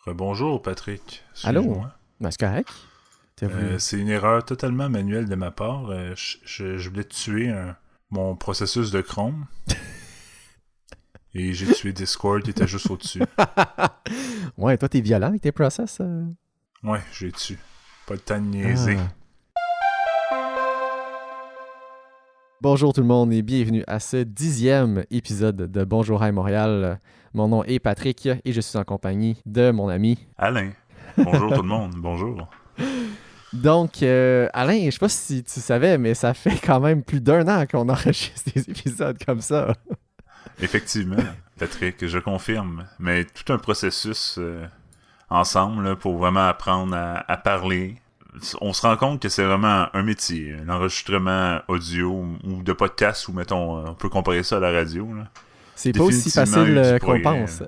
Rebonjour Patrick. Allô? Suis-moi. Ben, c'est correct. C'est une erreur totalement manuelle de ma part. Je voulais tuer mon processus de Chrome et j'ai tué Discord qui était juste au-dessus. Ouais, toi, t'es violent avec tes process. Ouais, j'ai tué. Pas le temps de niaiser. Bonjour tout le monde et bienvenue à ce 10e épisode de Bonjour Hi Montréal. Mon nom est Patrick et je suis en compagnie de mon ami Alain. Bonjour tout le monde. Bonjour. Donc, Alain, je sais pas si tu savais, mais ça fait quand même plus d'1 an qu'on enregistre des épisodes comme ça. Effectivement, Patrick, je confirme. Mais tout un processus ensemble là, pour vraiment apprendre à parler. On se rend compte que c'est vraiment un métier, l'enregistrement audio ou de podcast, ou mettons, on peut comparer ça à la radio. Là. C'est pas aussi facile qu'on pense.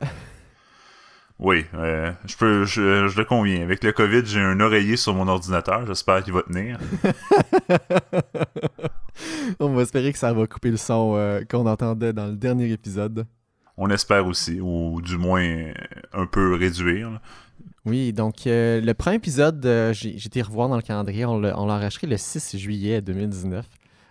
Oui, je le conviens. Avec le COVID, j'ai un oreiller sur mon ordinateur. J'espère qu'il va tenir. On va espérer que ça va couper le son qu'on entendait dans le dernier épisode. On espère aussi, ou du moins un peu réduire. Là. Oui, donc le premier épisode, j'ai été revoir dans le calendrier, on l'a enregistré le 6 juillet 2019.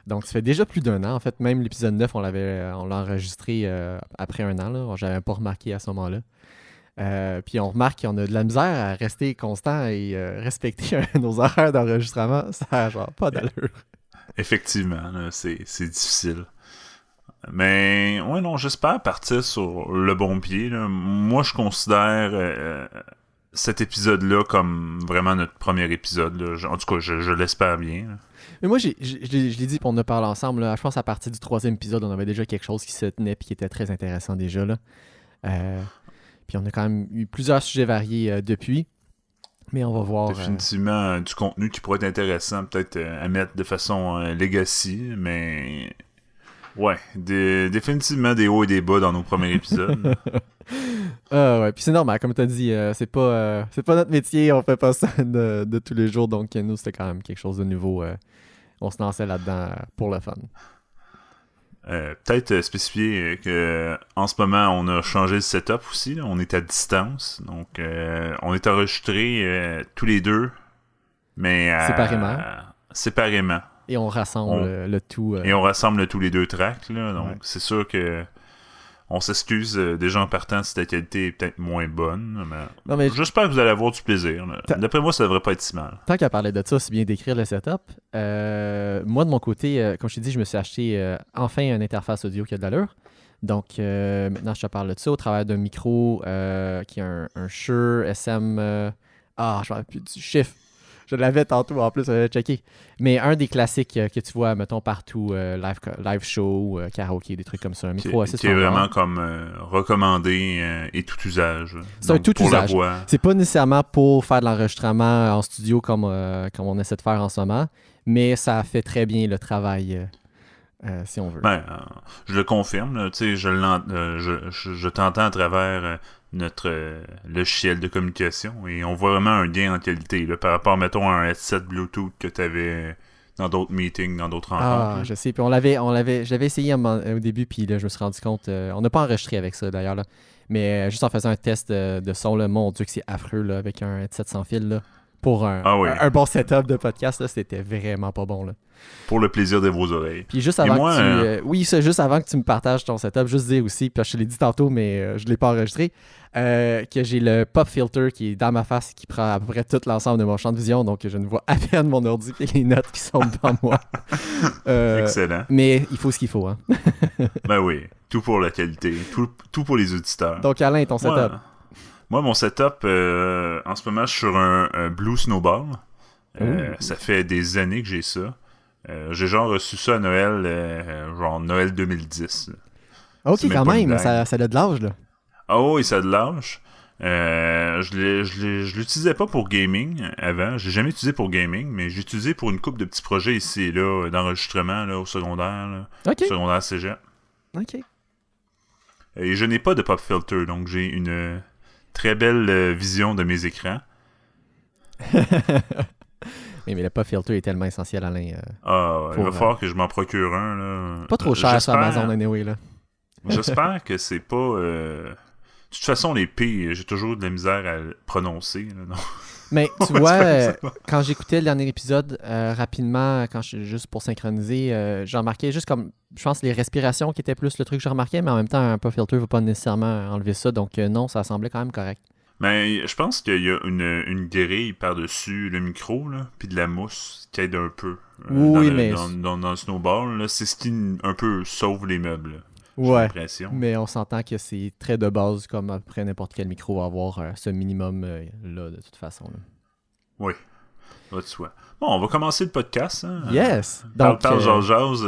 Donc ça fait déjà plus d'1 an. En fait, même l'épisode 9, on l'a enregistré après 1 an. Là. J'avais pas remarqué à ce moment-là. Puis on remarque qu'on a de la misère à rester constant et respecter nos horaires d'enregistrement. Ça n'a genre pas d'allure. Effectivement, là, c'est difficile. Mais ouais, non, j'espère partir sur le bon pied. Là. Moi, je considère cet épisode-là comme vraiment notre premier épisode. Là. En tout cas, je l'espère bien. Là. Mais moi, je l'ai dit, puis on en a parlé ensemble. Là. Je pense à partir du 3e épisode, on avait déjà quelque chose qui se tenait et qui était très intéressant déjà. Là. Puis on a quand même eu plusieurs sujets variés depuis. Mais on va voir. Définitivement du contenu qui pourrait être intéressant, peut-être à mettre de façon legacy, mais ouais, définitivement des hauts et des bas dans nos premiers épisodes. Ouais, puis c'est normal, comme tu as dit, c'est pas notre métier, on fait pas ça de tous les jours, donc nous c'était quand même quelque chose de nouveau. On se lançait là-dedans pour le fun. Peut-être spécifier que en ce moment on a changé le setup aussi, là. On est à distance, donc on est enregistrés tous les deux, mais séparément. Et on rassemble le tout. Et on rassemble tous les deux tracks, là, donc ouais. C'est sûr que on s'excuse déjà en partant si ta qualité est peut-être moins bonne, mais j'espère que vous allez avoir du plaisir. D'après moi, ça devrait pas être si mal. Tant qu'à parler de ça, c'est bien d'écrire le setup. Moi, de mon côté, comme je t'ai dit, je me suis acheté enfin une interface audio qui a de l'allure. Donc, maintenant, je te parle de ça au travers d'un micro qui est un Shure SM... je ne me rappelle plus du chiffre. Je l'avais tantôt, en plus, j'avais checké. Mais un des classiques que tu vois, mettons, partout, live show, karaoké, des trucs comme ça. Un micro assez standard. Qui est vraiment comme recommandé et tout usage. C'est un tout usage. C'est pas nécessairement pour faire de l'enregistrement en studio comme on essaie de faire en ce moment, mais ça fait très bien le travail, si on veut. Je le confirme. Là, je t'entends à travers... notre logiciel de communication et on voit vraiment un gain en qualité là, par rapport, mettons, à un headset Bluetooth que tu avais dans d'autres meetings, dans d'autres rencontres. Je sais, puis j'avais essayé au début, puis là, je me suis rendu compte, on n'a pas enregistré avec ça d'ailleurs, là, mais juste en faisant un test de son, là, mon Dieu que c'est affreux là, avec un headset sans fil, là, pour un bon setup de podcast, là, c'était vraiment pas bon. Là. Pour le plaisir de vos oreilles. Puis juste avant juste avant que tu me partages ton setup, juste dire aussi, puis je te l'ai dit tantôt, mais je ne l'ai pas enregistré, que j'ai le pop filter qui est dans ma face, qui prend à peu près tout l'ensemble de mon champ de vision, donc je ne vois à peine mon ordi et les notes qui sont devant moi. Excellent. Mais il faut ce qu'il faut. Hein. Ben oui, tout pour la qualité, tout pour les auditeurs. Donc Alain, ton setup. Moi, mon setup, en ce moment, je suis sur un Blue Snowball. Ça fait des années que j'ai ça. J'ai genre reçu ça à Noël, genre Noël 2010. Là. Ok, quand même, ça a de l'âge, là. Ah oui, ça a de l'âge. Je l'utilisais pas pour gaming avant. Je l'ai jamais utilisé pour gaming, mais j'ai utilisé pour une couple de petits projets ici et là, d'enregistrement là, au secondaire. Là, okay. Secondaire cégep. Ok. Et je n'ai pas de pop filter, donc j'ai une très belle vision de mes écrans. Mais le pop filter est tellement essentiel, Alain. Il va falloir que je m'en procure un. Là. Pas trop cher sur Amazon, anyway. Là. J'espère que c'est pas toute façon, les P, j'ai toujours de la misère à le prononcer. Là, non? Mais tu Ouais, vois, c'est pas ça. quand j'écoutais le dernier épisode, rapidement, juste pour synchroniser, j'ai remarqué juste comme, je pense, les respirations qui étaient plus le truc que je remarquais, mais en même temps, un pop filter ne va pas nécessairement enlever ça. Donc non, ça semblait quand même correct. Mais je pense qu'il y a une grille par-dessus le micro, là, puis de la mousse qui aide un peu Oui, mais... dans le snowball. Là. C'est ce qui un peu sauve les meubles, là, j'ai Ouais, l'impression. mais on s'entend que c'est très de base, comme après n'importe quel micro va avoir ce minimum-là, de toute façon. Là. Oui, va de soi. Bon, on va commencer le podcast. Hein? Yes! Parle, Donc, jase.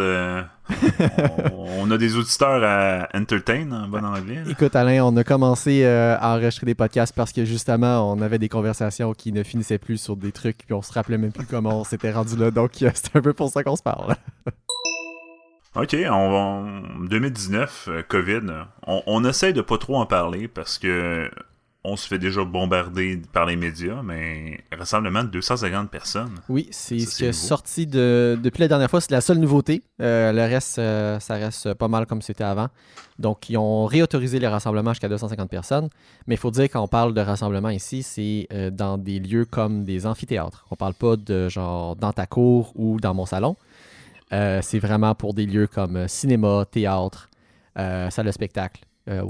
On a des auditeurs à entertain en bon anglais. Là. écoute, Alain, on a commencé à enregistrer des podcasts parce que justement, on avait des conversations qui ne finissaient plus sur des trucs, puis on se rappelait même plus comment on s'était rendu là. Donc, c'est un peu pour ça qu'on se parle. OK, 2019, COVID, on essaie de pas trop en parler parce que on se fait déjà bombarder par les médias, mais rassemblement de 250 personnes. Oui, c'est Ça, ce c'est qui est nouveau. sorti depuis la dernière fois. C'est la seule nouveauté. Le reste, ça reste pas mal comme c'était avant. Donc, ils ont réautorisé les rassemblements jusqu'à 250 personnes. Mais il faut dire, quand on parle de rassemblement ici, c'est dans des lieux comme des amphithéâtres. On parle pas de genre dans ta cour ou dans mon salon. C'est vraiment pour des lieux comme cinéma, théâtre, salle de spectacle,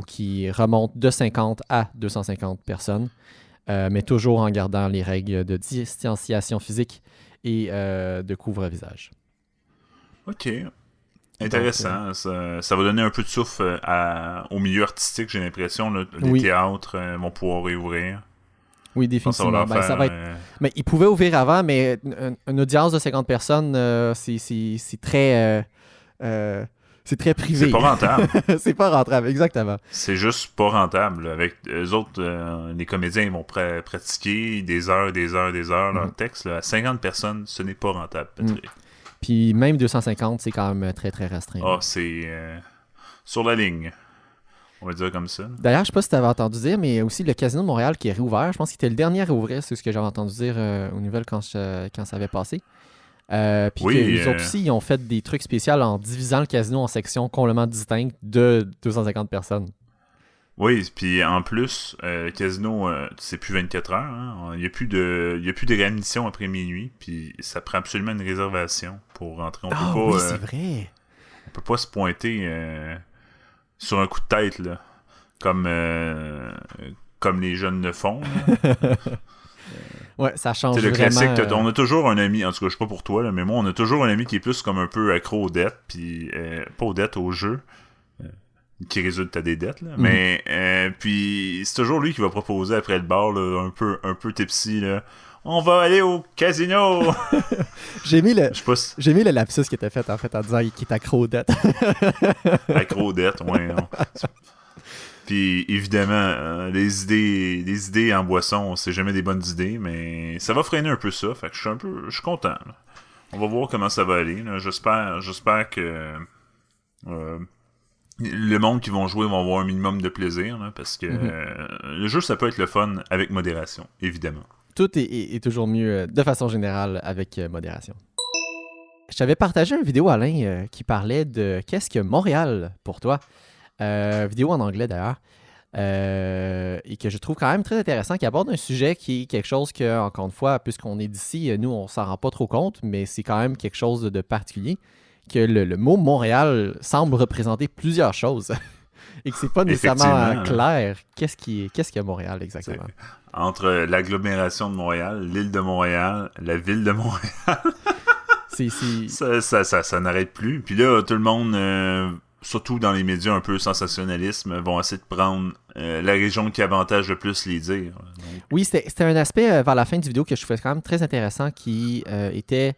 qui remontent de 50 à 250 personnes, mais toujours en gardant les règles de distanciation physique et de couvre-visage. OK. Intéressant. Ça va donner un peu de souffle au milieu artistique, j'ai l'impression. Là. Les Oui. théâtres vont pouvoir réouvrir. Oui, Je pense que ça va définitivement. leur faire... Ça va être... Mais ils pouvaient ouvrir avant, mais une audience de 50 personnes, c'est très... c'est très privé. c'est pas rentable. C'est pas rentable, exactement. C'est juste pas rentable. Là. Avec eux autres, les comédiens ils vont pratiquer des heures leur texte. Là. À 50 personnes, ce n'est pas rentable, Patrick. Puis même 250, c'est quand même très, très restreint. Ah, c'est sur la ligne. On va dire comme ça. D'ailleurs, je sais pas si tu avais entendu dire, mais aussi le Casino de Montréal qui est réouvert. Je pense qu'il était le dernier à réouvrir, c'est ce que j'avais entendu dire aux nouvelles quand ça avait passé. Puis Oui, que les autres aussi, ils ont fait des trucs spéciaux en divisant le casino en sections complètement distinctes de 250 personnes. Oui, puis en plus, Casino, c'est plus 24 heures. Hein. Il n'y a plus de réadmission après minuit. Puis ça prend absolument une réservation pour rentrer. Oui, c'est vrai. On peut pas se pointer sur un coup de tête, là. Comme les jeunes le font. Ouais, ça change C'est le vraiment. classique. On a toujours un ami, en tout cas, je sais pas pour toi, là, mais moi, on a toujours un ami qui est plus comme un peu accro aux dettes, puis pas aux dettes, aux jeux, qui résultent à des dettes, là. Mais puis c'est toujours lui qui va proposer après le bar, là, un peu tipsy, là. On va aller au casino! J'ai mis Je sais pas si... J'ai mis le lapsus qui était fait en disant qu'il est accro aux dettes. Accro aux dettes, ouais. Non. Puis évidemment, les idées en boisson, c'est jamais des bonnes idées, mais ça va freiner un peu ça. Fait que je suis content. Là. On va voir comment ça va aller. Là. J'espère que le monde qui vont jouer vont avoir un minimum de plaisir, là, parce que le jeu, ça peut être le fun avec modération, évidemment. Tout est toujours mieux, de façon générale, avec modération. Je t'avais partagé une vidéo, Alain, qui parlait de qu'est-ce que Montréal pour toi. Vidéo en anglais d'ailleurs. Et que je trouve quand même très intéressant, qui aborde un sujet qui est quelque chose que, encore une fois, puisqu'on est d'ici, nous, on s'en rend pas trop compte, mais c'est quand même quelque chose de particulier, que le mot Montréal semble représenter plusieurs choses. Et que c'est pas nécessairement clair qu'est-ce que Montréal exactement. Entre l'agglomération de Montréal, l'île de Montréal, la ville de Montréal, ça n'arrête plus. Puis là, tout le monde... surtout dans les médias un peu sensationnalisme, vont essayer de prendre la région qui avantage le plus les dire. Donc... Oui, c'était un aspect vers la fin du vidéo que je trouvais quand même très intéressant qui était,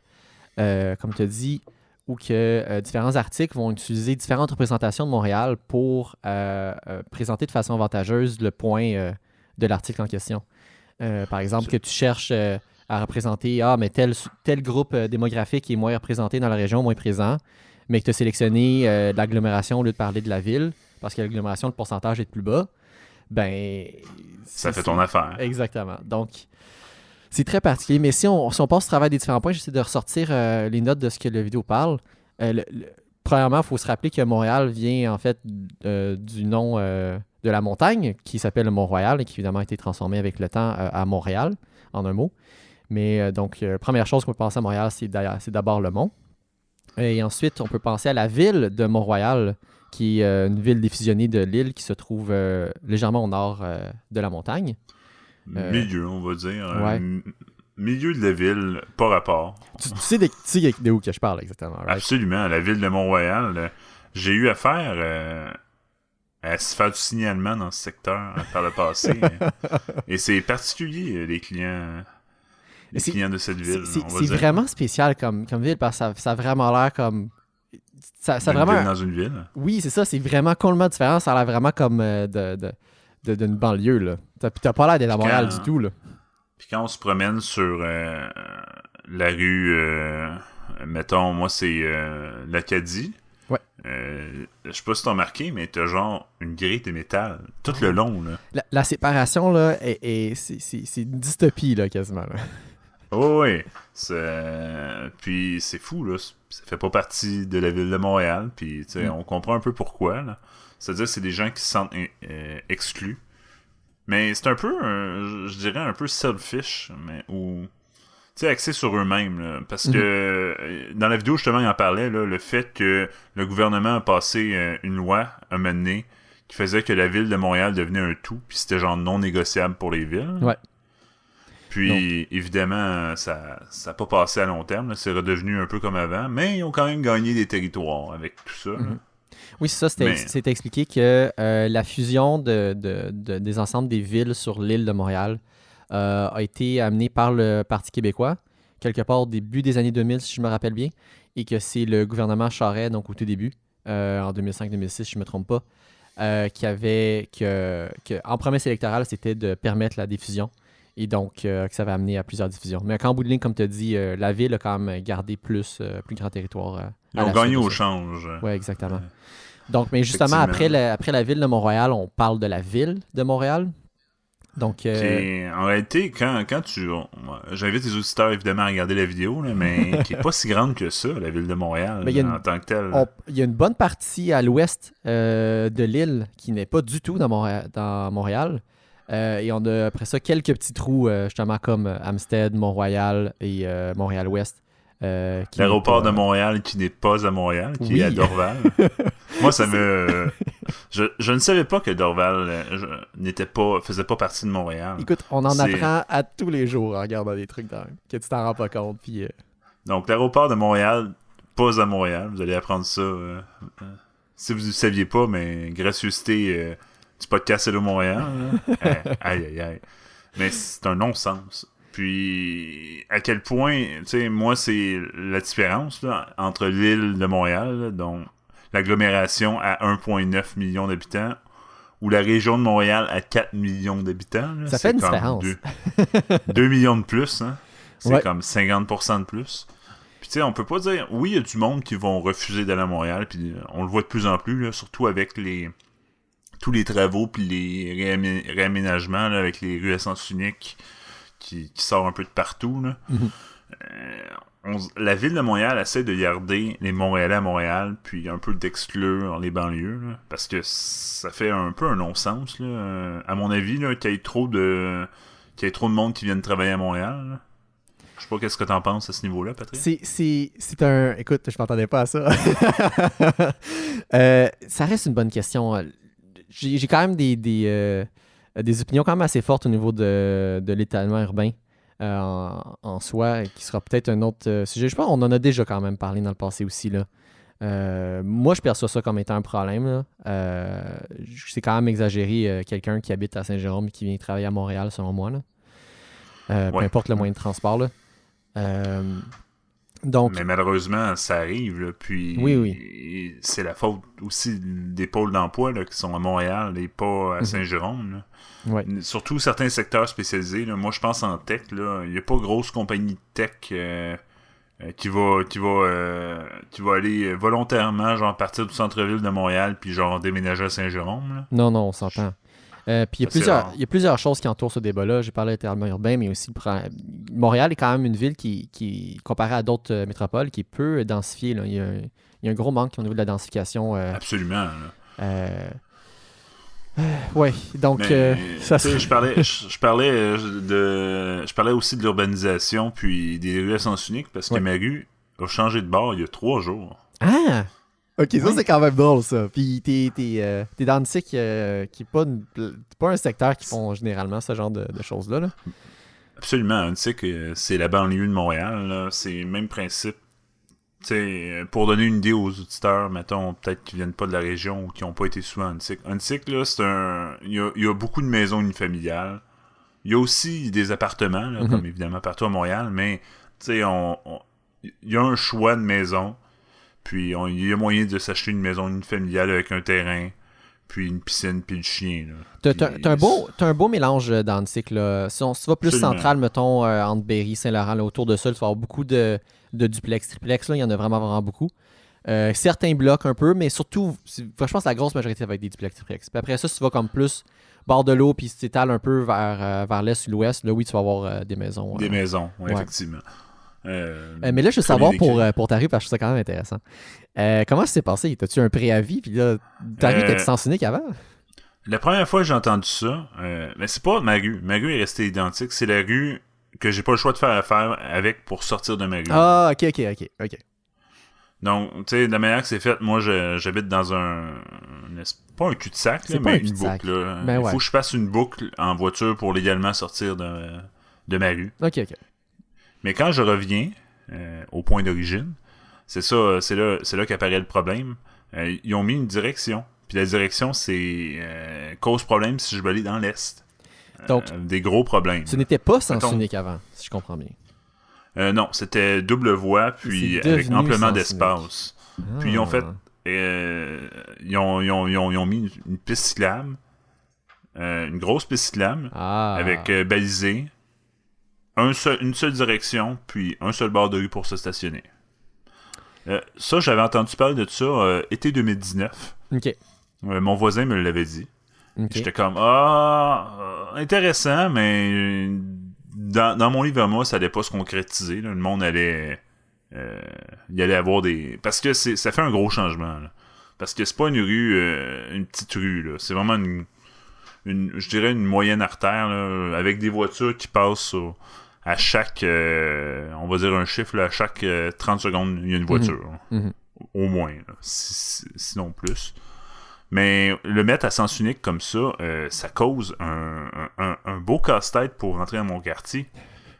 comme tu as dit, où que différents articles vont utiliser différentes représentations de Montréal pour présenter de façon avantageuse le point de l'article en question. Par exemple, que tu cherches à représenter mais tel groupe démographique est moins représenté dans la région, moins présent, mais que tu as sélectionné l'agglomération au lieu de parler de la ville, parce que l'agglomération, le pourcentage est plus bas, ben... Ça fait ton affaire. Exactement. Donc, c'est très particulier. Mais si on passe au travail des différents points, j'essaie de ressortir les notes de ce que la vidéo parle. Premièrement, il faut se rappeler que Montréal vient, en fait, du nom de la montagne qui s'appelle le Mont-Royal et qui évidemment a été transformé avec le temps à Montréal, en un mot. Mais donc, première chose qu'on peut penser à Montréal, c'est d'abord le mont. Et ensuite, on peut penser à la ville de Mont-Royal, qui est une ville défusionnée de l'île qui se trouve légèrement au nord de la montagne. Milieu, on va dire. Ouais. Milieu de la ville, pas rapport. Tu sais de où que je parle exactement, right? Absolument. La ville de Mont-Royal, j'ai eu affaire à se faire du signalement dans ce secteur par le passé. Et c'est particulier, les clients de cette ville. C'est vraiment spécial comme ville parce que ça a vraiment l'air comme... Ça vraiment... ville dans une ville. Oui, c'est ça. C'est vraiment complètement différent. Ça a l'air vraiment comme d'une banlieue, là. T'as pas l'air d'être à Montréal du tout, là. Puis quand on se promène sur la rue, mettons, moi, c'est l'Acadie. Ouais. Je sais pas si t'as remarqué, mais t'as genre une grille de métal tout le long, là. La séparation, là, c'est une dystopie, là, quasiment, là. Oh, oui. Puis c'est fou, là. Ça fait pas partie de la ville de Montréal. Puis, tu sais, on comprend un peu pourquoi, là. C'est-à-dire que c'est des gens qui se sentent exclus. Mais c'est un peu, je dirais, un peu selfish, mais ou tu sais, axé sur eux-mêmes. Là, parce que dans la vidéo, justement, il en parlait, là, le fait que le gouvernement a passé une loi, un moment donné, qui faisait que la ville de Montréal devenait un tout, puis c'était genre non négociable pour les villes. Ouais. Puis, évidemment, ça n'a pas passé à long terme. Là, c'est redevenu un peu comme avant, mais ils ont quand même gagné des territoires avec tout ça. Là. Oui, c'est ça. C'était expliqué que la fusion des ensembles des villes sur l'île de Montréal a été amenée par le Parti québécois, quelque part au début des années 2000, si je me rappelle bien, et que c'est le gouvernement Charest, donc au tout début, en 2005-2006, si je ne me trompe pas, en promesse électorale, c'était de permettre la diffusion. Et donc, que ça va amener à plusieurs diffusions. Mais qu'en bout de ligne, comme tu as dit, la ville a quand même gardé plus grand territoire. Ils ont gagné au change. Oui, exactement. Donc, mais justement, après la ville de Montréal, on parle de la ville de Montréal. Donc, en réalité, quand j'invite les auditeurs évidemment à regarder la vidéo, là, mais qui n'est pas si grande que ça, la ville de Montréal, en tant que telle. Il y a une bonne partie à l'ouest de l'île qui n'est pas du tout dans Montréal. Et on a après ça quelques petits trous, justement comme Amstead, Mont-Royal et Montréal-Ouest. L'aéroport de Montréal qui n'est pas à Montréal, qui est à Dorval. Moi, ça me... Je ne savais pas que Dorval faisait pas partie de Montréal. Écoute, on en apprend à tous les jours en regardant des trucs que tu t'en rends pas compte. Puis, Donc, l'aéroport de Montréal, pas à Montréal. Vous allez apprendre ça. Si vous ne saviez pas, mais gracieuseté du podcast Hello Montréal. Aïe. Mais c'est un non-sens. Puis, à quel point, tu sais, moi, c'est la différence là, entre l'île de Montréal, là, dont l'agglomération à 1,9 million d'habitants, ou la région de Montréal à 4 millions d'habitants. Là, ça fait une différence. 2 millions de plus, hein? C'est ouais. Comme 50% de plus. Puis, tu sais, on peut pas dire... Oui, il y a du monde qui vont refuser d'aller à Montréal, puis on le voit de plus en plus, là, surtout avec tous les travaux puis les réaménagements là, avec les rues à sens unique qui sortent un peu de partout. Là. La ville de Montréal essaie de garder les Montréalais à Montréal puis un peu d'exclure les banlieues là, parce que ça fait un peu un non-sens. Là. À mon avis, là, qu'il y ait trop de monde qui viennent travailler à Montréal. Là. Je sais pas qu'est-ce que t'en penses à ce niveau-là, Patrick. C'est un... Écoute, je m'attendais pas à ça. Ça reste une bonne question. J'ai quand même des opinions quand même assez fortes au niveau de l'étalement urbain en soi, qui sera peut-être un autre sujet. Je pense qu'on en a déjà quand même parlé dans le passé aussi. Là. Moi, je perçois ça comme étant un problème. C'est quand même exagéré quelqu'un qui habite à Saint-Jérôme et qui vient travailler à Montréal, selon moi. Là. Peu importe le moyen de transport. Là. Donc, mais malheureusement, ça arrive. Là, puis oui. C'est la faute aussi des pôles d'emploi là, qui sont à Montréal et pas à Saint-Jérôme. Là. Ouais. Surtout certains secteurs spécialisés. Là. Moi, je pense en tech. Il n'y a pas grosse compagnie de tech qui va aller volontairement genre partir du centre-ville de Montréal puis genre déménager à Saint-Jérôme. Là. Non, on s'entend. Puis il y a plusieurs choses qui entourent ce débat-là. J'ai parlé d'étalement urbain, mais aussi Montréal est quand même une ville qui comparée à d'autres métropoles, qui est peu densifiée. Là. Il y a, il y a un gros manque au niveau de la densification. Absolument. Ouais, donc Mais, ça tu sais, serait... je parlais aussi de l'urbanisation puis des rues à sens unique parce que Ouais. ma rue a changé de bord il y a 3 jours. Ah! Ok, ça Oui, c'est quand même drôle ça. Puis t'es dans le SIC qui est pas un secteur qui font généralement ce genre de choses-là. Là. absolument. Tu sais que c'est la banlieue de Montréal, là. C'est le même principe. Tu sais, pour donner une idée aux auditeurs, mettons, peut-être qui viennent pas de la région ou qui n'ont pas été souvent à Huntsic. Huntsic, là, c'est un... il y a beaucoup de maisons unifamiliales. Il y a aussi des appartements, là, Mhm. comme évidemment partout à Montréal, mais, tu sais, il y a un choix de maisons. Puis il y a moyen de s'acheter une maison unifamiliale avec un terrain, puis une piscine, puis le chien. Là. Puis, T'as un beau mélange dans le cycle. Là. Si on se va plus absolument. central, mettons, entre Berry, Saint-Laurent, là, autour de ça, tu vas avoir beaucoup de duplex, triplex. Là, il y en a vraiment, vraiment beaucoup. Certains blocs un peu, mais surtout, je pense que la grosse majorité va être des duplex, triplex. Puis après ça, si tu vas comme plus bord de l'eau, puis si tu t'étales un peu vers l'est ou l'ouest, là, oui, tu vas avoir des maisons. Des maisons, ouais, Ouais. effectivement. Mais là, je veux Très bien savoir décrit. pour ta rue, parce que je trouve ça quand même intéressant. Comment ça s'est passé? T'as-tu un préavis? Puis là, ta rue était Euh, sens unique avant? la première fois que j'ai entendu ça, mais c'est pas ma rue. Ma rue est restée identique. C'est la rue que j'ai pas le choix de faire affaire avec pour sortir de ma rue. Ah, ok. Donc, tu sais, de la manière que c'est fait, moi, j'habite dans pas un cul-de-sac, C'est là, pas un mais une cul-de-sac. boucle. Là. Ben Il ouais. faut que je fasse une boucle en voiture pour légalement sortir de ma rue. Ok. Mais quand je reviens au point d'origine, c'est là qu'apparaît le problème. Ils ont mis une direction. Puis la direction, c'est cause problème si je veux aller dans l'est. Donc, Des gros problèmes. ce n'était pas sens Mettons, unique avant, si je comprends bien. non, c'était double voie, puis C'est avec devenu amplement sens d'espace. unique. Puis ils ont fait, Ah. ils ont mis une piste cyclable, une grosse piste cyclable, Ah. avec balisé, une seule direction, puis un seul bord de rue pour se stationner. Ça, j'avais entendu parler de ça été 2019. Ok. Mon voisin me l'avait dit. Ok. J'étais comme, intéressant, mais dans mon livre à moi, ça allait pas se concrétiser. Là. Le monde allait... il allait avoir des... Parce que ça fait un gros changement. Là. Parce que c'est pas une rue, une petite rue. Là. C'est vraiment je dirais une moyenne artère, là, avec des voitures qui passent à chaque... on va dire un chiffre, là, à chaque 30 secondes, il y a une voiture. Mhm. Au moins. Là, sinon plus. Mais le mettre à sens unique comme ça, ça cause un beau casse-tête pour rentrer dans mon quartier.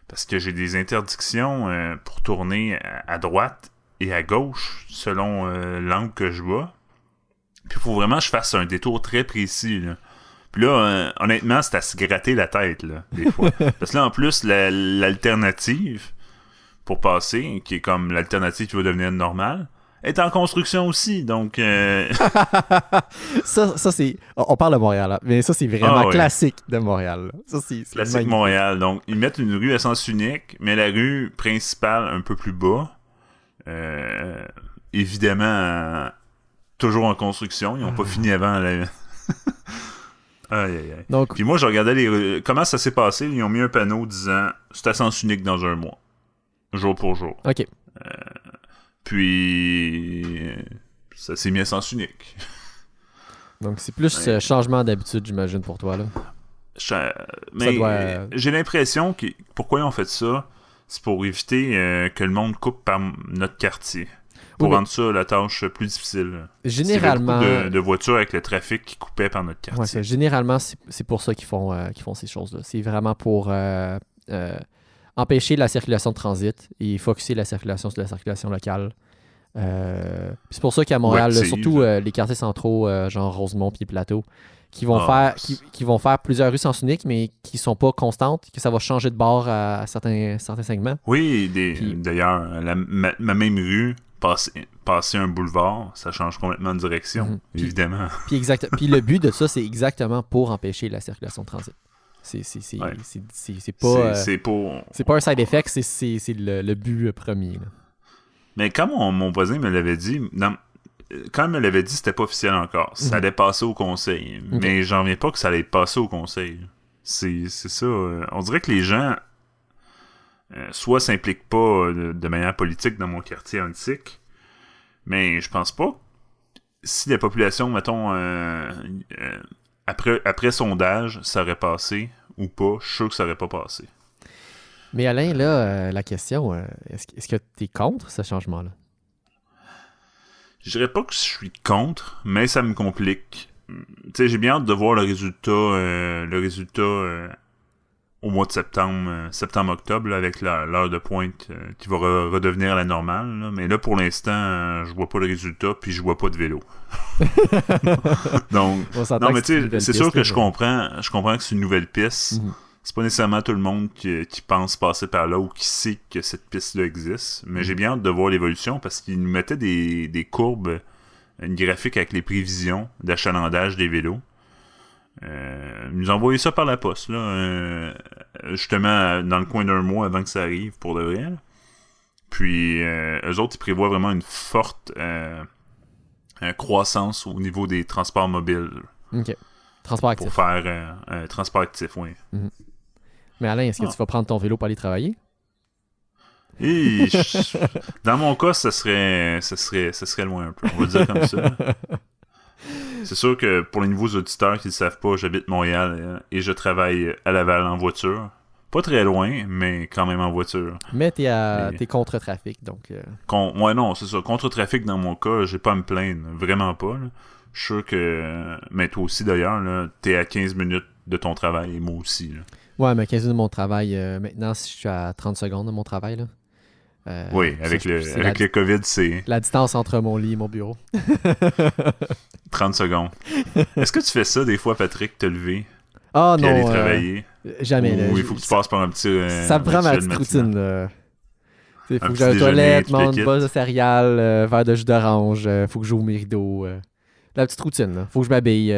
Parce que j'ai des interdictions pour tourner à droite et à gauche selon l'angle que je vois. Puis il faut vraiment que je fasse un détour très précis. Là. Puis là, honnêtement, c'est à se gratter la tête, là, des fois. Parce que là, en plus, l'alternative pour passer, qui est comme l'alternative qui va devenir normale, est en construction aussi. Donc, Ça c'est. On parle de Montréal, là, mais ça, c'est vraiment ah ouais. classique de Montréal. Là. Ça, c'est Classique magnifique. Montréal. Donc, ils mettent une rue à sens unique, mais la rue principale un peu plus bas. Évidemment, toujours en construction. Ils n'ont pas fini avant. Aïe, aïe, aïe. Donc, Puis moi, je regardais comment ça s'est passé. Ils ont mis un panneau disant c'est à sens unique dans un mois. Jour pour jour. ok. Puis, ça s'est mis à sens unique. Donc, c'est plus Ouais. changement d'habitude, j'imagine, pour toi. Là. Mais doit- j'ai l'impression que pourquoi ils ont fait ça, c'est pour éviter que le monde coupe par notre quartier. Pour Oui, mais- rendre ça la tâche plus difficile. Généralement. Il y avait beaucoup de voitures avec le trafic qui coupait par notre Ouais, quartier. généralement, c'est pour ça qu'ils font ces choses-là. C'est vraiment pour empêcher la circulation de transit et focusser la circulation sur la circulation locale. C'est pour ça qu'à Montréal, là, active. surtout les quartiers centraux, genre Rosemont puis Plateau, qui vont qui vont faire plusieurs rues sens unique, mais qui sont pas constantes, que ça va changer de bord à certains segments. Oui, Puis- d'ailleurs, ma même rue, passer un boulevard, ça change complètement de direction, Mhm. Puis- évidemment. Puis le but de ça, c'est exactement pour empêcher la circulation de transit. C'est Ouais. pas... C'est pour... c'est pas un side effect, c'est le but premier. Là. Mais quand mon voisin me l'avait dit, quand il me l'avait dit, c'était pas officiel encore. Ça Mhm. allait passer au conseil. Ok. Mais j'en reviens pas que ça allait passer au conseil. C'est ça. On dirait que les gens soit s'impliquent pas de manière politique dans mon quartier antique, mais je pense pas si la population, mettons, après sondage, ça aurait passé ou pas. Je suis sûr que ça aurait pas passé. Mais Alain, là, la question, est-ce que tu es contre ce changement-là? Je dirais pas que je suis contre, mais ça me complique. Tu sais, j'ai bien hâte de voir le résultat au mois de septembre-octobre, avec l'heure de pointe qui va redevenir à la normale. Là. Mais là, pour l'instant, je vois pas le résultat, puis je vois pas de vélo. Donc, non, mais tu sais, c'est sûr que je comprends que c'est une nouvelle piste. Mm-hmm. C'est pas nécessairement tout le monde qui pense passer par là ou qui sait que cette piste-là existe. Mais j'ai bien hâte de voir l'évolution parce qu'ils nous mettaient des courbes, une graphique avec les prévisions d'achalandage des vélos. Ils nous ont envoyé ça par la poste, là, justement dans le coin d'un mois avant que ça arrive, pour de vrai. Là. Puis, eux autres, ils prévoient vraiment une forte croissance au niveau des transports mobiles. OK. Transport actif. Pour faire un transport actif, oui. Mm-hmm. Mais Alain, est-ce que tu vas prendre ton vélo pour aller travailler? Et dans mon cas, ça serait loin un peu, on va dire comme ça. C'est sûr que pour les nouveaux auditeurs qui ne le savent pas, j'habite Montréal et je travaille à Laval en voiture. Pas très loin, mais quand même en voiture. Mais t'es contre trafic, donc... Ouais, non, c'est ça. Contre trafic, dans mon cas, j'ai pas à me plaindre. Vraiment pas. Là. Je suis sûr que... Mais toi aussi, d'ailleurs, là, t'es à 15 minutes de ton travail, et moi aussi. Là. Ouais, mais 15 minutes de mon travail, maintenant, si je suis à 30 secondes de mon travail, là. Oui, avec le COVID, c'est... La distance entre mon lit et mon bureau. 30 secondes. Est-ce que tu fais ça des fois, Patrick, te lever? Ah puis non. aller travailler? Jamais. Ou il faut que tu passes par un petit... ça me prend ma petite routine, là. Il faut que j'aille aux toilettes, mange une bosse de céréales, verre de jus d'orange, faut que j'ouvre mes rideaux. La petite routine, là. Faut que je m'habille.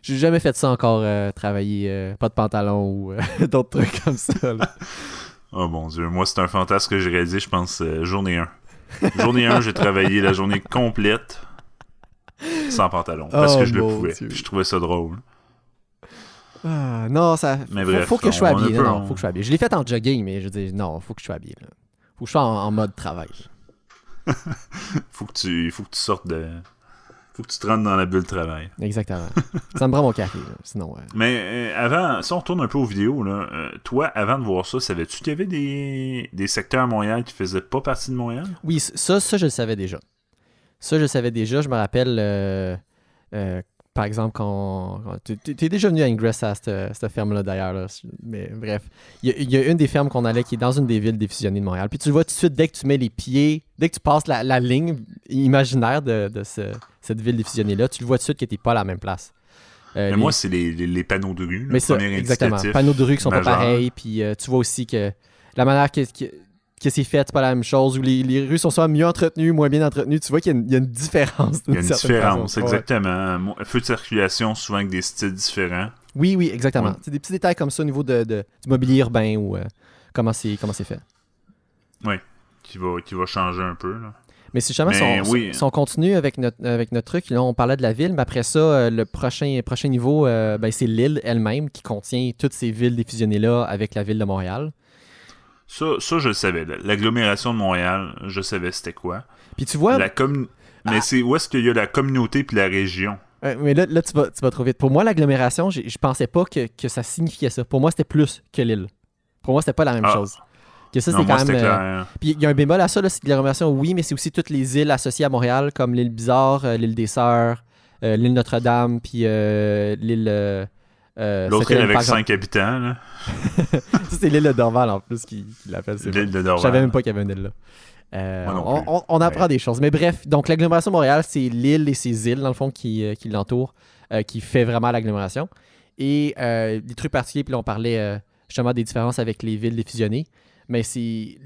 J'ai jamais fait ça encore, travailler, pas de pantalon ou d'autres trucs comme ça. Là. Oh mon Dieu, moi c'est un fantasme que j'ai réalisé, je pense, journée 1. Journée 1, j'ai travaillé la journée complète sans pantalon, parce que je le pouvais. Puis je trouvais ça drôle. Non, ça. Mais bref, faut que je sois habillé. Non, faut que je sois habillé. Je l'ai fait en jogging, mais je veux dire, non, faut que je sois habillé. Là. Faut que je sois en mode travail. faut que tu sortes de... Faut que tu te rentres dans la bulle de travail. Exactement. Ça me prend mon café, là. Sinon... Mais avant, si on retourne un peu aux vidéos, là, toi, avant de voir ça, savais-tu qu'il y avait des secteurs à Montréal qui faisaient pas partie de Montréal? Oui, ça je le savais déjà. Ça, je le savais déjà. Je me rappelle, par exemple, quand t'es déjà venu à Ingress à cette ferme-là, d'ailleurs. Là. Mais bref, il y a une des fermes qu'on allait qui est dans une des villes défusionnées de Montréal. Puis tu le vois tout de suite, dès que tu mets les pieds, dès que tu passes la ligne imaginaire de cette ville défusionnée-là, tu le vois tout de suite que t'es pas à la même place. Mais moi, c'est les panneaux de rue. Mais ça, exactement. Panneaux de rue qui sont pas pareils. Puis tu vois aussi que la manière que c'est fait, c'est pas la même chose, où les rues sont soit mieux entretenues, moins bien entretenues. Tu vois qu'il y a une différence. Il y a une différence, exactement. Ouais. Feu de circulation, souvent avec des styles différents. Oui, exactement. Ouais. C'est des petits détails comme ça au niveau du mobilier urbain ou comment c'est fait. Oui, qui va changer un peu. Là. Mais si jamais si on continue avec notre truc, là, on parlait de la ville, mais après ça, le prochain niveau, c'est l'île elle-même qui contient toutes ces villes défusionnées-là avec la ville de Montréal. Ça, je le savais. L'agglomération de Montréal, je savais c'était quoi. Puis tu vois... Mais c'est où est-ce qu'il y a la communauté puis la région? Mais là tu vas trop vite. Pour moi, l'agglomération, je pensais pas que ça signifiait ça. Pour moi, c'était plus que l'île. Pour moi, c'était pas la même chose. Que ça, c'est quand même... Puis il y a un bémol à ça, là, c'est de l'agglomération, oui, mais c'est aussi toutes les îles associées à Montréal, comme l'île Bizarre, l'île des Sœurs, l'île Notre-Dame, puis l'île... L'autre île avec 5 habitants, là. Ça, c'est l'île de Dorval, en plus, qui l'appelle. L'île de Dorval. Je savais même pas qu'il y avait une île là. On apprend des choses. Mais bref, donc l'agglomération de Montréal, c'est l'île et ses îles, dans le fond, qui l'entourent, qui fait vraiment l'agglomération. Et des trucs particuliers, puis là, on parlait justement des différences avec les villes défusionnées. Mais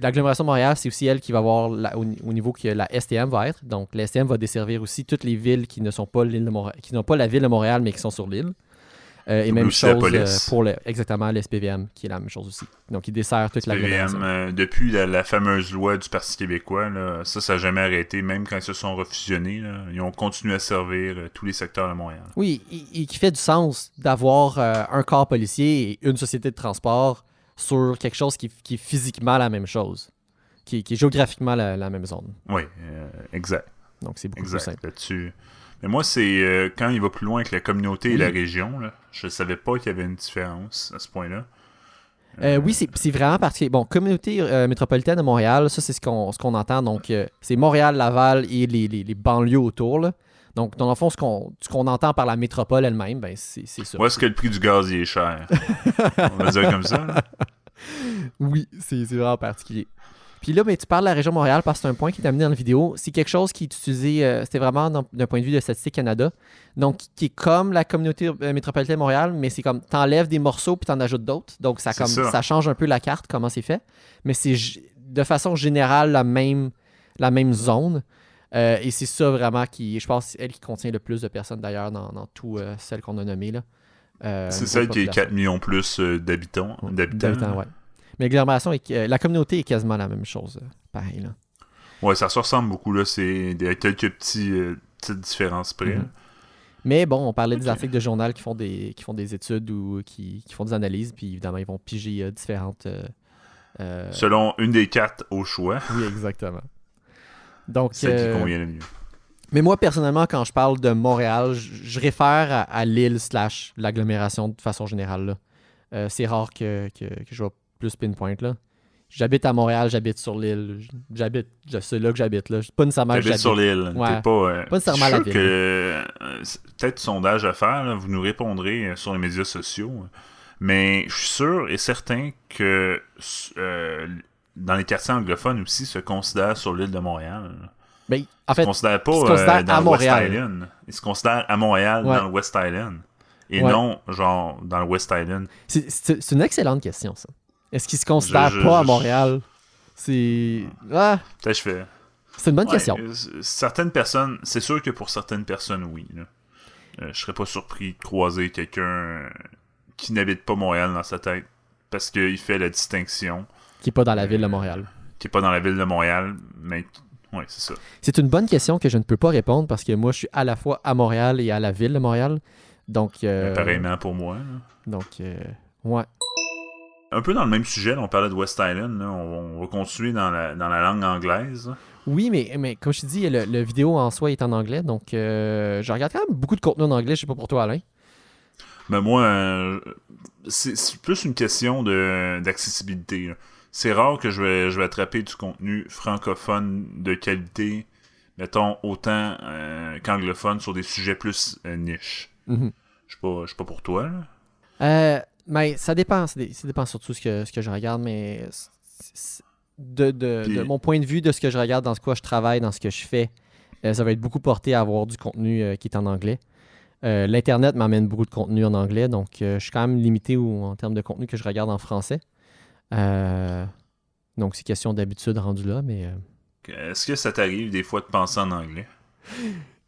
l'agglomération de Montréal, c'est aussi elle qui va avoir au niveau que la STM va être. Donc, la STM va desservir aussi toutes les villes qui ne sont pas l'île de Montréal, qui n'ont pas la ville de Montréal, mais qui sont sur l'île. Et même chose pour exactement l'SPVM, qui est la même chose aussi. Donc, il dessert toute l'agglomération. Depuis la fameuse loi du Parti québécois, là, ça n'a jamais arrêté. Même quand ils se sont refusionnés, là, ils ont continué à servir tous les secteurs de Montréal. Oui, et qui fait du sens d'avoir un corps policier et une société de transport sur quelque chose qui est physiquement la même chose, qui est géographiquement la même zone. Oui, exact. Donc, c'est beaucoup plus simple. Là-dessus. Mais moi, c'est quand il va plus loin avec la communauté et la région, là, je savais pas qu'il y avait une différence à ce point-là. Oui, c'est vraiment particulier. Bon, communauté métropolitaine de Montréal, ça, c'est ce qu'on entend. Donc, c'est Montréal, Laval et les banlieues autour, là. Donc, dans le fond, ce qu'on entend par la métropole elle-même, ben, c'est ça. Où est-ce que le prix du gaz y est cher? On va dire comme ça, là. Oui, c'est vraiment particulier. Puis là, ben, tu parles de la région Montréal parce que c'est un point qui est amené dans la vidéo. C'est quelque chose qui est utilisé, c'était vraiment d'un point de vue de Statistique Canada. Donc, qui est comme la communauté métropolitaine de Montréal, mais c'est comme t'enlèves des morceaux puis t'en ajoutes d'autres. Donc, ça change un peu la carte, comment c'est fait. Mais c'est de façon générale la même zone. Et c'est ça vraiment qui, je pense, elle qui contient le plus de personnes d'ailleurs dans tout celles qu'on a nommées. Là. C'est celle qui est 4 millions plus d'habitants. D'habitants, ouais. Mais la communauté est quasiment la même chose. Pareil, là. Ouais, ça se ressemble beaucoup, là. C'est quelques petites différences près. Mm-hmm. Mais bon, on parlait des articles de journal qui font des études ou qui font des analyses, puis évidemment, ils vont piger différentes... selon une des 4 au choix. Oui, exactement. Donc, celle qui convient le mieux. Mais moi, personnellement, quand je parle de Montréal, je réfère à l'île / l'agglomération de façon générale. Là. C'est rare que je vais plus pinpoint, là. J'habite à Montréal, j'habite sur l'île. C'est là que j'habite, là. Pas nécessairement que j'habite sur l'île. Ouais. T'es pas nécessairement la ville. Peut-être sondage à faire, là, vous nous répondrez sur les médias sociaux. Mais je suis sûr et certain que dans les quartiers anglophones aussi se considèrent sur l'île de Montréal. Ben, en fait, ils se considèrent pas dans le West Island. Ils se considèrent à Montréal, dans le West Island. Et non, genre, dans le West Island. C'est une excellente question, ça. Est-ce qu'ils se considèrent pas à Montréal? C'est... Peut-être je fais... C'est une bonne question. Certaines personnes... C'est sûr que pour certaines personnes, oui. Je serais pas surpris de croiser quelqu'un qui n'habite pas Montréal dans sa tête. Parce qu'il fait la distinction. Qui est pas dans la ville de Montréal. Qui est pas dans la ville de Montréal, mais... Oui, c'est ça. C'est une bonne question que je ne peux pas répondre parce que moi, je suis à la fois à Montréal et à la ville de Montréal. Donc... pareillement pour moi. Là. Donc, ouais. Un peu dans le même sujet, là, on parlait de West Island. Là, on va continuer dans la langue anglaise. Là. Oui, mais comme je te dis, le vidéo en soi est en anglais. Donc, je regarde quand même beaucoup de contenu en anglais. Je sais pas pour toi, Alain. Mais moi, c'est plus une question d'accessibilité. Là. C'est rare que je vais attraper du contenu francophone de qualité, mettons, autant qu'anglophone sur des sujets plus niches. Mm-hmm. Je suis pas pour toi, là. Mais ça dépend. Ça dépend surtout ce que je regarde, mais de mon point de vue, de ce que je regarde, dans ce quoi je travaille, dans ce que je fais, ça va être beaucoup porté à avoir du contenu qui est en anglais. L'Internet m'amène beaucoup de contenu en anglais, donc je suis quand même limité en termes de contenu que je regarde en français. Donc c'est question d'habitude rendu là, mais... Est-ce que ça t'arrive des fois de penser en anglais?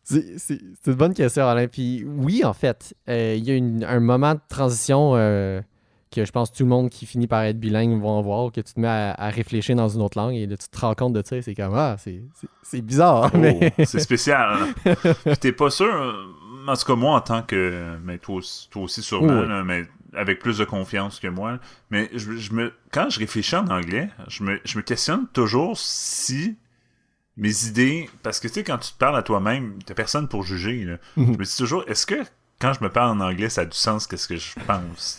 C'est une bonne question, Alain. Puis oui, en fait, il y a un moment de transition que je pense que tout le monde qui finit par être bilingue va en voir, que tu te mets à réfléchir dans une autre langue et là, tu te rends compte de ça, c'est comme c'est bizarre. Oh, mais... c'est spécial. Puis t'es pas sûr, en tout cas moi en tant que, mais toi aussi sûrement, oui. Là, mais avec plus de confiance que moi, mais quand je réfléchis en anglais, je me questionne toujours si mes idées, parce que tu sais, quand tu te parles à toi-même, t'as personne pour juger. Là. Je me dis toujours, est-ce que quand je me parle en anglais, ça a du sens qu'est-ce que je pense?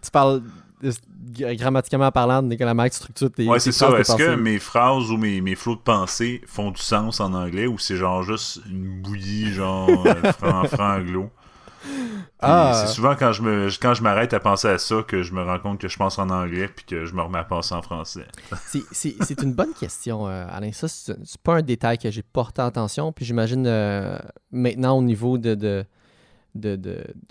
Tu parles grammaticalement parlant, de la manière que tu structures tes ouais, c'est ça. Est-ce pensées. que mes phrases ou mes flots de pensée font du sens en anglais ou c'est genre juste une bouillie, genre franc-anglo? C'est souvent quand je m'arrête à penser à ça que je me rends compte que je pense en anglais puis que je me remets à penser en français. C'est une bonne question, Alain. Ça, c'est pas un détail que j'ai porté attention. Puis j'imagine maintenant au niveau de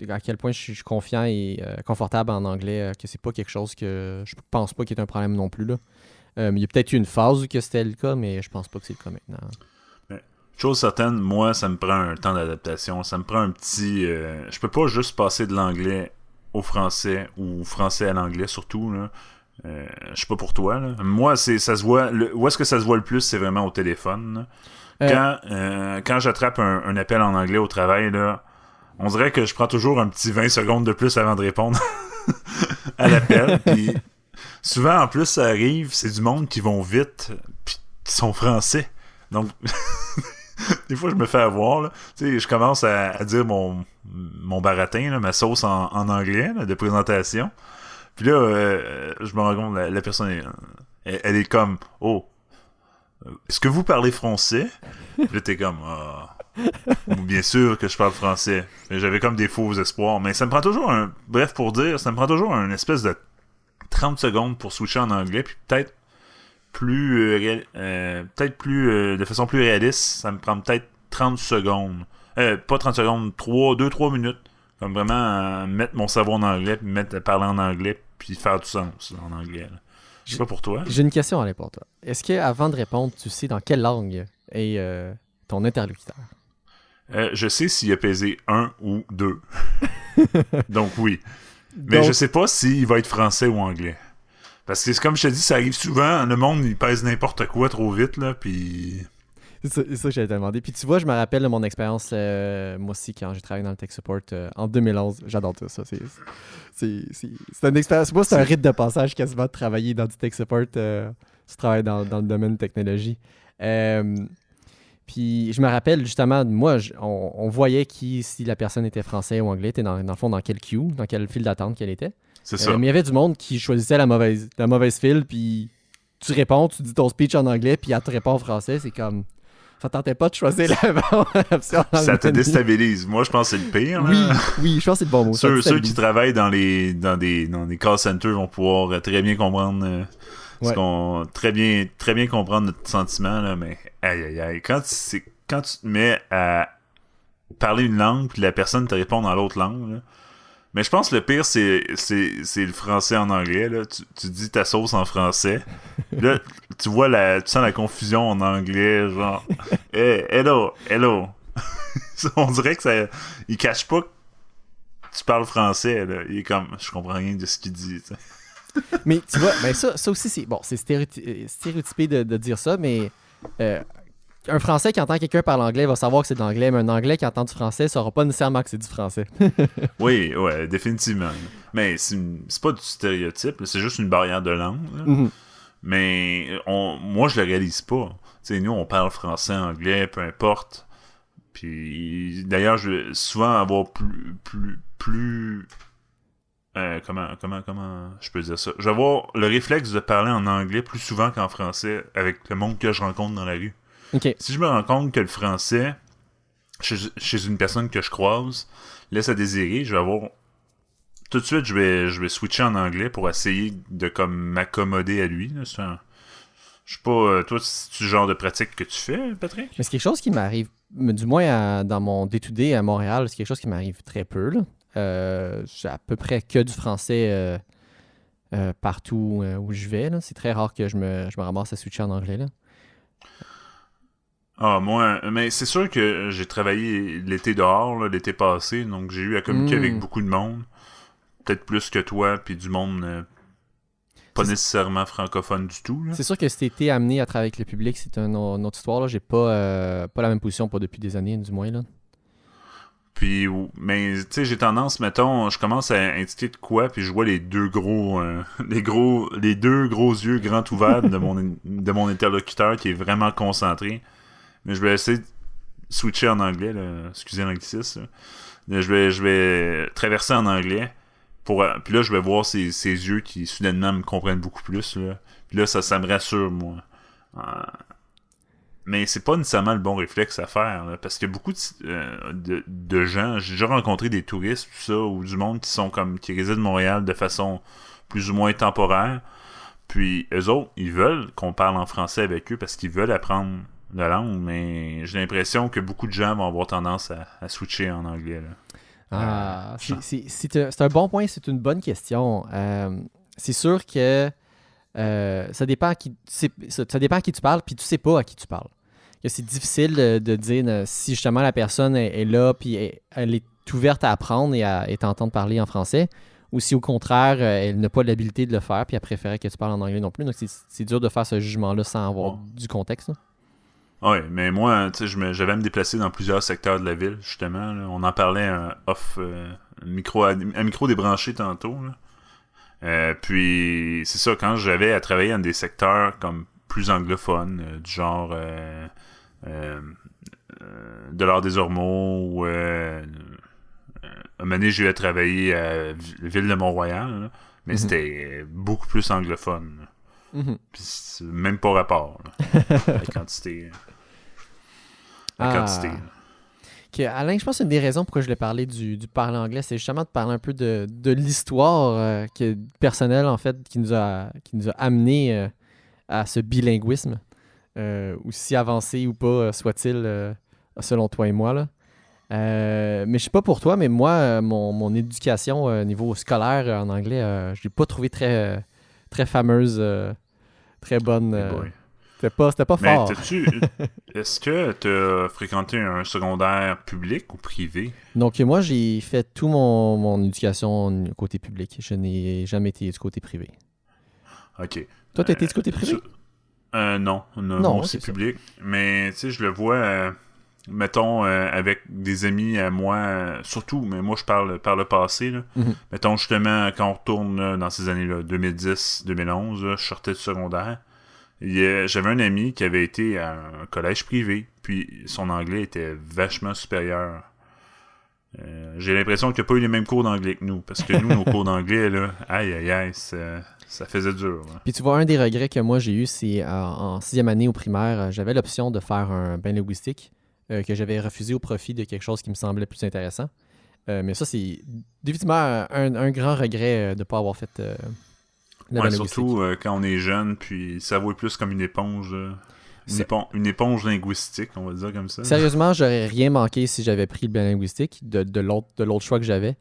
à quel point je suis confiant et confortable en anglais, que c'est pas quelque chose que je pense pas qu'il y ait un problème non plus. Là. Il y a peut-être eu une phase où que c'était le cas, mais je pense pas que c'est le cas maintenant. Chose certaine, moi, ça me prend un temps d'adaptation. Ça me prend un petit... je peux pas juste passer de l'anglais au français ou français à l'anglais, surtout. Là. Je suis pas pour toi. Là. Moi, ça se voit... où est-ce que ça se voit le plus, c'est vraiment au téléphone. Quand j'attrape un appel en anglais au travail, là, on dirait que je prends toujours un petit 20 secondes de plus avant de répondre à l'appel. Puis souvent, en plus, ça arrive, c'est du monde qui vont vite puis qui sont français. Donc... Des fois, je me fais avoir, là. Tu sais, je commence à dire mon baratin, là, ma sauce en anglais, là, de présentation. Puis là, je me rends compte, la personne, elle est comme, oh, est-ce que vous parlez français? Puis là, t'es comme, ah, bien sûr que je parle français. Et j'avais comme des faux espoirs. Mais ça me prend toujours bref pour dire, ça me prend toujours une espèce de 30 secondes pour switcher en anglais, puis peut-être de façon plus réaliste, ça me prend peut-être 30 secondes. Pas 30 secondes, 2-3 minutes. Comme vraiment mettre mon cerveau en anglais, puis parler en anglais, puis faire du sens en anglais. Là. Je sais pas pour toi. J'ai une question à aller pour toi. Est-ce qu'avant de répondre, tu sais dans quelle langue est ton interlocuteur? Je sais s'il a pesé 1 ou 2. Donc oui. Mais je sais pas s'il va être français ou anglais. Parce que comme je te dis, ça arrive souvent, le monde il pèse n'importe quoi trop vite, là, puis... C'est ça que j'allais te demander. Puis tu vois, je me rappelle de mon expérience, moi aussi, quand j'ai travaillé dans le tech support en 2011. J'adore tout ça. C'est une expérience. Moi, c'est un rite de passage quasiment de travailler dans du tech support. Tu travailles dans le domaine de technologie. Puis je me rappelle justement, moi, on voyait si la personne était français ou anglais, était dans le fond dans quel queue, dans quelle file d'attente qu'elle était. C'est ça. Mais il y avait du monde qui choisissait la mauvaise file, puis tu réponds, tu dis ton speech en anglais, puis elle te répond en français. C'est comme... Ça tentait pas de choisir la bonne option. Ça te déstabilise. Moi, je pense que c'est le pire. Oui, je pense que c'est le bon mot. Ceux qui travaillent dans les call centers vont pouvoir très bien comprendre très bien comprendre notre sentiment, là, mais aïe. Quand tu te mets à parler une langue puis la personne te répond dans l'autre langue, là, mais je pense que le pire, c'est le français en anglais. Là. Tu dis ta sauce en français. Là, tu sens la confusion en anglais, genre hey, hello. On dirait que il cache pas que tu parles français. Là. Il est comme, je comprends rien de ce qu'il dit. T'sais. Mais tu vois, ben ça aussi, c'est stéréotypé de dire ça, mais un Français qui entend quelqu'un parler anglais va savoir que c'est de l'anglais, mais un Anglais qui entend du français ne saura pas nécessairement que c'est du français. Oui, ouais, définitivement. Mais c'est pas du stéréotype, c'est juste une barrière de langue. Mm-hmm. Mais moi, je le réalise pas. T'sais, nous, on parle français, anglais, peu importe. Puis d'ailleurs, je vais souvent avoir plus comment je peux dire ça? Je vais avoir le réflexe de parler en anglais plus souvent qu'en français avec le monde que je rencontre dans la rue. Okay. Si je me rends compte que le français, chez une personne que je croise, laisse à désirer, je vais avoir... Tout de suite, je vais switcher en anglais pour essayer de comme m'accommoder à lui. Là. Je sais pas, toi, c'est le genre de pratique que tu fais, Patrick? Mais c'est quelque chose qui m'arrive, du moins dans mon day-to-day à Montréal, c'est quelque chose qui m'arrive très peu. Là. J'ai à peu près que du français partout où je vais. Là. C'est très rare que je me ramasse à switcher en anglais. Là. Ah, moi, mais c'est sûr que j'ai travaillé l'été dehors, là, l'été passé, donc j'ai eu à communiquer avec beaucoup de monde. Peut-être plus que toi, puis du monde pas nécessairement francophone du tout. Là. C'est sûr que si t'es amené à travailler avec le public, c'est une autre histoire. Là. J'ai pas la même position, pas depuis des années, du moins. Là. Puis, mais tu sais, j'ai tendance, mettons, je commence à indiquer de quoi, puis je vois les deux gros yeux grands ouverts de mon interlocuteur qui est vraiment concentré. Mais je vais essayer de switcher en anglais, là. Excusez l'anglicisme. Je vais traverser en anglais. Puis là, je vais voir ses yeux qui, soudainement, me comprennent beaucoup plus. Là. Puis là, ça me rassure, moi. Mais c'est pas nécessairement le bon réflexe à faire. Là, parce que beaucoup de gens... J'ai déjà rencontré des touristes, tout ça, ou du monde qui résident à Montréal de façon plus ou moins temporaire. Puis eux autres, ils veulent qu'on parle en français avec eux parce qu'ils veulent apprendre la langue, mais j'ai l'impression que beaucoup de gens vont avoir tendance à switcher en anglais. Là. C'est un bon point, c'est une bonne question. C'est sûr que ça dépend à qui tu parles, puis tu sais pas à qui tu parles. Que c'est difficile de dire si justement la personne est là, puis elle est ouverte à apprendre et à t'entendre parler en français, ou si au contraire, elle n'a pas l'habilité de le faire, puis elle préférait que tu parles en anglais non plus. Donc c'est dur de faire ce jugement-là sans avoir du contexte. Là. Oui, mais moi, tu sais, j'avais me déplacé dans plusieurs secteurs de la ville, justement. Là. On en parlait micro débranché tantôt. Là. Puis, c'est ça, quand j'avais à travailler dans des secteurs comme plus anglophones, du genre de l'art des Ormeaux ou un moment donné, j'ai eu à travailler à la ville de Mont-Royal, là, mais c'était beaucoup plus anglophone. Puis c'est même pas rapport, là, la quantité. La quantité. Là. Okay, Alain, je pense que une des raisons pourquoi je voulais parler du parler anglais, c'est justement de parler un peu de l'histoire personnelle, en fait, qui nous a amené à ce bilinguisme, aussi avancé ou pas soit-il, selon toi et moi. Là. Mais je sais pas pour toi, mais moi, mon éducation au niveau scolaire en anglais, je l'ai pas trouvé très, très fameuse, très bonne. C'était pas mais fort. est-ce que tu as fréquenté un secondaire public ou privé? Donc, moi, j'ai fait tout mon éducation côté public. Je n'ai jamais été du côté privé. OK. Toi, tu as été du côté privé? Non, moi, c'est public. Mais, tu sais, je le vois, mettons, avec des amis à moi, surtout, mais moi, je parle par le passé, là. Mettons, justement, quand on retourne là, dans ces années-là, 2010, 2011, là, je sortais du secondaire. J'avais un ami qui avait été à un collège privé, puis son anglais était vachement supérieur. J'ai l'impression qu'il n'a pas eu les mêmes cours d'anglais que nous, parce que nous, nos cours d'anglais, là, aïe, ça faisait dur. Là. Puis tu vois, un des regrets que moi j'ai eu, c'est en sixième année au primaire, j'avais l'option de faire un bain linguistique que j'avais refusé au profit de quelque chose qui me semblait plus intéressant. Mais ça, c'est définitivement un grand regret de ne pas avoir fait... surtout quand on est jeune, puis ça vaut plus comme une éponge. Une éponge linguistique, on va dire comme ça. Sérieusement, j'aurais rien manqué si j'avais pris le bien linguistique de l'autre choix que j'avais.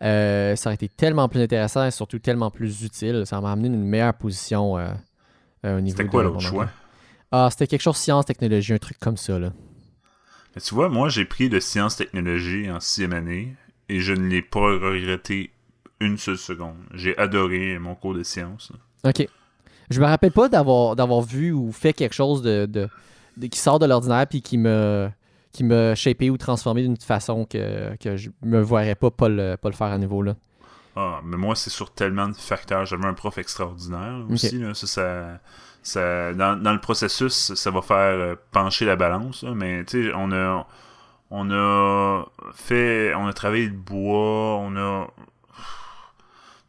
Ça aurait été tellement plus intéressant et surtout tellement plus utile. Ça m'a amené une meilleure position au niveau. C'était quoi l'autre choix? C'était quelque chose sciences, technologie, un truc comme ça. Là. Mais tu vois, moi, j'ai pris de sciences, technologie en 6e année et je ne l'ai pas regretté une seule seconde. J'ai adoré mon cours de sciences. OK. Je me rappelle pas d'avoir vu ou fait quelque chose de qui sort de l'ordinaire puis qui m'a shapé ou transformé d'une façon que je me verrais pas le faire à nouveau. Là. Ah, mais moi, c'est sur tellement de facteurs. J'avais un prof extraordinaire aussi. Là, ça, dans le processus, ça va faire pencher la balance. Là, mais tu sais, on a travaillé le bois, on a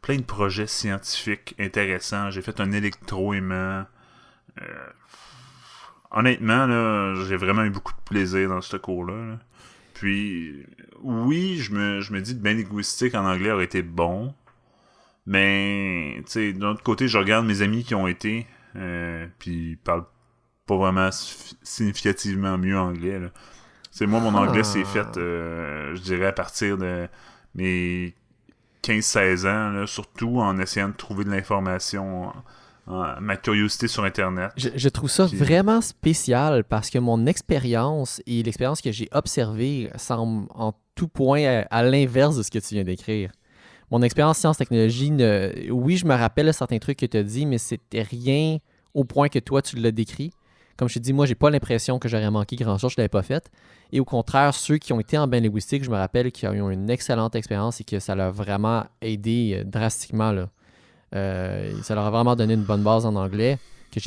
plein de projets scientifiques intéressants. J'ai fait un électroaimant. Honnêtement, là, j'ai vraiment eu beaucoup de plaisir dans ce cours-là. Là. Puis, oui, je me dis que bien linguistique en anglais aurait été bon. Mais, tu sais, d'un autre côté, je regarde mes amis qui ont été, puis ils parlent pas vraiment significativement mieux anglais. Là. T'sais, moi, mon anglais s'est fait, je dirais, à partir de mes 15-16 ans, là, surtout en essayant de trouver de l'information, ma curiosité sur Internet. Je trouve ça vraiment spécial parce que mon expérience et l'expérience que j'ai observée semble en tout point à l'inverse de ce que tu viens d'écrire. Mon expérience sciences-technologie, oui, je me rappelle certains trucs que tu as dit, mais c'était rien au point que toi, tu l'as décrit. Comme je te dis, moi, j'ai pas l'impression que j'aurais manqué grand-chose, je l'avais pas fait. Et au contraire, ceux qui ont été en bain linguistique, je me rappelle qu'ils ont eu une excellente expérience et que ça leur a vraiment aidé drastiquement. Là. Ça leur a vraiment donné une bonne base en anglais, que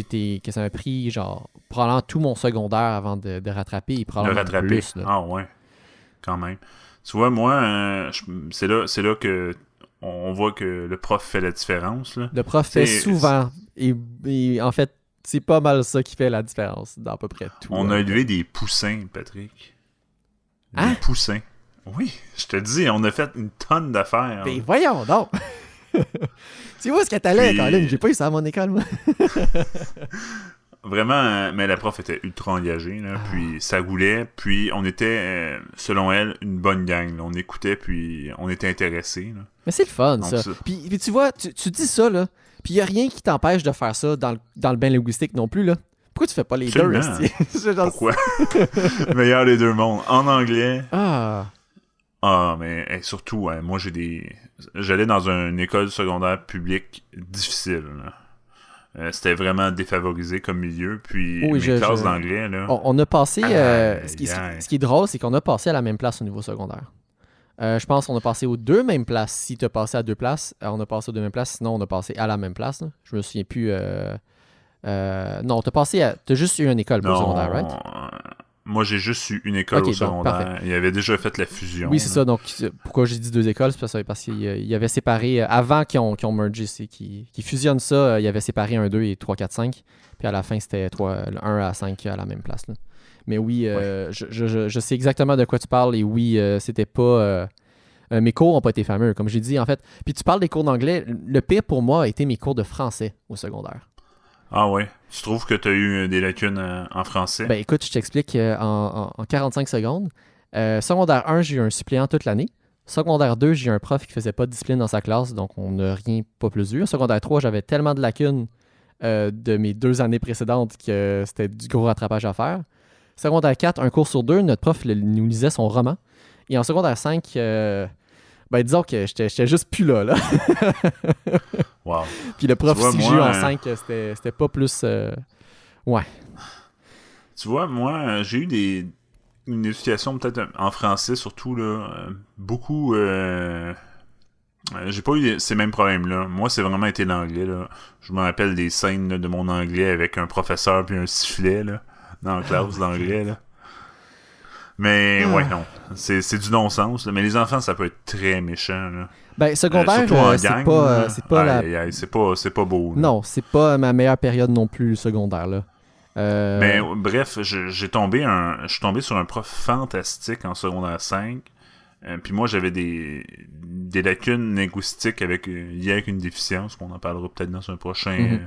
ça m'a pris, genre, probablement tout mon secondaire avant de rattraper et probablement plus. Là. Ah ouais, quand même. Tu vois, moi, c'est là que on voit que le prof fait la différence. Là. Le prof fait souvent. Et en fait, c'est pas mal ça qui fait la différence dans à peu près tout. On a élevé des poussins, Patrick. Hein? Des poussins. Oui, je te dis, on a fait une tonne d'affaires. Mais voyons donc! Tu vois ce que t'allais, Colin? J'ai pas eu ça à mon école, moi. Vraiment, mais la prof était ultra engagée, là, puis ça roulait, puis on était, selon elle, une bonne gang. Là. On écoutait, puis on était intéressés. Là. Mais c'est le fun, donc, ça. Puis tu vois, tu dis ça, là, puis il n'y a rien qui t'empêche de faire ça dans le bain linguistique non plus, là. Pourquoi tu fais pas les deux? Pourquoi? Meilleur des deux mondes. En anglais. Mais surtout, moi, j'allais dans une école secondaire publique difficile. C'était vraiment défavorisé comme milieu. Puis mes classes d'anglais, là... On a passé... ce qui est drôle, c'est qu'on a passé à la même place au niveau secondaire. Je pense qu'on a passé aux deux mêmes places. Si tu as passé à deux places, on a passé aux deux mêmes places. Sinon, on a passé à la même place. Là. Je me souviens plus... non, t'as juste eu une école pour le secondaire, right? Moi, j'ai juste eu une école Ok, au donc, secondaire. parfait. Il avait déjà fait la fusion. Oui, c'est là. ça. Donc, pourquoi j'ai dit 2 écoles? C'est parce qu'il avait séparé, avant qu'ils ont mergé, qu'ils fusionnent ça, il avait séparé 1, 2 et 3, 4, 5. Puis à la fin, c'était 1 à 5 à la même place. Là. Mais oui, Ouais. je sais exactement de quoi tu parles. Et oui, c'était pas... mes cours n'ont pas été fameux, comme j'ai dit, en fait. Puis tu parles des cours d'anglais. Le pire pour moi a été mes cours de français au secondaire. Ah ouais. Tu trouves que tu as eu des lacunes en français? Ben écoute, je t'explique en 45 secondes. Secondaire 1, j'ai eu un suppléant toute l'année. Secondaire 2, j'ai eu un prof qui faisait pas de discipline dans sa classe, donc on n'a rien pas plus vu. Secondaire 3, j'avais tellement de lacunes de mes 2 années précédentes que c'était du gros rattrapage à faire. Secondaire 4, un cours sur 2, notre prof nous lisait son roman. Et en secondaire 5, ben disons que j'étais juste plus là. Wow. Puis le prof, Tu vois, si moi, j'ai eu en 5, c'était pas plus... Ouais. Tu vois, moi, j'ai eu une éducation peut-être en français surtout, là, beaucoup... j'ai pas eu ces mêmes problèmes-là. Moi, c'est vraiment été l'anglais, là. Je me rappelle des scènes là, de mon anglais avec un professeur puis un sifflet, là, dans la classe d'anglais, là. Mais, ouais, non. C'est du non-sens, là. Mais les enfants, ça peut être très méchant, là. Ben, secondaire, Surtout en c'est gang, pas, là. c'est pas la... Aïe, aïe, c'est pas beau, là. Non, c'est pas ma meilleure période non plus, le secondaire, là. Mais bref, je suis tombé sur un prof fantastique en secondaire 5. Puis moi, j'avais des lacunes linguistiques liées avec une déficience, qu'on en parlera peut-être dans un prochain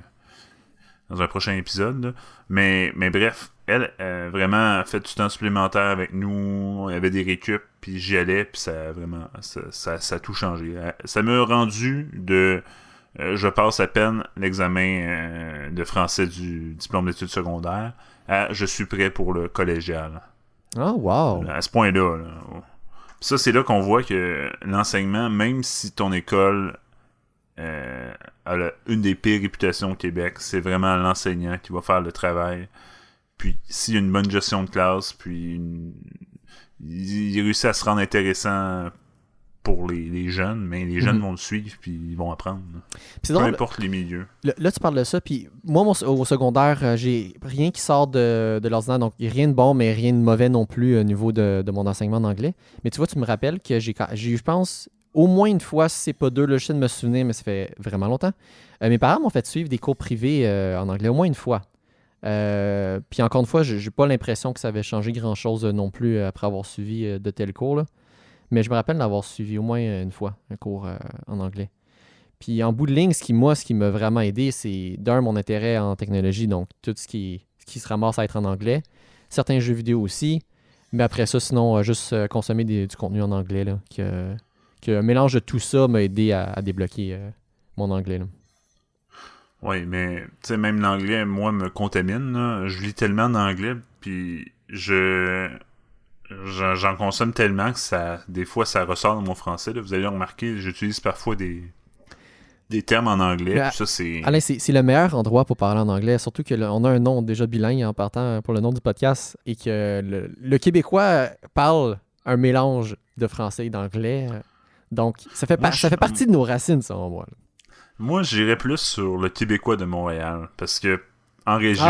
épisode. Là. Mais bref, elle vraiment a fait du temps supplémentaire avec nous. Il y avait des récup, puis j'y allais, puis ça a tout changé. Ça m'a rendu de... je passe à peine l'examen de français du diplôme d'études secondaires. Je suis prêt pour le collégial. Oh, wow! À ce point-là. Là. Ça, c'est là qu'on voit que l'enseignement, même si ton école a une des pires réputations au Québec, c'est vraiment l'enseignant qui va faire le travail. Puis s'il y a une bonne gestion de classe, puis il réussit à se rendre intéressant pour les jeunes, mais les jeunes vont le suivre puis ils vont apprendre. Peu importe les milieux. Là, tu parles de ça, puis moi, au secondaire, j'ai rien qui sort de l'ordinaire, donc rien de bon, mais rien de mauvais non plus au niveau de mon enseignement d'anglais. Mais tu vois, tu me rappelles que j'ai eu, je pense, au moins une fois, si c'est pas 2, là, je sais de me souvenir, mais ça fait vraiment longtemps. Mes parents m'ont fait suivre des cours privés en anglais, au moins une fois. Puis encore une fois, j'ai pas l'impression que ça avait changé grand-chose non plus après avoir suivi de tels cours, là. Mais je me rappelle d'avoir suivi au moins une fois un cours en anglais. Puis en bout de ligne, ce qui m'a vraiment aidé, c'est mon intérêt en technologie, donc tout ce qui se ramasse à être en anglais. Certains jeux vidéo aussi. Mais après ça, sinon, juste consommer du contenu en anglais. Là, que un mélange de tout ça m'a aidé à débloquer mon anglais. Là. Oui, mais tu sais, même l'anglais, moi, me contamine. Là. Je lis tellement d'anglais, puis j'en consomme tellement que des fois, ça ressort dans mon français. Là. Vous allez remarquer, j'utilise parfois des termes en anglais. Mais, ça, c'est... Alain, c'est le meilleur endroit pour parler en anglais, surtout qu'on a un nom déjà bilingue en partant pour le nom du podcast et que le Québécois parle un mélange de français et d'anglais. Donc, ça fait partie de nos racines, selon moi. Là. Moi, j'irais plus sur le Québécois de Montréal, parce que en région...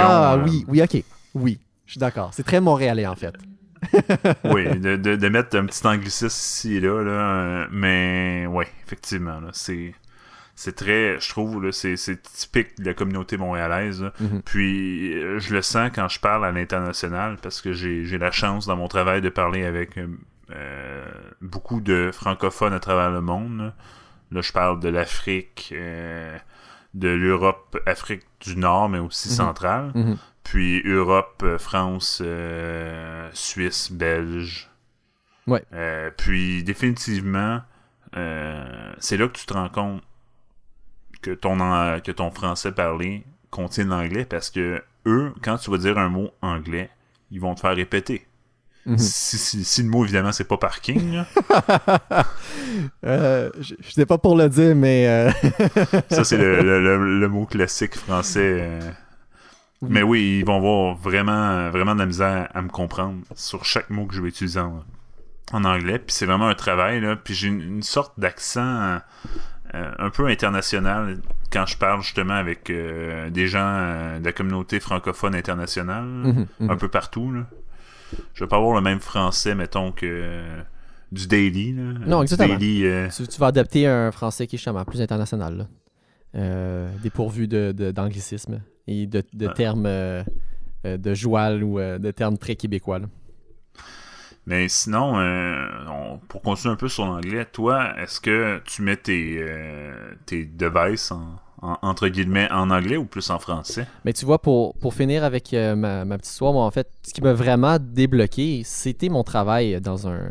oui, ok. Oui, je suis d'accord. C'est très montréalais, en fait. Oui, de mettre un petit anglicisme ici et là, mais oui, effectivement, là, c'est très, je trouve, là, c'est typique de la communauté montréalaise. Mm-hmm. Puis, je le sens quand je parle à l'international, parce que j'ai la chance dans mon travail de parler avec beaucoup de francophones à travers le monde. Là, je parle de l'Afrique, de l'Europe, Afrique du Nord, mais aussi centrale. Mm-hmm. Puis Europe, France, Suisse, Belge. Ouais. Puis définitivement, c'est là que tu te rends compte que ton français parlé contient l'anglais, parce que eux, quand tu vas dire un mot anglais, ils vont te faire répéter. Mm-hmm. Si le mot, évidemment, c'est pas parking. Je sais pas pour le dire, mais... Ça, c'est le mot classique français. Oui. Mais oui, ils vont avoir vraiment, vraiment de la misère à me comprendre sur chaque mot que je vais utiliser en anglais. Puis c'est vraiment un travail, là. Puis j'ai une sorte d'accent un peu international quand je parle justement avec des gens de la communauté francophone internationale, un peu partout, là. je vais pas avoir le même français, mettons, que du daily. Là. Non, exactement. Du daily, Tu vas adapter un français qui est justement plus international, là. Dépourvu d'anglicisme et de termes de joual ou de termes très québécois. Là. Mais sinon, pour continuer un peu sur l'anglais, toi, est-ce que tu mets tes devices entre guillemets en anglais ou plus en français? Mais tu vois, pour finir avec ma petite histoire, moi, en fait, ce qui m'a vraiment débloqué, c'était mon travail dans un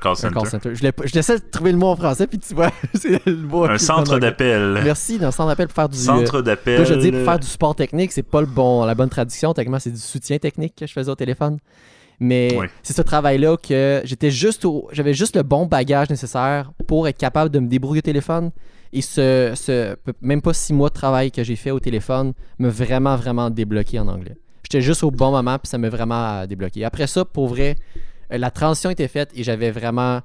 call center. Je laissais trouver le mot en français, puis tu vois, c'est le mot. Un centre d'appel. Merci, dans un centre d'appel pour faire du... Centre d'appel. Là, je dis pour faire du support technique, c'est pas la bonne traduction. Techniquement, c'est du soutien technique que je faisais au téléphone. Mais c'est ce travail-là que j'avais juste le bon bagage nécessaire pour être capable de me débrouiller au téléphone. Et même pas 6 mois de travail que j'ai fait au téléphone m'a vraiment, vraiment débloqué en anglais. J'étais juste au bon moment, puis ça m'a vraiment débloqué. Après ça, pour vrai, la transition était faite et j'avais vraiment...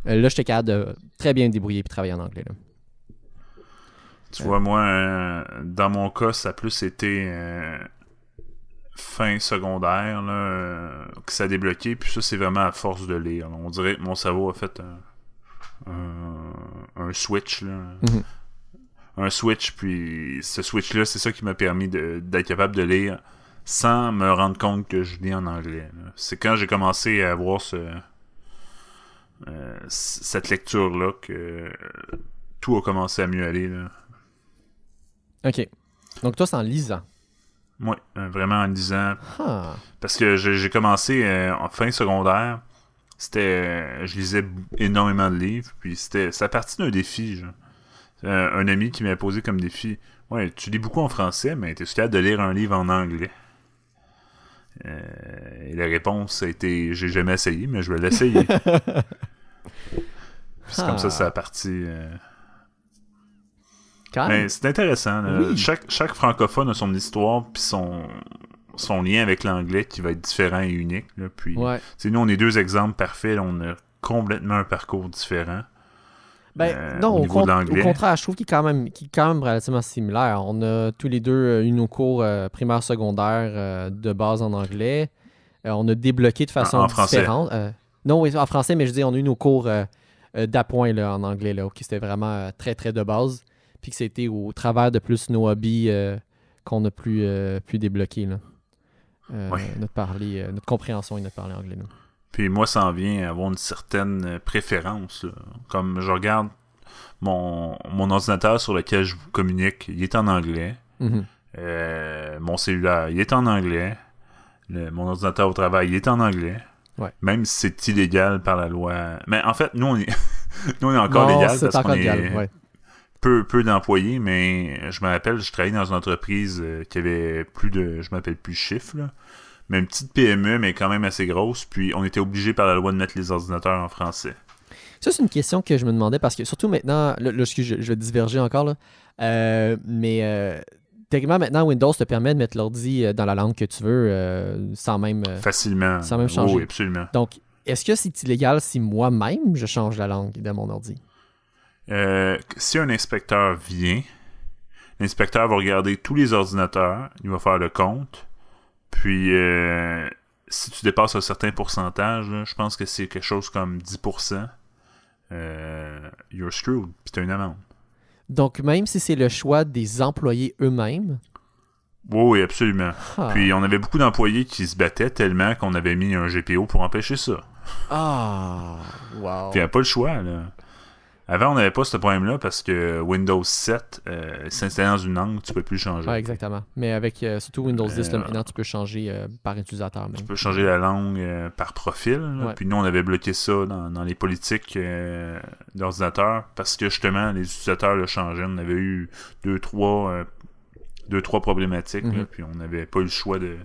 là, j'étais capable de très bien me débrouiller et travailler en anglais. Là. Tu vois, moi, dans mon cas, ça a plus été fin secondaire là, que ça a débloqué. Puis ça, c'est vraiment à force de lire. Là. On dirait que mon cerveau a fait un switch. Là. Mm-hmm. Un switch, puis ce switch-là, c'est ça qui m'a permis d'être capable de lire sans me rendre compte que je lis en anglais. Là. C'est quand j'ai commencé à avoir cette lecture-là que tout a commencé à mieux aller. Là. OK. Donc toi, c'est en lisant. Oui, vraiment en lisant. Ah. Parce que j'ai commencé en fin secondaire. Je lisais énormément de livres. Puis ça partit d'un défi. Genre. Un ami qui m'a posé comme défi. Ouais, tu lis beaucoup en français, mais t'es capable de lire un livre en anglais. Et la réponse a été j'ai jamais essayé, mais je vais l'essayer. Puis c'est comme ça a parti. Mais c'est intéressant. Oui. Chaque francophone a son histoire puis son lien avec l'anglais qui va être différent et unique. Là. Puis, nous, on est 2 exemples parfaits. Là, on a complètement un parcours différent. Non, au niveau de l'anglais. Au contraire, je trouve qu'il est quand même relativement similaire. On a tous les deux eu nos cours primaires, secondaires de base en anglais. On a débloqué de façon différente. Non, oui, en français, mais je dis, on a eu nos cours d'appoint là, en anglais, là, qui c'était vraiment très, très de base. Puis que c'était au travers de plus nos hobbies qu'on a pu débloquer. Là. Notre compréhension et notre parler anglais. Là. Puis moi, ça en vient à avoir une certaine préférence. Là. Comme je regarde mon ordinateur sur lequel je communique, il est en anglais. Mm-hmm. Mon cellulaire, il est en anglais. Mon ordinateur au travail, il est en anglais. Ouais. Même si c'est illégal par la loi. Mais en fait, nous, on est encore légal parce qu'on est peu d'employés. Mais je me rappelle, je travaillais dans une entreprise qui avait je m'appelle plus chiffre, là. Mais une petite PME, mais quand même assez grosse. Puis on était obligé par la loi de mettre les ordinateurs en français. Ça, c'est une question que je me demandais parce que, surtout maintenant, là je vais diverger encore, là. Techniquement, maintenant, Windows te permet de mettre l'ordi dans la langue que tu veux sans même... facilement. Sans même changer. Oui, absolument. Donc, est-ce que c'est illégal si moi-même, je change la langue de mon ordi? Si un inspecteur vient, l'inspecteur va regarder tous les ordinateurs, il va faire le compte. Puis, si tu dépasses un certain pourcentage, là, je pense que c'est quelque chose comme 10%, you're screwed, puis t'as une amende. Donc, même si c'est le choix des employés eux-mêmes? Oui, absolument. Puis, on avait beaucoup d'employés qui se battaient tellement qu'on avait mis un GPO pour empêcher ça. Wow. Puis, il n'y a pas le choix, là. Avant, on n'avait pas ce problème-là parce que Windows 7 s'installait dans une langue, tu peux plus le changer. Oui, exactement. Mais avec surtout Windows 10, maintenant, tu peux changer par utilisateur même. Tu peux changer la langue par profil. Là. Puis nous, on avait bloqué ça dans les politiques d'ordinateur parce que justement, les utilisateurs le changeaient. On avait eu 2-3 problématiques. Mm-hmm. Là, puis on n'avait pas eu le choix de...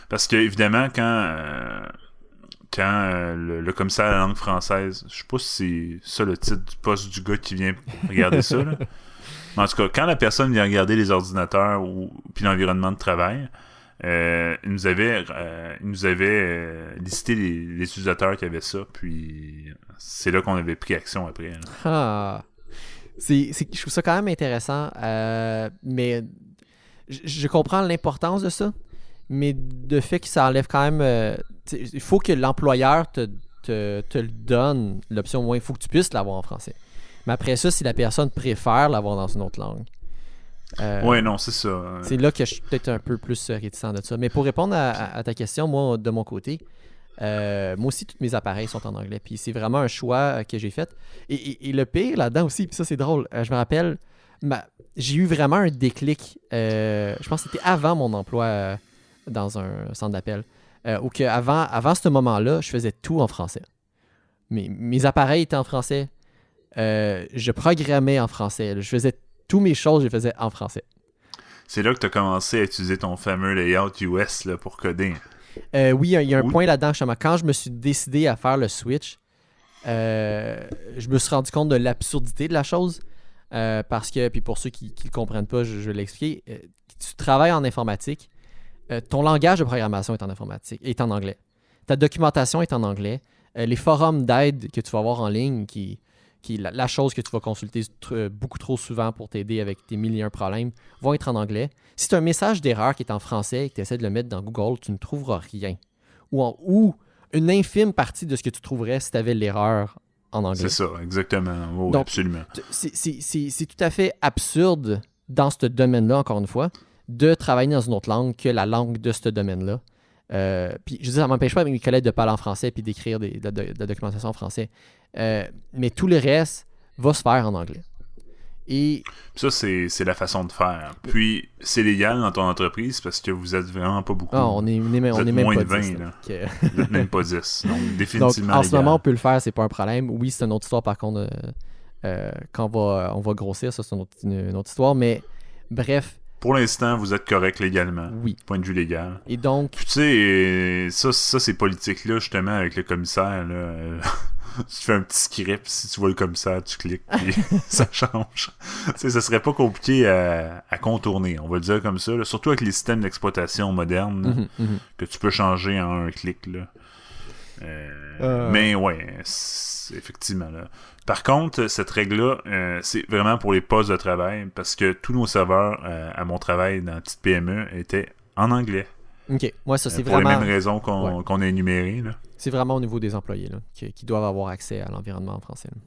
Parce que évidemment, quand le commissaire à la langue française, je sais pas si c'est ça le titre du poste du gars qui vient regarder ça, là. Mais en tout cas, quand la personne vient regarder les ordinateurs puis l'environnement de travail, il nous avait listé les utilisateurs qui avaient ça, puis c'est là qu'on avait pris action après. Là. Je trouve ça quand même intéressant, mais je comprends l'importance de ça. mais de fait que ça enlève quand même... il faut que l'employeur te le donne, l'option au moins, il faut que tu puisses l'avoir en français. Mais après ça, si la personne préfère l'avoir dans une autre langue... ouais, non, c'est ça. C'est là que je suis peut-être un peu plus réticent de ça. Mais pour répondre à ta question, moi, de mon côté, moi aussi, tous mes appareils sont en anglais. Puis c'est vraiment un choix que j'ai fait. Et le pire là-dedans aussi, puis ça, c'est drôle. Je me rappelle, j'ai eu vraiment un déclic. Je pense que c'était avant mon emploi dans un centre d'appel. Où avant ce moment-là, je faisais tout en français. Mes appareils étaient en français. Je programmais en français. Je faisais toutes mes choses, je les faisais en français. C'est là que tu as commencé à utiliser ton fameux layout US là, pour coder. Oui, il y a un point là-dedans. Quand je me suis décidé à faire le switch, je me suis rendu compte de l'absurdité de la chose. Parce que, puis pour ceux qui ne le comprennent pas, je vais l'expliquer. Tu travailles en informatique. Ton langage de programmation est en anglais. Ta documentation est en anglais. Les forums d'aide que tu vas avoir en ligne, qui est la chose que tu vas consulter beaucoup trop souvent pour t'aider avec tes mille et un problèmes, vont être en anglais. Si tu as un message d'erreur qui est en français et que tu essaies de le mettre dans Google, tu ne trouveras rien. Ou une infime partie de ce que tu trouverais si tu avais l'erreur en anglais. C'est ça, exactement. Oh, donc, absolument. C'est tout à fait absurde dans ce domaine-là, encore une fois, de travailler dans une autre langue que la langue de ce domaine-là. Puis je dis, ça ne m'empêche pas avec mes collègues de parler en français puis d'écrire de la documentation en français. Mais tout le reste va se faire en anglais. Et ça, c'est la façon de faire. Puis, c'est légal dans ton entreprise parce que vous êtes vraiment pas beaucoup. on est même moins pas de 20, 10. Là. Vous êtes même pas 10. Donc, définitivement donc, en légal. ce moment, on peut le faire, c'est pas un problème. Oui, c'est une autre histoire, par contre, quand on va grossir, ça, c'est une autre histoire. Mais bref. Pour l'instant, vous êtes correct légalement. Oui. Point de vue légal. Et donc... Puis, tu sais, ça ces politiques-là, justement, avec le commissaire, là... tu fais un petit script, si tu vois le commissaire, tu cliques, puis ça change. Tu sais, ça serait pas compliqué à contourner, on va le dire comme ça, là. Surtout avec les systèmes d'exploitation modernes, que tu peux changer en un clic, là. Mais ouais, effectivement, là. Par contre, cette règle-là, c'est vraiment pour les postes de travail, parce que tous nos serveurs à mon travail dans la petite PME étaient en anglais. OK. Moi, ça, c'est pour vraiment... les mêmes raisons qu'on a énumérées, là. C'est vraiment au niveau des employés là, qui doivent avoir accès à l'environnement en français. Là.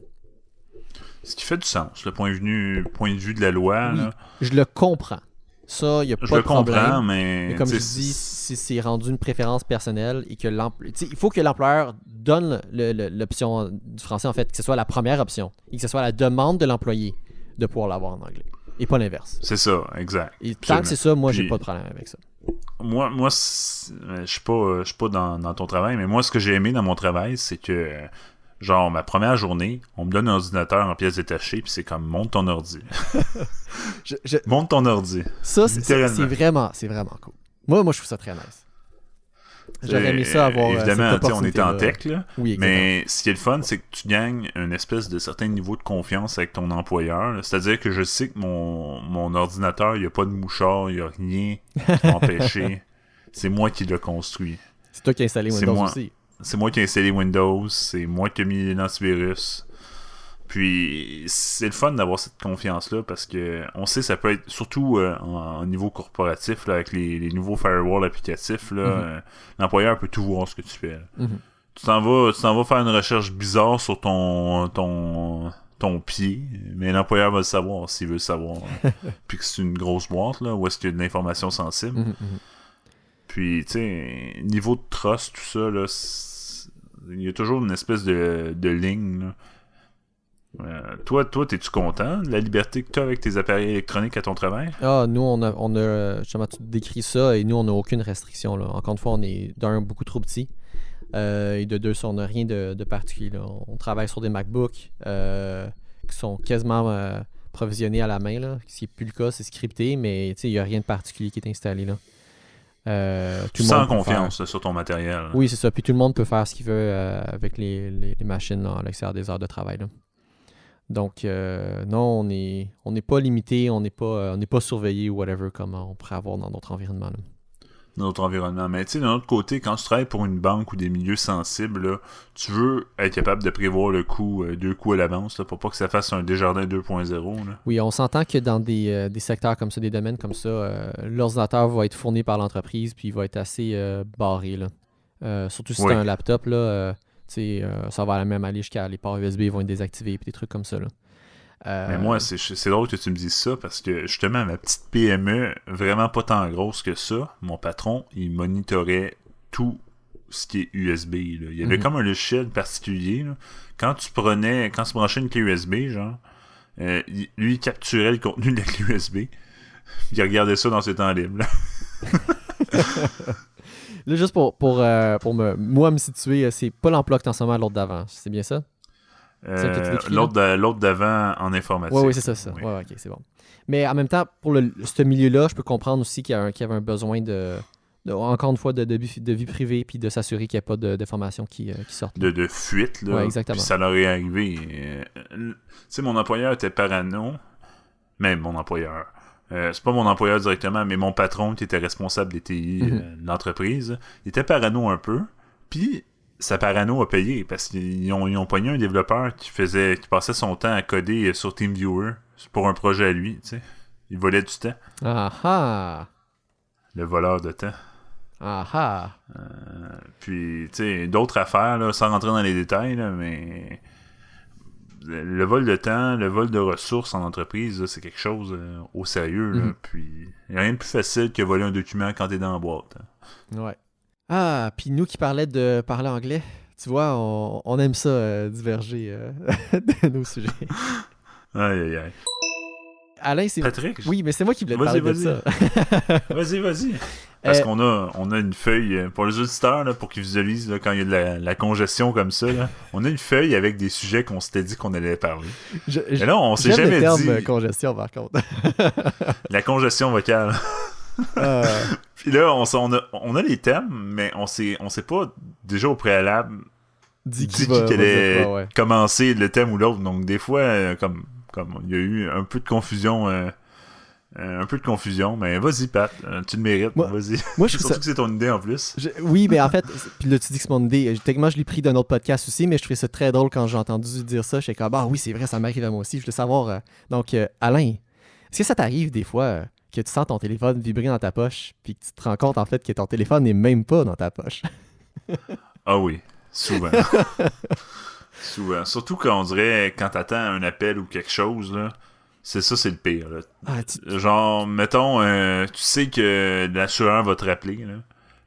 Ce qui fait du sens, le point de vue de la loi. Oui, là. Je le comprends. Ça, il n'y a pas de problème. Je le comprends, mais... comme je dis, si c'est rendu une préférence personnelle et que il faut que l'employeur donne l'option du français, en fait, que ce soit la première option et que ce soit la demande de l'employé de pouvoir l'avoir en anglais. Et pas l'inverse. C'est ça, exact. Et tant que c'est ça, moi, j'ai pas de problème avec ça. Moi je suis pas dans ton travail, mais moi, ce que j'ai aimé dans mon travail, c'est que, genre, ma première journée, on me donne un ordinateur en pièces détachées, puis c'est comme, monte ton ordi. Monte ton ordi. Ça, c'est vraiment cool. Moi, je trouve ça très nice. J'aurais aimé ça avoir évidemment, on était en tech, là. Oui, mais ce qui est le fun, c'est que tu gagnes une espèce de certain niveau de confiance avec ton employeur. Là. C'est-à-dire que je sais que mon ordinateur, il n'y a pas de mouchard, il n'y a rien qui m'a empêché. C'est moi qui l'ai construit. C'est toi qui as installé Windows aussi. C'est moi qui ai installé Windows, c'est moi qui ai mis l'antivirus. Puis c'est le fun d'avoir cette confiance-là parce que on sait ça peut être, surtout en niveau corporatif, là, avec les nouveaux firewalls applicatifs, là, l'employeur peut tout voir ce que tu fais. Tu t'en vas faire une recherche bizarre sur ton pied, mais l'employeur va le savoir s'il veut le savoir. Puis que c'est une grosse boîte, là, où est-ce qu'il y a de l'information sensible. Puis, tu sais, niveau de trust, tout ça, là, il y a toujours une espèce de ligne, là. Toi, t'es-tu content de la liberté que tu as avec tes appareils électroniques à ton travail? Ah, nous, on a justement, tu décris ça, et nous, on n'a aucune restriction, là. Encore une fois, on est d'un beaucoup trop petit, et de deux, on n'a rien de particulier, là. On travaille sur des MacBooks qui sont quasiment provisionnés à la main, là. Ce qui n'est plus le cas, c'est scripté, mais il n'y a rien de particulier qui est installé, là. Tu sens confiance là, sur ton matériel. Là. Oui, c'est ça. Puis tout le monde peut faire ce qu'il veut avec les machines là, à l'extérieur des heures de travail. Là. Donc, non, on n'est pas limité, on n'est pas surveillé ou whatever comme on pourrait avoir dans d'autres environnements. Là. notre environnement. Mais tu sais, d'un autre côté, quand tu travailles pour une banque ou des milieux sensibles, là, tu veux être capable de prévoir le coût, 2 coups à l'avance, là, pour pas que ça fasse un Desjardins 2.0. Là. Oui, on s'entend que dans des secteurs comme ça, des domaines comme ça, l'ordinateur va être fourni par l'entreprise puis il va être assez barré. Là. Surtout si c'est un laptop, là, ça va même aller jusqu'à les ports USB vont être désactivés et des trucs comme ça. Là. Mais moi, c'est drôle que tu me dises ça parce que justement, ma petite PME, vraiment pas tant grosse que ça, mon patron, il monitorait tout ce qui est USB. Là. Il y avait comme un logiciel particulier. Là. Quand tu branchais une clé USB, genre, lui, il capturait le contenu de la clé USB. Il regardait ça dans ses temps libres. Là, là juste pour moi me situer, c'est pas l'emploi que tu as en ce moment à l'autre d'avant. C'est bien ça? L'autre d'avant en informatique. Oui, c'est ça. Oui. Ouais, ok, c'est bon. Mais en même temps, pour ce milieu-là, je peux comprendre aussi qu'il y avait un besoin encore une fois, de vie privée puis de s'assurer qu'il n'y a pas d'informations qui sortent. De fuite, là. Ouais, exactement. Puis ça leur est arrivé. Tu sais, mon employeur était parano. Même mon employeur. C'est pas mon employeur directement, mais mon patron qui était responsable des TI de l'entreprise. Il était parano un peu. Puis sa parano a payé parce qu'ils ont pogné un développeur qui passait son temps à coder sur TeamViewer pour un projet à lui, tu sais. Il volait du temps. Ah ah! Le voleur de temps. Ah ah! Puis, tu sais, d'autres affaires, là, sans rentrer dans les détails, là, mais le vol de temps, le vol de ressources en entreprise, là, c'est quelque chose au sérieux. Là, puis, il n'y a rien de plus facile que voler un document quand t'es dans la boîte. Hein. Ouais. Ah, puis nous qui parlait de parler anglais, tu vois, on aime ça, diverger de nos sujets. Aïe. Alain, c'est... Patrick? Oui, mais c'est moi qui voulais te parler de ça. Vas-y. Parce qu'on a une feuille, pour les auditeurs, là, pour qu'ils visualisent là, quand il y a de la congestion comme ça, là, on a une feuille avec des sujets qu'on s'était dit qu'on allait parler. Mais là, on s'est jamais le dit... terme congestion, par contre. La congestion vocale. Puis là, on a les thèmes, mais on sait pas déjà au préalable dit qui allait commencer le thème ou l'autre. Donc des fois, comme il y a eu un peu de confusion, mais vas-y Pat, tu le mérites, vas-y. Moi, surtout que c'est ton idée en plus. Oui, mais en fait, puis là tu dis que c'est mon idée. Techniquement, je l'ai pris d'un autre podcast aussi, mais je trouvais ça très drôle quand j'ai entendu dire ça. J'étais comme oui, c'est vrai, ça m'arrive à moi aussi. Je voulais savoir. Donc, Alain, est-ce que ça t'arrive des fois que tu sens ton téléphone vibrer dans ta poche, puis que tu te rends compte en fait que ton téléphone n'est même pas dans ta poche? Ah oui, souvent. Souvent. Surtout quand on dirait, quand t'attends un appel ou quelque chose, là, c'est le pire. Là. Genre, mettons, tu sais que l'assureur va te rappeler, là,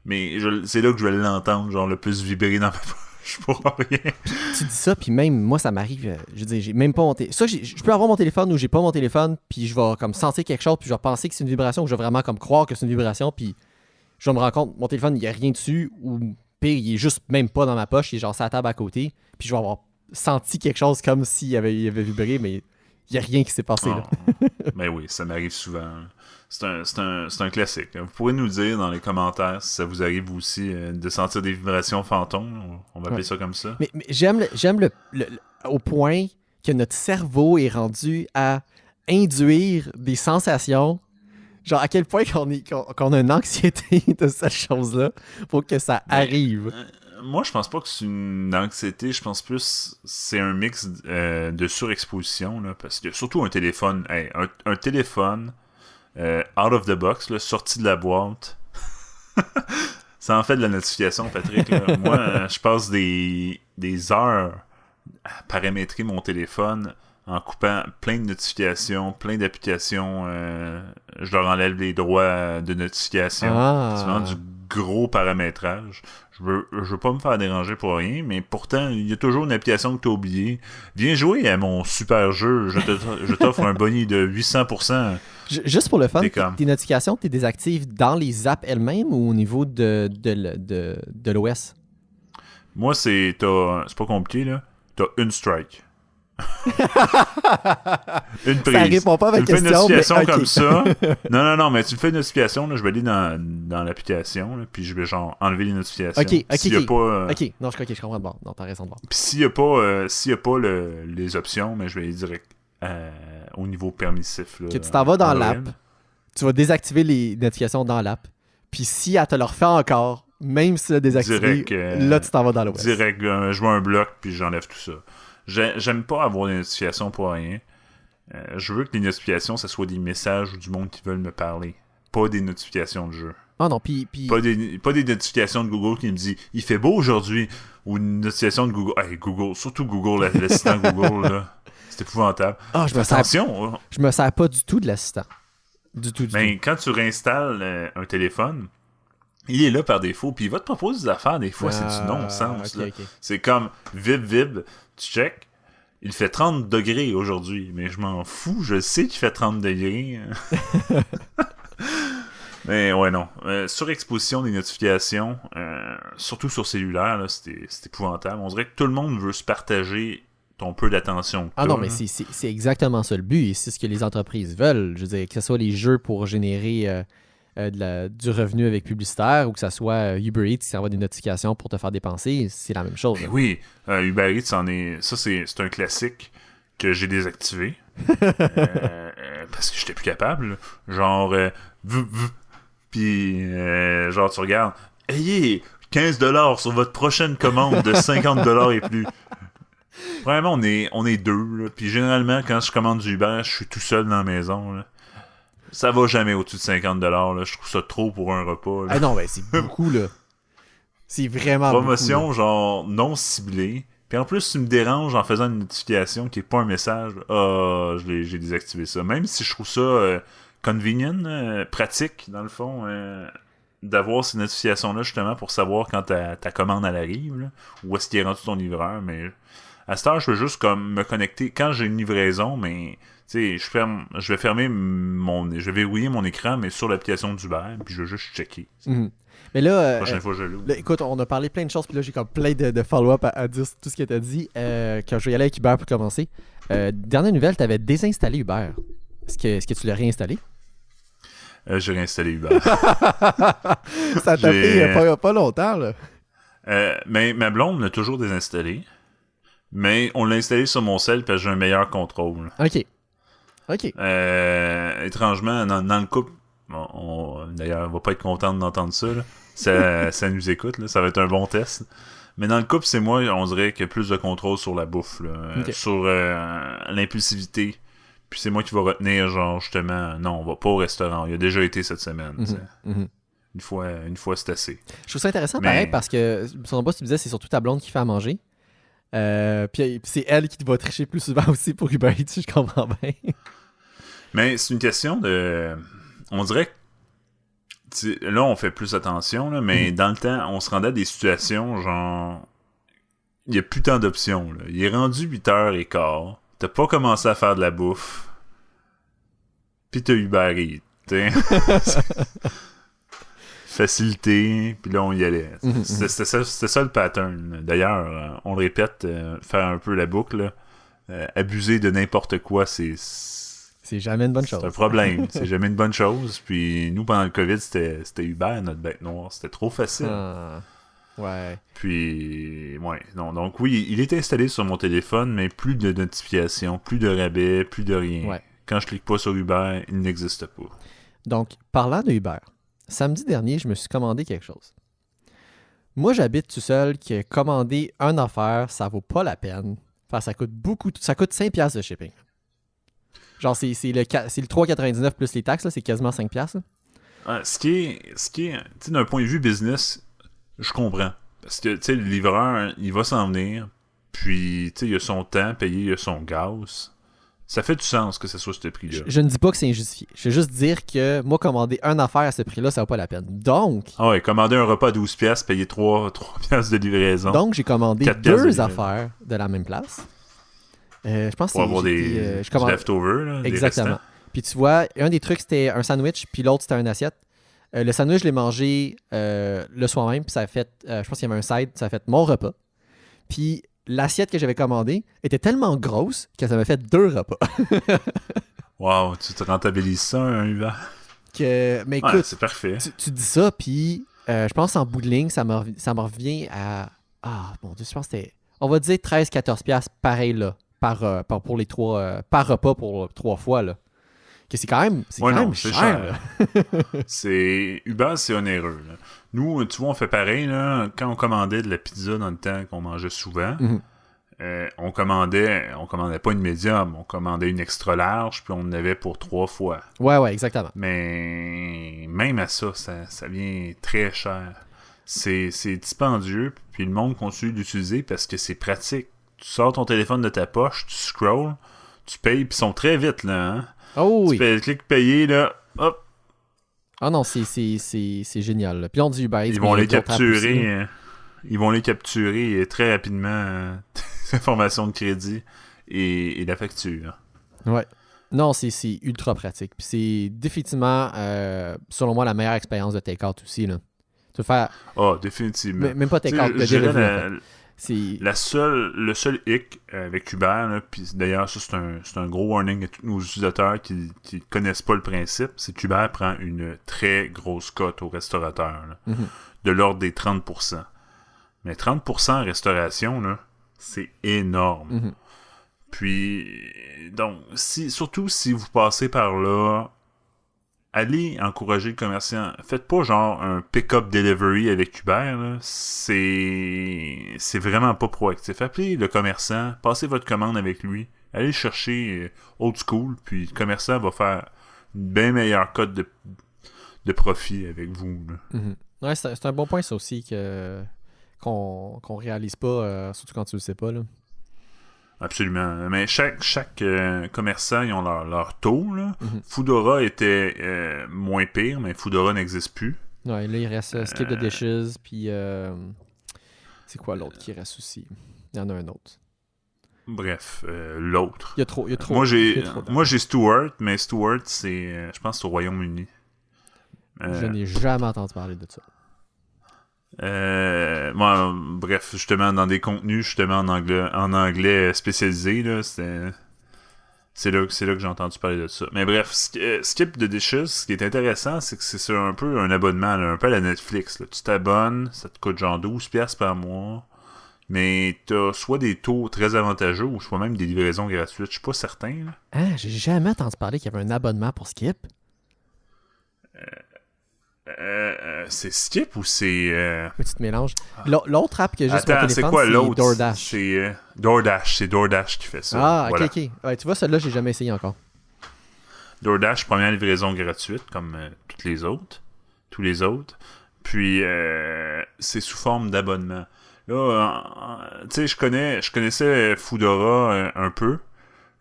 mais c'est là que je vais l'entendre, genre le plus vibrer dans ma poche pour rien. Tu dis ça, puis même, moi, ça m'arrive, je veux dire, j'ai même pas mon téléphone. Ça, je peux avoir mon téléphone ou j'ai pas mon téléphone, puis je vais comme sentir quelque chose, puis je vais penser que c'est une vibration, ou je vais vraiment comme croire que c'est une vibration, puis je vais me rendre compte, mon téléphone, il y a rien dessus, ou pire, il est juste même pas dans ma poche, il est genre sur la table à côté, puis je vais avoir senti quelque chose comme s'il avait vibré, mais il y a rien qui s'est passé. Là. Mais oui, ça m'arrive souvent. C'est un classique. Vous pourrez nous dire dans les commentaires si ça vous arrive aussi de sentir des vibrations fantômes. On va appeler ça comme ça. Mais j'aime au point que notre cerveau est rendu à induire des sensations. Genre à quel point qu'on a une anxiété de cette chose-là pour que ça arrive. Moi, je pense pas que c'est une anxiété. Je pense plus c'est un mix de surexposition. Là, parce que surtout un téléphone. Un téléphone out of the box, là, sorti de la boîte. Ça en fait de la notification, Patrick. Là. Moi, je passe des heures à paramétrer mon téléphone en coupant plein de notifications, plein d'applications. Je leur enlève les droits de notification. C'est vraiment du gros paramétrage. Je veux pas me faire déranger pour rien, mais pourtant, il y a toujours une application que tu as oubliée. Viens jouer à mon super jeu. Je t'offre un boni de 800%. Juste pour le fun, tes notifications, tu les désactives dans les apps elles-mêmes ou au niveau de l'OS? Moi, c'est pas compliqué, là. T'as une strike. Une prise. Ça répond pas à ma question. Tu fais une notification mais... comme ça. Non, mais tu me fais une notification, là, je vais aller dans l'application, là, puis je vais genre enlever les notifications. Ok, non, je comprends de bord. Non, t'as raison de bord. Puis s'il y a pas les options, mais je vais aller direct au niveau permissif. Là, que tu t'en vas dans l'app, tu vas désactiver les notifications dans l'app, Puis si elle te le refait encore, même si tu l'as désactivé, là, tu t'en vas dans l'Ouest. Direct, je vois un bloc, puis j'enlève tout ça. J'aime pas avoir des notifications pour rien. Je veux que les notifications, ça soit des messages ou du monde qui veulent me parler. Pas des notifications de jeu. Ah non, puis... Pas des notifications de Google qui me dit « Il fait beau aujourd'hui » ou une notification de Google. Hey, Google, surtout Google, l'assistant Google, là. C'est épouvantable. Ah, Attention! Je me sers pas du tout de l'assistant. Du tout. Quand tu réinstalles un téléphone, il est là par défaut, puis il va te proposer des affaires, des fois, c'est du non-sens. Okay. C'est comme vib, tu check, il fait 30 degrés aujourd'hui, mais je m'en fous, je sais qu'il fait 30 degrés. Mais ouais, non. Surexposition des notifications, surtout sur cellulaire, là, c'est épouvantable. On dirait que tout le monde veut se partager ton peu d'attention. Ah non, mais c'est exactement ça le but, et c'est ce que les entreprises veulent. Je veux dire, que ce soit les jeux pour générer du revenu avec publicitaire, ou que ce soit Uber Eats qui envoie des notifications pour te faire dépenser, c'est la même chose. Ben oui, Uber Eats, c'est un classique que j'ai désactivé. Parce que j'étais plus capable. Genre, puis, genre, tu regardes, ayez $15 sur votre prochaine commande de $50 et plus. Vraiment, on est deux. Là. Puis généralement, quand je commande du Uber, je suis tout seul dans la maison. Là. Ça va jamais au-dessus de $50. Là. Je trouve ça trop pour un repas. Là. Ah non, mais c'est beaucoup, là. C'est vraiment promotion, beaucoup, genre, non ciblée. Puis en plus, tu me déranges en faisant une notification qui est pas un message. Ah, j'ai désactivé ça. Même si je trouve ça convenient, pratique, dans le fond, d'avoir ces notifications-là, justement, pour savoir quand ta commande elle arrive, là, où est-ce qu'il est rendu ton livreur. Mais à cette heure, je veux juste comme me connecter quand j'ai une livraison, mais tu sais, je vais fermer je vais verrouiller mon écran, mais sur l'application d'Uber, puis je vais juste checker. Mm-hmm. Mais là, la prochaine fois, je l'ouvre. Là, écoute, on a parlé plein de choses, puis là, j'ai comme plein de follow-up à dire tout ce que tu as dit. Quand je vais y aller avec Uber pour commencer. Dernière nouvelle, tu avais désinstallé Uber. Est-ce que tu l'as réinstallé? J'ai réinstallé Uber. Ça t'a fait pas longtemps, là. Mais ma blonde l'a toujours désinstallé. Mais on l'a installé sur mon cell parce que j'ai un meilleur contrôle. OK. Étrangement, dans le couple, d'ailleurs, on va pas être content d'entendre ça. Là. Ça nous écoute, là. Ça va être un bon test. Mais dans le couple, c'est moi, on dirait qu'il y a plus de contrôle sur la bouffe, là. Okay. Sur l'impulsivité. Puis c'est moi qui va retenir, genre, justement, non, on va pas au restaurant. Il a déjà été cette semaine. Une fois, c'est assez. Je trouve ça intéressant, pareil, parce que, selon moi, tu disais, c'est surtout ta blonde qui fait à manger. Puis c'est elle qui va tricher plus souvent aussi pour Uber Eats, je comprends bien. Mais c'est une question de... On dirait que... Là, on fait plus attention, là, mais dans le temps, on se rendait à des situations, genre... Il n'y a plus tant d'options. Là. Il est rendu 8h15. T'as pas commencé à faire de la bouffe. Puis t'as Uber Eats. Facilité, puis là on y allait. C'était ça le pattern. D'ailleurs, on le répète, faire un peu la boucle, abuser de n'importe quoi, c'est jamais une bonne chose. C'est un problème, c'est jamais une bonne chose. Puis nous, pendant le COVID, c'était Uber, notre bête noire. C'était trop facile. Ouais. Puis, ouais, non. Donc oui, il est installé sur mon téléphone, mais plus de notifications, plus de rabais, plus de rien. Ouais. Quand je clique pas sur Uber, il n'existe pas. Donc, parlant de Uber, samedi dernier, je me suis commandé quelque chose. Moi, j'habite tout seul, que commander une affaire, ça vaut pas la peine. Enfin, ça coûte beaucoup. Ça coûte 5$ de shipping. Genre, c'est le 3,99$ plus les taxes, là, c'est quasiment 5$. Ce qui est tu sais, d'un point de vue business, je comprends. Parce que, tu sais, le livreur, il va s'en venir, puis, tu sais, il a son temps payé, il a son gaz. Ça fait du sens que ce soit ce prix-là. Je ne dis pas que c'est injustifié. Je veux juste dire que moi, commander une affaire à ce prix-là, ça vaut pas la peine. Donc... Ah ouais, commander un repas à 12$, payer 3$ de livraison. Donc, j'ai commandé 2 affaires de la même place. Je pense pour que avoir des leftovers, là. Exactement. Puis tu vois, un des trucs, c'était un sandwich, puis l'autre, c'était une assiette. Le sandwich, je l'ai mangé le soir même, puis ça a fait... je pense qu'il y avait un side, ça a fait mon repas. Puis... l'assiette que j'avais commandée était tellement grosse que ça m'a fait 2 repas. Wow, tu te rentabilises ça, un Uber? Mais écoute, ouais, c'est parfait. Tu dis ça, puis je pense en bout de ligne, ça me revient à... Ah, mon Dieu, je pense que c'était... On va dire 13-14$ pareil, là, pour les 3... par repas pour 3 fois, là. Que c'est quand même, c'est cher. C'est Uber, c'est onéreux. Là. Nous, tu vois, on fait pareil. Là, quand on commandait de la pizza dans le temps qu'on mangeait souvent, on commandait pas une médium, on commandait une extra large, puis on en avait pour 3 fois. Ouais, exactement. Mais même à ça vient très cher. C'est dispendieux, puis le monde continue d'utiliser parce que c'est pratique. Tu sors ton téléphone de ta poche, tu scrolls, tu payes, puis ils sont très vite, là. Hein? Oh oui. Tu cliques payer, là, hop. Ah non, c'est génial. Là. Puis on dit Uber Eats, Ils vont les capturer. Ils vont les capturer très rapidement, les informations de crédit et la facture. Ouais. Non, c'est ultra pratique. Puis c'est définitivement, selon moi, la meilleure expérience de take-out aussi. Là. Tu veux faire... Ah, définitivement. Même pas take-out, de delivery. Le seul hic avec Uber, puis d'ailleurs, ça c'est un gros warning à tous nos utilisateurs qui connaissent pas le principe, c'est qu'Uber prend une très grosse cote aux restaurateurs, là, de l'ordre des 30%. Mais 30% en restauration, là, c'est énorme. Puis, donc, surtout si vous passez par là, allez encourager le commerçant. Faites pas genre un pick-up delivery avec Uber, là. C'est vraiment pas proactif. Appelez le commerçant, passez votre commande avec lui, allez chercher old school, puis le commerçant va faire une bien meilleure cote de profit avec vous. Là. Ouais, c'est un bon point ça aussi qu'on réalise pas, surtout quand tu le sais pas. Là. Absolument. Mais chaque commerçant, ils ont leur taux. Là. Foodora était moins pire, mais Foodora n'existe plus. Ouais, là, il reste Skip the Dishes, puis c'est quoi l'autre qui reste aussi? Il y en a un autre. Bref, l'autre. Il y a trop. Moi, j'ai Stewart, mais Stewart, c'est, je pense, c'est au Royaume-Uni. Je n'ai jamais entendu parler de ça. Moi, bref, justement, dans des contenus justement en anglais spécialisé, là, c'est là que j'ai entendu parler de ça. Mais bref, Skip the Dishes, ce qui est intéressant, c'est que c'est un peu un abonnement, là, un peu à la Netflix. Là. Tu t'abonnes, ça te coûte genre 12$ par mois, mais t'as soit des taux très avantageux ou soit même des livraisons gratuites. Je suis pas certain. Là. Ah, j'ai jamais entendu parler qu'il y avait un abonnement pour Skip. C'est Skip ou c'est... Tu te mélanges. L'autre app que j'ai sur mon téléphone, c'est quoi l'autre? DoorDash. C'est DoorDash qui fait ça. Ah, voilà. ok. Ouais, tu vois, celle-là, j'ai jamais essayé encore. DoorDash, première livraison gratuite, comme tous les autres. Puis, c'est sous forme d'abonnement. Là, tu sais, je connaissais Foodora un peu,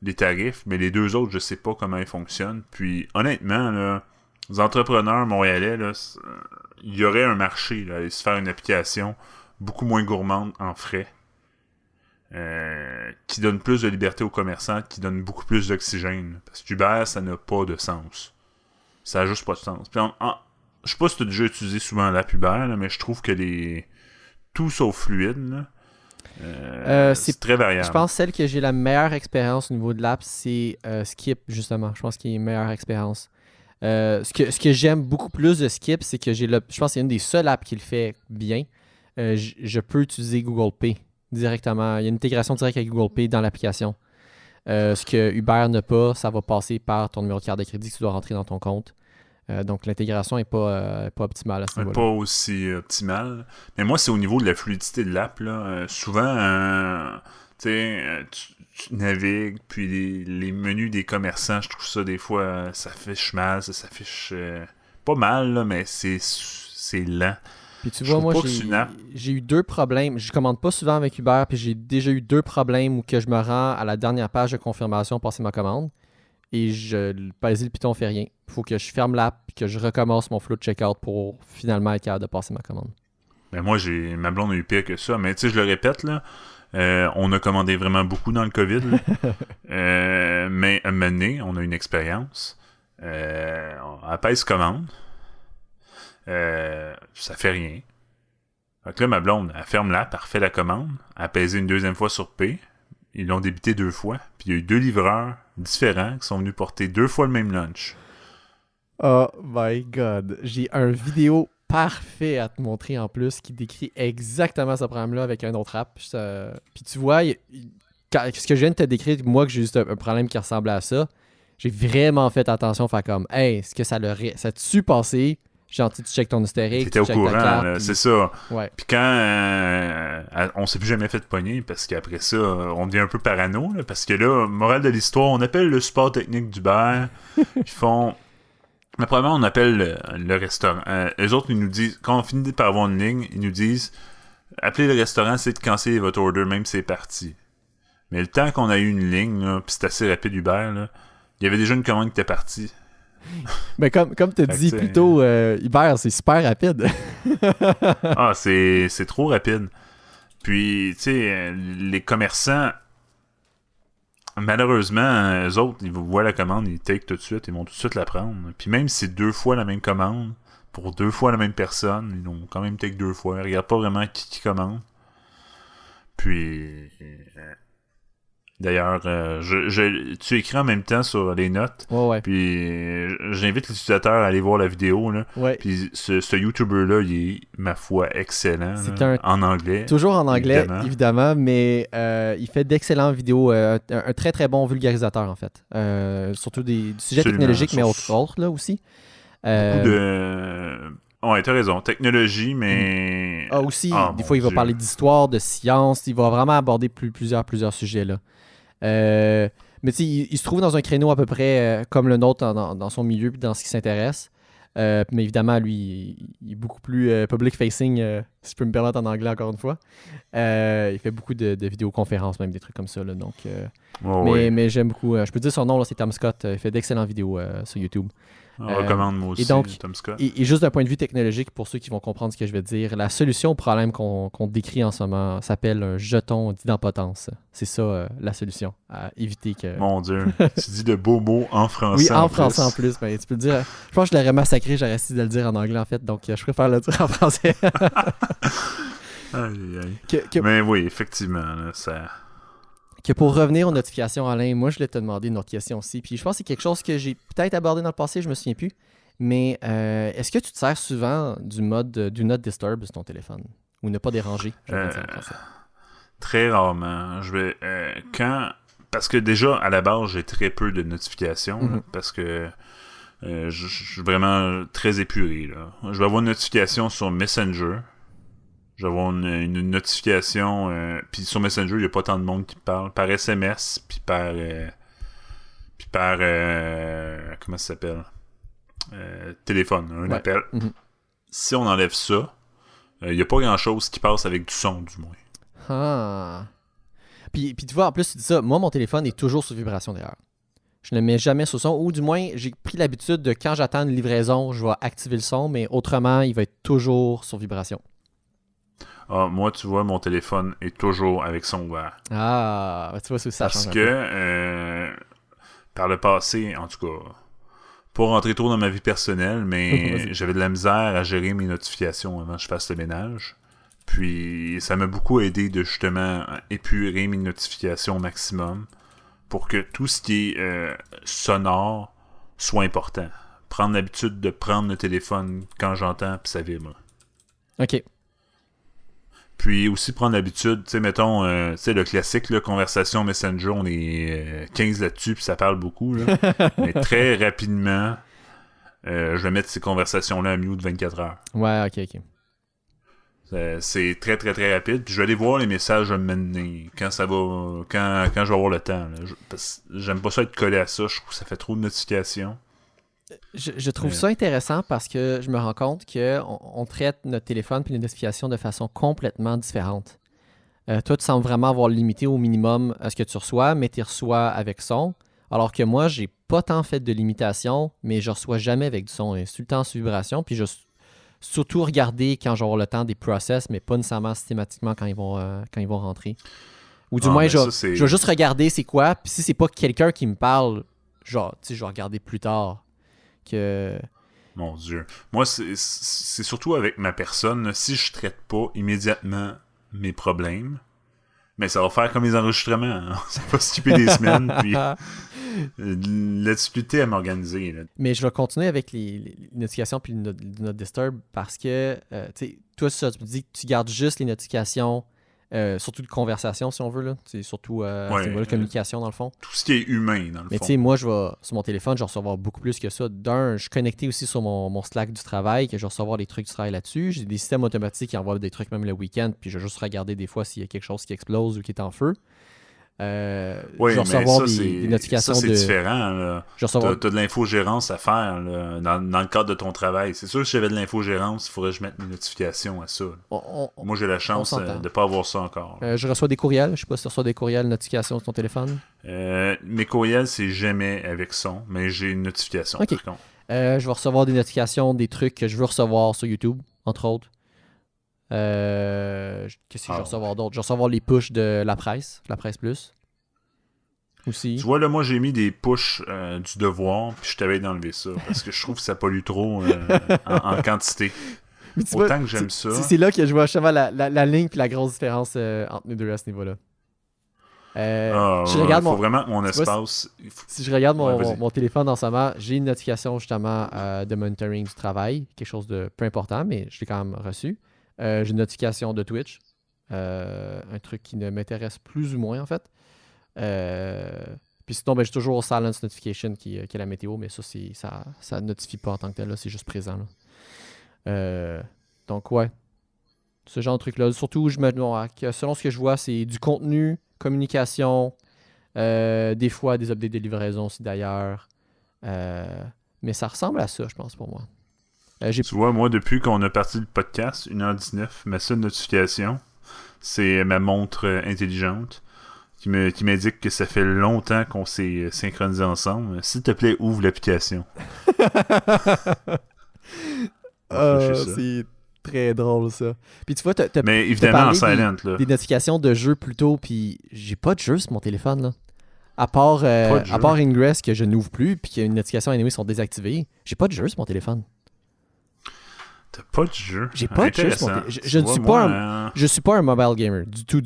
les tarifs, mais les deux autres, je sais pas comment ils fonctionnent. Puis, honnêtement, là, les entrepreneurs montréalais, là, il y aurait un marché, là, aller se faire une application beaucoup moins gourmande en frais, qui donne plus de liberté aux commerçants, qui donne beaucoup plus d'oxygène. Parce que Uber, ça n'a pas de sens. Ça n'a juste pas de sens. Puis je sais pas si tu as déjà utilisé souvent l'app Uber, là, mais je trouve que tout sauf fluide, là, c'est très variable. Je pense que celle que j'ai la meilleure expérience au niveau de l'app, c'est Skip, justement. Je pense qu'il y a une meilleure expérience. Ce que j'aime beaucoup plus de Skip, c'est que je pense que c'est une des seules apps qui le fait bien. Je peux utiliser Google Pay directement. Il y a une intégration directe avec Google Pay dans l'application. Ce que Uber n'a pas, ça va passer par ton numéro de carte de crédit que tu dois rentrer dans ton compte. Donc l'intégration n'est pas optimale à ce niveau-là. Pas aussi optimale. Mais moi, c'est au niveau de la fluidité de l'app. Là. Souvent, tu navigues, puis les menus des commerçants, je trouve ça des fois, ça affiche mal, ça s'affiche pas mal, là, mais c'est lent. Puis tu vois, moi, j'ai eu 2 problèmes. Je commande pas souvent avec Uber, puis j'ai déjà eu 2 problèmes où que je me rends à la dernière page de confirmation pour passer ma commande et le piton fait rien. Il faut que je ferme l'app et que je recommence mon flow de checkout pour finalement être capable de passer ma commande. Ben moi, ma blonde a eu pire que ça, mais tu sais, je le répète, là, on a commandé vraiment beaucoup dans le COVID, mais à un moment donné, on a une expérience. Elle pèse commande. Ça fait rien. Donc là, ma blonde, elle ferme l'app, elle refait la commande, elle a pesé une deuxième fois sur P. Ils l'ont débité 2 fois. Puis il y a eu 2 livreurs différents qui sont venus porter 2 fois le même lunch. Oh my God. J'ai un vidéo parfait à te montrer en plus qui décrit exactement ce problème-là avec un autre app. Puis tu vois, ce que je viens de te décrire, moi que j'ai juste un problème qui ressemble à ça, j'ai vraiment fait attention, faire comme, hey, est-ce que ça t'a-tu passé? Gentil, tu checkes ton historique, T'étais au tu checkes ta courant, carte. là, puis- c'est ça. Ouais. Puis quand on s'est plus jamais fait pogner, parce qu'après ça, on devient un peu parano, là, parce que là, morale de l'histoire, on appelle le support technique d'Uber, ils font... Mais probablement, on appelle le restaurant. Eux autres, ils nous disent, quand on finit par avoir une ligne, ils nous disent, appelez le restaurant, c'est de canceller votre order, même si c'est parti. Mais le temps qu'on a eu une ligne, là, puis c'est assez rapide Uber, là, il y avait déjà une commande qui était partie. Mais comme tu as Fait dit que, plus tôt, Uber, c'est super rapide. Ah, c'est trop rapide. Puis, tu sais, les commerçants, malheureusement, eux autres, ils voient la commande, ils take tout de suite, ils vont tout de suite la prendre. Puis même si c'est 2 fois la même commande, pour 2 fois la même personne, ils vont quand même take 2 fois. Ils regardent pas vraiment qui commande. Puis... D'ailleurs, tu écris en même temps sur les notes. Ouais. Puis j'invite l'utilisateur à aller voir la vidéo. Là. Ouais. Puis ce YouTuber-là, il est, ma foi, excellent. C'est là, en anglais. Toujours en anglais, évidemment, mais il fait d'excellentes vidéos. Un très très bon vulgarisateur, en fait. Surtout du sujet Absolument. technologique, mais autres là aussi. Beaucoup de... Ouais, t'as raison. Technologie, mais... Aussi, des fois, il va parler d'histoire, de science. Il va vraiment aborder plusieurs sujets, là. Mais tu sais, il se trouve dans un créneau à peu près comme le nôtre dans son milieu et dans ce qui s'intéresse. Mais évidemment, lui, il est beaucoup plus public-facing, si je peux me permettre en anglais encore une fois. Il fait beaucoup de vidéoconférences, même des trucs comme ça. Là, donc, mais j'aime beaucoup. Je peux dire son nom, là, c'est Tom Scott. Il fait d'excellentes vidéos sur YouTube. On recommande moi aussi, et donc, Tom Scott. Et juste d'un point de vue technologique, pour ceux qui vont comprendre ce que je vais dire, la solution au problème qu'on décrit en ce moment s'appelle un jeton d'idempotence. C'est ça la solution, à éviter que... Mon Dieu, tu dis de beaux mots en français. Oui, en français en plus. Mais tu peux le dire... Je pense que je l'aurais massacré, j'aurais essayé de le dire en anglais en fait, donc je préfère le dire en français. Mais oui, effectivement, là, ça... Que pour revenir aux notifications, Alain, moi, je voulais te demander une autre question aussi. Puis je pense que c'est quelque chose que j'ai peut-être abordé dans le passé, je me souviens plus. Mais est-ce que tu te sers souvent du mode Do Not Disturb sur ton téléphone? Ou ne pas déranger? Très rarement. Parce que déjà, à la base, j'ai très peu de notifications. Là, parce que je suis vraiment très épuré. Là. Je vais avoir une notification sur Messenger. Je vais avoir une notification. Puis sur Messenger, il n'y a pas tant de monde qui parle. Par SMS, puis par comment ça s'appelle? Téléphone, un appel. Si on enlève ça, il n'y a pas grand-chose qui passe avec du son, du moins. Ah. Puis tu vois, en plus, tu dis ça, moi, mon téléphone est toujours sur vibration d'ailleurs. Je ne le mets jamais sur son, ou du moins, j'ai pris l'habitude de quand j'attends une livraison, je vais activer le son, mais autrement, il va être toujours sur vibration. Ah, moi, tu vois, mon téléphone est toujours avec son ouvert. Ah, tu vois, c'est ça. Parce que, par le passé, en tout cas, pas rentrer trop dans ma vie personnelle, mais j'avais de la misère à gérer mes notifications avant que je fasse le ménage. Puis, ça m'a beaucoup aidé de justement épurer mes notifications au maximum pour que tout ce qui est sonore soit important. Prendre l'habitude de prendre le téléphone quand j'entends, puis ça vibre. OK. Puis aussi prendre l'habitude, tu sais, mettons, tu sais, le classique, là, conversation Messenger, on est 15 là-dessus, puis ça parle beaucoup, là. Mais très rapidement, je vais mettre ces conversations-là à mute 24 heures. Ouais, ok. C'est très, très, très rapide. Puis je vais aller voir les messages à mener quand ça va, quand je vais avoir le temps. Là. Parce que j'aime pas ça être collé à ça, je trouve que ça fait trop de notifications. Je trouve ça intéressant parce que je me rends compte qu'on traite notre téléphone et les notifications de façon complètement différente. Toi, tu sembles vraiment avoir limité au minimum ce que tu reçois, mais tu reçois avec son. Alors que moi, j'ai pas tant fait de limitation, mais je reçois jamais avec du son. C'est tout le temps sur vibration. Puis je surtout regarder quand j'aurai le temps des process, mais pas nécessairement systématiquement quand ils vont rentrer. Ou du moins, je vais juste regarder c'est quoi. Puis si c'est pas quelqu'un qui me parle, genre, tu sais, je vais regarder plus tard. Mon Dieu. Moi, c'est surtout avec ma personne. Si je traite pas immédiatement mes problèmes, mais ça va faire comme les enregistrements. Hein. Ça va s'occuper des semaines, puis la difficulté à m'organiser. Là. Mais je vais continuer avec les notifications puis le Not Disturb parce que, tu sais, toi, ça, tu me dis que tu gardes juste les notifications surtout de conversation, si on veut. Là. C'est surtout à ce Ouais, niveau-là, communication, dans le fond. tout ce qui est humain, dans le Mais tu fond. sais, moi, sur mon téléphone, je vais recevoir beaucoup plus que ça. D'un, je suis connecté aussi sur mon Slack du travail, que je vais recevoir des trucs du travail là-dessus. J'ai des systèmes automatiques qui envoient des trucs même le week-end, puis je vais juste regarder des fois s'il y a quelque chose qui explose ou qui est en feu. Oui, je vais mais recevoir ça, des notifications ça, c'est de... différent. Là. Je vais recevoir... T'as de l'infogérance à faire là, dans le cadre de ton travail. C'est sûr que si j'avais de l'infogérance, il faudrait que je mette mes notifications à ça. Moi, j'ai la chance de ne pas avoir ça encore. Je reçois des courriels. Je sais pas si tu reçois des courriels, notifications sur ton téléphone. Mes courriels, c'est jamais avec son, mais j'ai une notification, Ok. par contre. Je vais recevoir des notifications, des trucs que je veux recevoir sur YouTube, entre autres. Qu'est-ce que je vais recevoir d'autre? Je vais recevoir les pushs de la presse plus. Aussi. Tu vois, là, moi, j'ai mis des pushs du devoir, puis je t'avais d'enlever ça, parce que je trouve que ça pollue trop en quantité. Autant que j'aime ça. C'est là que je vois justement la ligne puis la grosse différence entre nous deux à ce niveau-là. Je regarde faut vraiment que mon espace... Si je regarde mon téléphone en ce moment, j'ai une notification justement de monitoring du travail, quelque chose de peu important, mais je l'ai quand même reçu. J'ai une notification de Twitch, un truc qui ne m'intéresse plus ou moins en fait. Puis sinon, j'ai toujours Silence Notification qui est la météo, mais ça ne notifie pas en tant que tel, là, c'est juste présent. Là. Donc ouais, ce genre de truc-là. Surtout, selon ce que je vois, c'est du contenu, communication, des fois des updates de livraison aussi d'ailleurs. Mais ça ressemble à ça, je pense, pour moi. Tu vois, moi, depuis qu'on a parti le podcast, 1h19, ma seule notification, c'est ma montre intelligente qui m'indique que ça fait longtemps qu'on s'est synchronisé ensemble. S'il te plaît, ouvre l'application. C'est très drôle, ça. Puis tu vois, mais évidemment en silent, là. Des notifications de jeux plus tôt, puis j'ai pas de jeu sur mon téléphone, là. À part Ingress, que je n'ouvre plus, puis qu'il y a une notification anyway sont désactivées, j'ai pas de jeu sur mon téléphone. T'as pas de jeu? J'ai pas de jeu sur mon téléphone. Je suis pas un mobile gamer, du tout.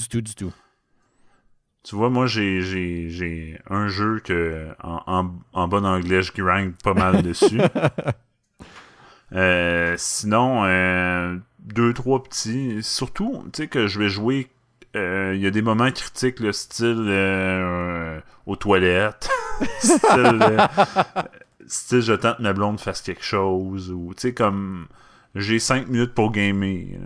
Tu vois, moi, j'ai un jeu que, en bon anglais, je grind pas mal dessus. Sinon, 2-3 petits. Surtout, tu sais, que je vais jouer. Il y a des moments critiques, le style aux toilettes. style, je tente que ma blonde fasse quelque chose. Ou, tu sais, comme. J'ai 5 minutes pour gamer.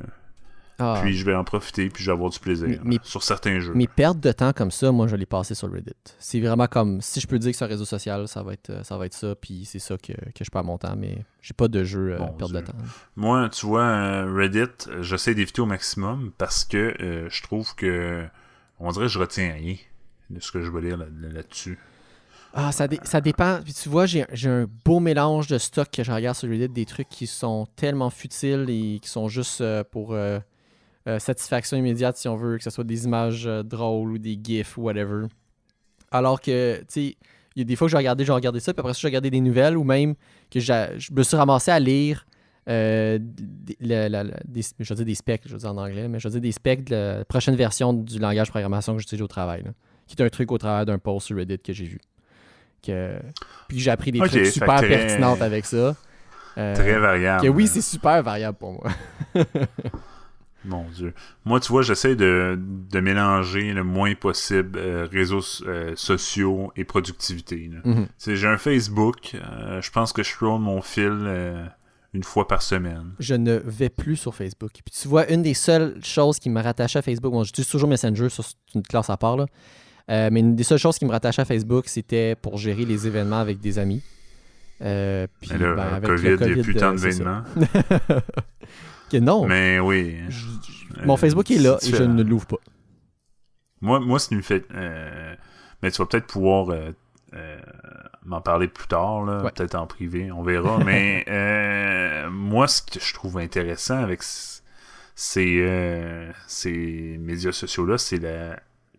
Puis je vais en profiter, puis je vais avoir du plaisir sur certains jeux. Mes pertes de temps comme ça, moi, je l'ai passé sur Reddit. C'est vraiment comme, si je peux dire que c'est un réseau social, ça va être ça, puis c'est ça que je perds mon temps, mais j'ai pas de jeu perte de temps. Moi, tu vois, Reddit, j'essaie d'éviter au maximum parce que je trouve que, on dirait que je retiens rien de ce que je veux lire là-dessus. Ça dépend. Puis tu vois, j'ai un beau mélange de stock que je regarde sur Reddit, des trucs qui sont tellement futiles et qui sont juste pour... satisfaction immédiate, si on veut, que ce soit des images drôles ou des gifs ou whatever. Alors que, tu sais, il y a des fois que je vais regarder ça, puis après ça, je vais regarder des nouvelles ou même que je me suis ramassé à lire je veux dire des specs, je veux dire en anglais, mais je veux dire des specs de la prochaine version du langage de programmation que j'utilise au travail, là, qui est un truc au travers d'un post sur Reddit que j'ai vu. Puis j'ai appris des trucs super pertinentes avec ça. Très variable. Oui, c'est super variable pour moi. Mon Dieu. Moi, tu vois, j'essaie de mélanger le moins possible réseaux sociaux et productivité. Mm-hmm. J'ai un Facebook. Je pense que je scroll mon fil une fois par semaine. Je ne vais plus sur Facebook. Puis tu vois, une des seules choses qui me rattachait à Facebook, bon, j'utilise toujours Messenger, ça c'est une classe à part, là. Mais une des seules choses qui me rattachait à Facebook, c'était pour gérer les événements avec des amis. Puis, avec le COVID, il n'y a plus tant d'événements. Non. Mais oui. Mon Facebook est là et je ne l'ouvre pas. Moi, ce qui me fait... mais tu vas peut-être pouvoir m'en parler plus tard, là, ouais. Peut-être en privé, on verra. Mais moi, ce que je trouve intéressant avec ces médias sociaux-là, c'est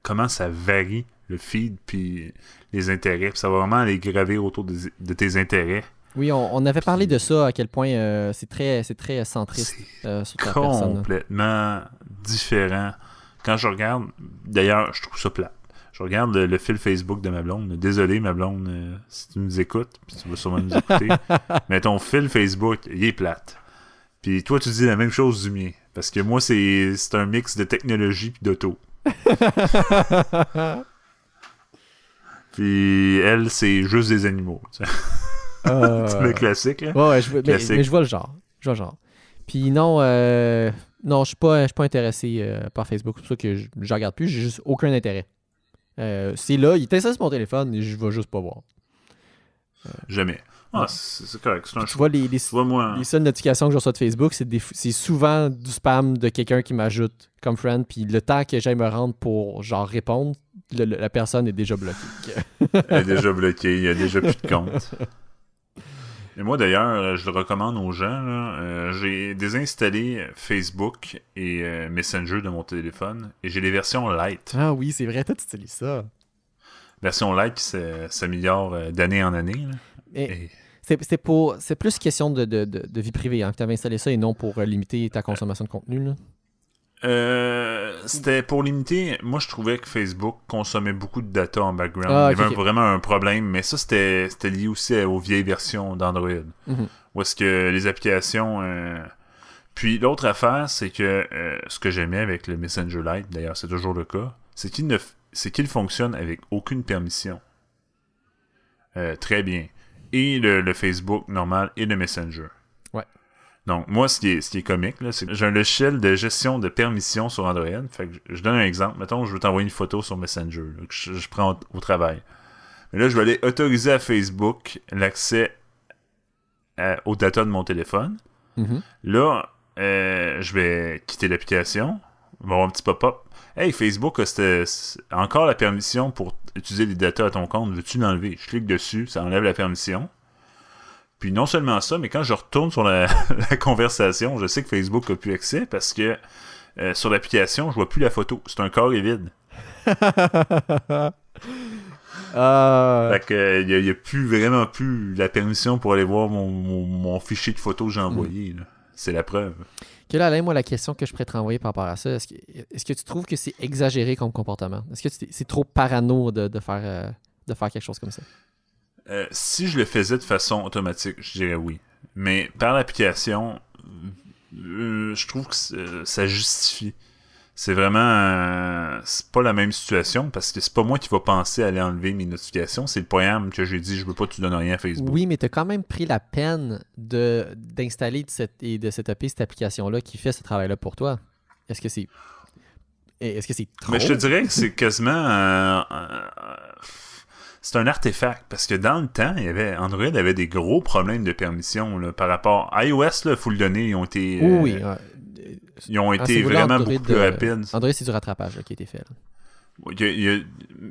comment ça varie le feed puis les intérêts. Puis ça va vraiment aller gravir autour de tes intérêts. Oui, on avait parlé de ça, à quel point c'est très centriste sur ta personne. Complètement différent. Quand je regarde, d'ailleurs, je trouve ça plate. Je regarde le fil Facebook de ma blonde. Désolé, ma blonde, si tu nous écoutes, puis tu vas sûrement nous écouter, mais ton fil Facebook, il est plate. Puis toi, tu dis la même chose du mien. Parce que moi, c'est un mix de technologie et d'auto. Puis elle, c'est juste des animaux. C'est le classique, là. Ouais, mais je vois le genre. Puis non, non, je suis pas intéressé par Facebook. C'est pour ça que je regarde plus. J'ai juste aucun intérêt. C'est là, il t'installe sur mon téléphone et je vais juste pas voir. Jamais. Ah, c'est correct. C'est un tu vois, les seules notifications que je reçois de Facebook, c'est souvent du spam de quelqu'un qui m'ajoute comme friend. Puis le temps que j'aille me rendre pour genre répondre, la personne est déjà bloquée. Elle est déjà bloquée. Il n'y a déjà plus de compte. Et moi, d'ailleurs, je le recommande aux gens. Là, j'ai désinstallé Facebook et Messenger de mon téléphone. Et j'ai les versions light. Ah oui, c'est vrai. Toi, tu utilises ça. Version light qui s'améliore d'année en année. Là. Et... C'est plus question de vie privée hein, que tu avais installé ça et non pour limiter ta consommation de contenu. Là. C'était pour limiter. Moi, je trouvais que Facebook consommait beaucoup de data en background. Il y avait vraiment un problème, mais ça, c'était lié aussi aux vieilles versions d'Android. Mm-hmm. Où est-ce que les applications. Puis l'autre affaire, c'est que ce que j'aimais avec le Messenger Lite, d'ailleurs, c'est toujours le cas, c'est qu'il fonctionne avec aucune permission. Très bien. Et le Facebook normal et le Messenger. Ouais. Donc, moi, ce qui est comique, là, c'est que j'ai un logiciel de gestion de permission sur Android. Fait que je donne un exemple. Mettons, je veux t'envoyer une photo sur Messenger là, que je prends au travail. Mais là, je vais aller autoriser à Facebook l'accès aux data de mon téléphone. Mm-hmm. Là, je vais quitter l'application. Il va y avoir un petit pop-up. Hey, Facebook a encore la permission pour utiliser les datas à ton compte. Veux-tu l'enlever? Je clique dessus, ça enlève la permission. Puis non seulement ça, mais quand je retourne sur la conversation, je sais que Facebook n'a plus accès parce que sur l'application, je vois plus la photo. C'est un carré vide. Fait que il n'y a vraiment plus la permission pour aller voir mon fichier de photos que j'ai envoyé. Là. C'est la preuve. Que là, Alain, moi, la question que je pourrais te renvoyer par rapport à ça, est-ce que tu trouves que c'est exagéré comme comportement? Est-ce que c'est trop parano de faire quelque chose comme ça? Si je le faisais de façon automatique, je dirais oui. Mais par l'application, je trouve que ça justifie. C'est vraiment... c'est pas la même situation parce que c'est pas moi qui va penser à aller enlever mes notifications. C'est le programme que j'ai dit, je veux pas que tu donnes rien à Facebook. Oui, mais tu as quand même pris la peine d'installer et de setuper cette application-là qui fait ce travail-là pour toi. Est-ce que c'est trop? Mais je te dirais que c'est quasiment... c'est un artefact, parce que dans le temps, Android avait des gros problèmes de permission là, par rapport à iOS, il faut le donner, ils ont été... oui. Ils ont été vraiment beaucoup plus rapides. Android, c'est du rattrapage là, qui a été fait. Là.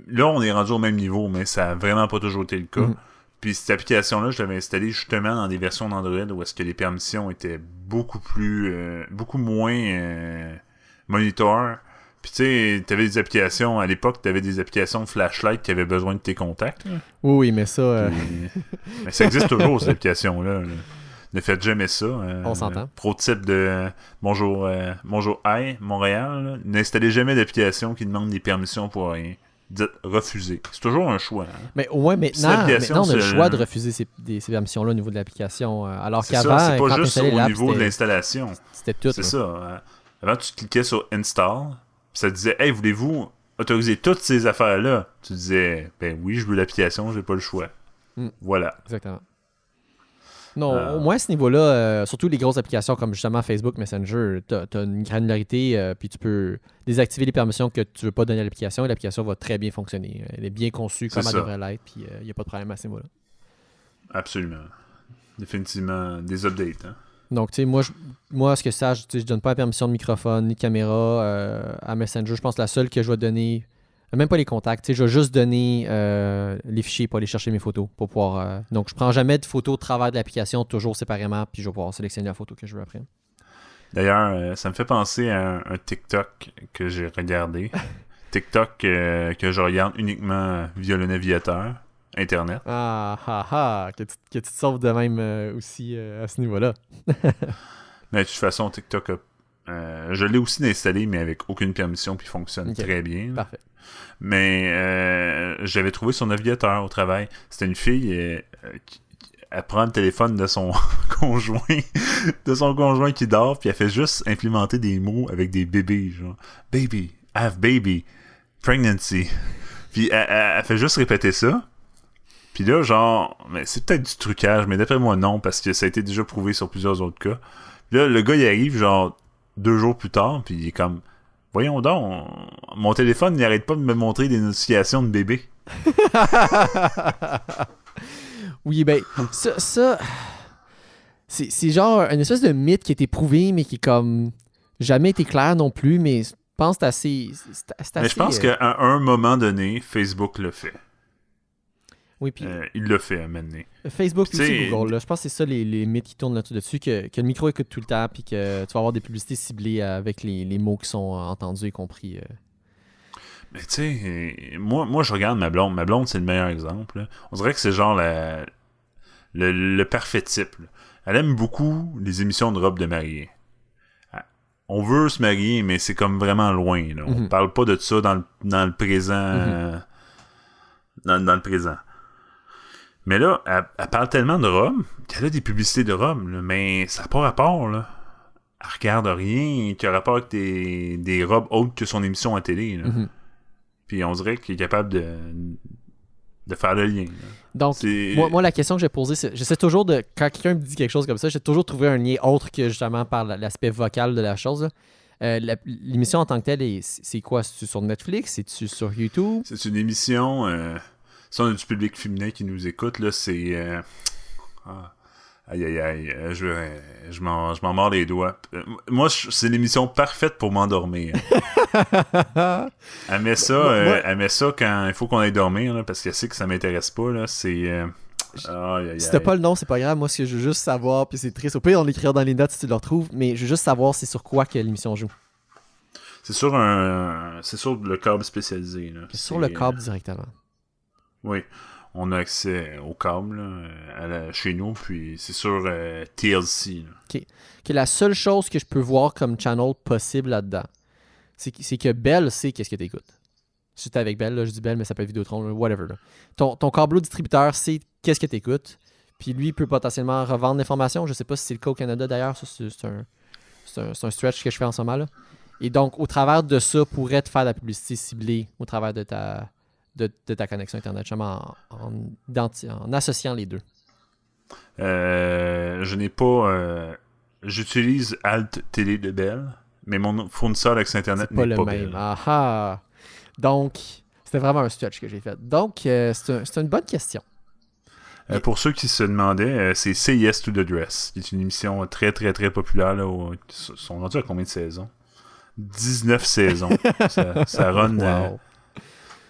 Là, on est rendu au même niveau, mais ça n'a vraiment pas toujours été le cas. Mm-hmm. Puis cette application-là, je l'avais installée justement dans des versions d'Android où est-ce que les permissions étaient beaucoup moins monitor. Puis tu sais, t'avais des applications, à l'époque, t'avais des applications de flashlight qui avaient besoin de tes contacts. Oui, mais ça... mais ça existe toujours, ces applications-là. Ne faites jamais ça. On s'entend. Pro type de Bonjour Hi, Montréal. Là. N'installez jamais d'application qui demande des permissions pour rien. Dites refuser. C'est toujours un choix. Hein. Mais au moins maintenant, on a le choix de refuser ces permissions-là au niveau de l'application. Alors qu'avant, c'est pas quand juste au niveau de l'installation. C'était tout. C'est ça. Avant, tu cliquais sur Install. Ça te disait, hey, voulez-vous autoriser toutes ces affaires-là? Tu disais, ben oui, je veux l'application, j'ai pas le choix. Voilà. Exactement. Non, au moins à ce niveau-là, surtout les grosses applications comme justement Facebook, Messenger, t'as une granularité, puis tu peux désactiver les permissions que tu veux pas donner à l'application et l'application va très bien fonctionner. Elle est bien conçue comme elle devrait l'être, puis il n'y a pas de problème à ce niveau-là. Absolument. Définitivement des updates, hein? Donc, tu sais, moi, ce que ça, je donne pas la permission de microphone ni de caméra à Messenger. Je pense que la seule que je vais donner, même pas les contacts, tu sais, je vais juste donner les fichiers pour aller chercher mes photos pour pouvoir... donc, je prends jamais de photos au travers de l'application, toujours séparément, puis je vais pouvoir sélectionner la photo que je veux après. D'ailleurs, ça me fait penser à un TikTok que j'ai regardé. TikTok que je regarde uniquement via le navigateur Internet. Que tu te sauves de même aussi à ce niveau-là. Mais de toute façon, TikTok, je l'ai aussi installé, mais avec aucune permission, puis il fonctionne très bien. Parfait. Mais j'avais trouvé son navigateur au travail. C'était une fille elle prend le téléphone de son conjoint qui dort, puis elle fait juste implémenter des mots avec des bébés, genre baby, have baby, pregnancy. Puis elle fait juste répéter ça. Puis là, genre, mais c'est peut-être du trucage, mais d'après moi, non, parce que ça a été déjà prouvé sur plusieurs autres cas. Puis là, le gars, il arrive, genre, 2 jours plus tard, puis il est comme, voyons donc, mon téléphone, il arrête pas de me montrer des notifications de bébé. Oui, ben, ça c'est genre une espèce de mythe qui a été prouvé, mais qui est comme jamais été clair non plus, mais je pense que c'est assez... Mais je pense qu'à un moment donné, Facebook le fait. Oui, puis il le fait à un moment donné. Facebook Puis, aussi Google, là, je pense que c'est ça les mythes qui tournent là-dessus, que le micro écoute tout le temps, puis que tu vas avoir des publicités ciblées avec les mots qui sont entendus et compris. Mais tu sais, moi je regarde ma blonde. Ma blonde, c'est le meilleur exemple. Là. On dirait que c'est genre le parfait type. Là. Elle aime beaucoup les émissions de robes de mariée. On veut se marier, mais c'est comme vraiment loin. Là. On parle pas de ça dans le présent. Dans le présent. Mais là, elle parle tellement de robes qu'elle a des publicités de robes, là, mais ça n'a pas rapport. Là. Elle regarde rien qui a rapport avec des robes autres que son émission à télé. Là. Puis on dirait qu'il est capable de faire le lien. Là. Donc, moi, la question que j'ai posée, c'est j'essaie toujours de, quand quelqu'un me dit quelque chose comme ça, j'ai toujours trouvé un lien autre que justement par l'aspect vocal de la chose. L'émission en tant que telle, c'est quoi? C'est-tu sur Netflix? C'est-tu sur YouTube? C'est une émission... si on a du public féminin qui nous écoute, là, c'est... Aïe, aïe, aïe. Je m'en mords les doigts. Moi, c'est l'émission parfaite pour m'endormir. Elle met ça quand il faut qu'on aille dormir, là, parce qu'elle sait que ça m'intéresse pas. Là. C'est... Si t'as pas le nom, c'est pas grave. Moi, ce que je veux juste savoir, puis c'est triste. Au pire, on l'écrira dans les notes si tu le retrouves, mais je veux juste savoir c'est sur quoi que l'émission joue. C'est sur le câble spécialisé. Là. C'est sur le câble directement. Oui. On a accès au câble chez nous, puis c'est sur TLC. OK. La seule chose que je peux voir comme channel possible là-dedans, c'est que Bell sait qu'est-ce que t'écoutes. Si j'étais avec Bell, là, je dis Bell, mais ça peut être Vidéotron, là, whatever. Là. Ton câbleau distributeur sait qu'est-ce que t'écoutes, puis lui, il peut potentiellement revendre l'information. Je sais pas si c'est le cas au Canada, d'ailleurs. Ça, c'est un stretch que je fais en ce moment. Là. Et donc, au travers de ça, pourrait te faire de la publicité ciblée au travers de ta connexion Internet, justement en associant les deux. Je n'ai pas... j'utilise Alt Télé de Bell, mais mon fournisseur d'accès Internet n'est pas Bell. Ah. Donc, c'était vraiment un stretch que j'ai fait. Donc, c'est une bonne question. Pour ceux qui se demandaient, c'est Say Yes to the Dress, qui est une émission très, très, très populaire. Là, ils sont rendus à combien de saisons? 19 saisons. ça run... Wow.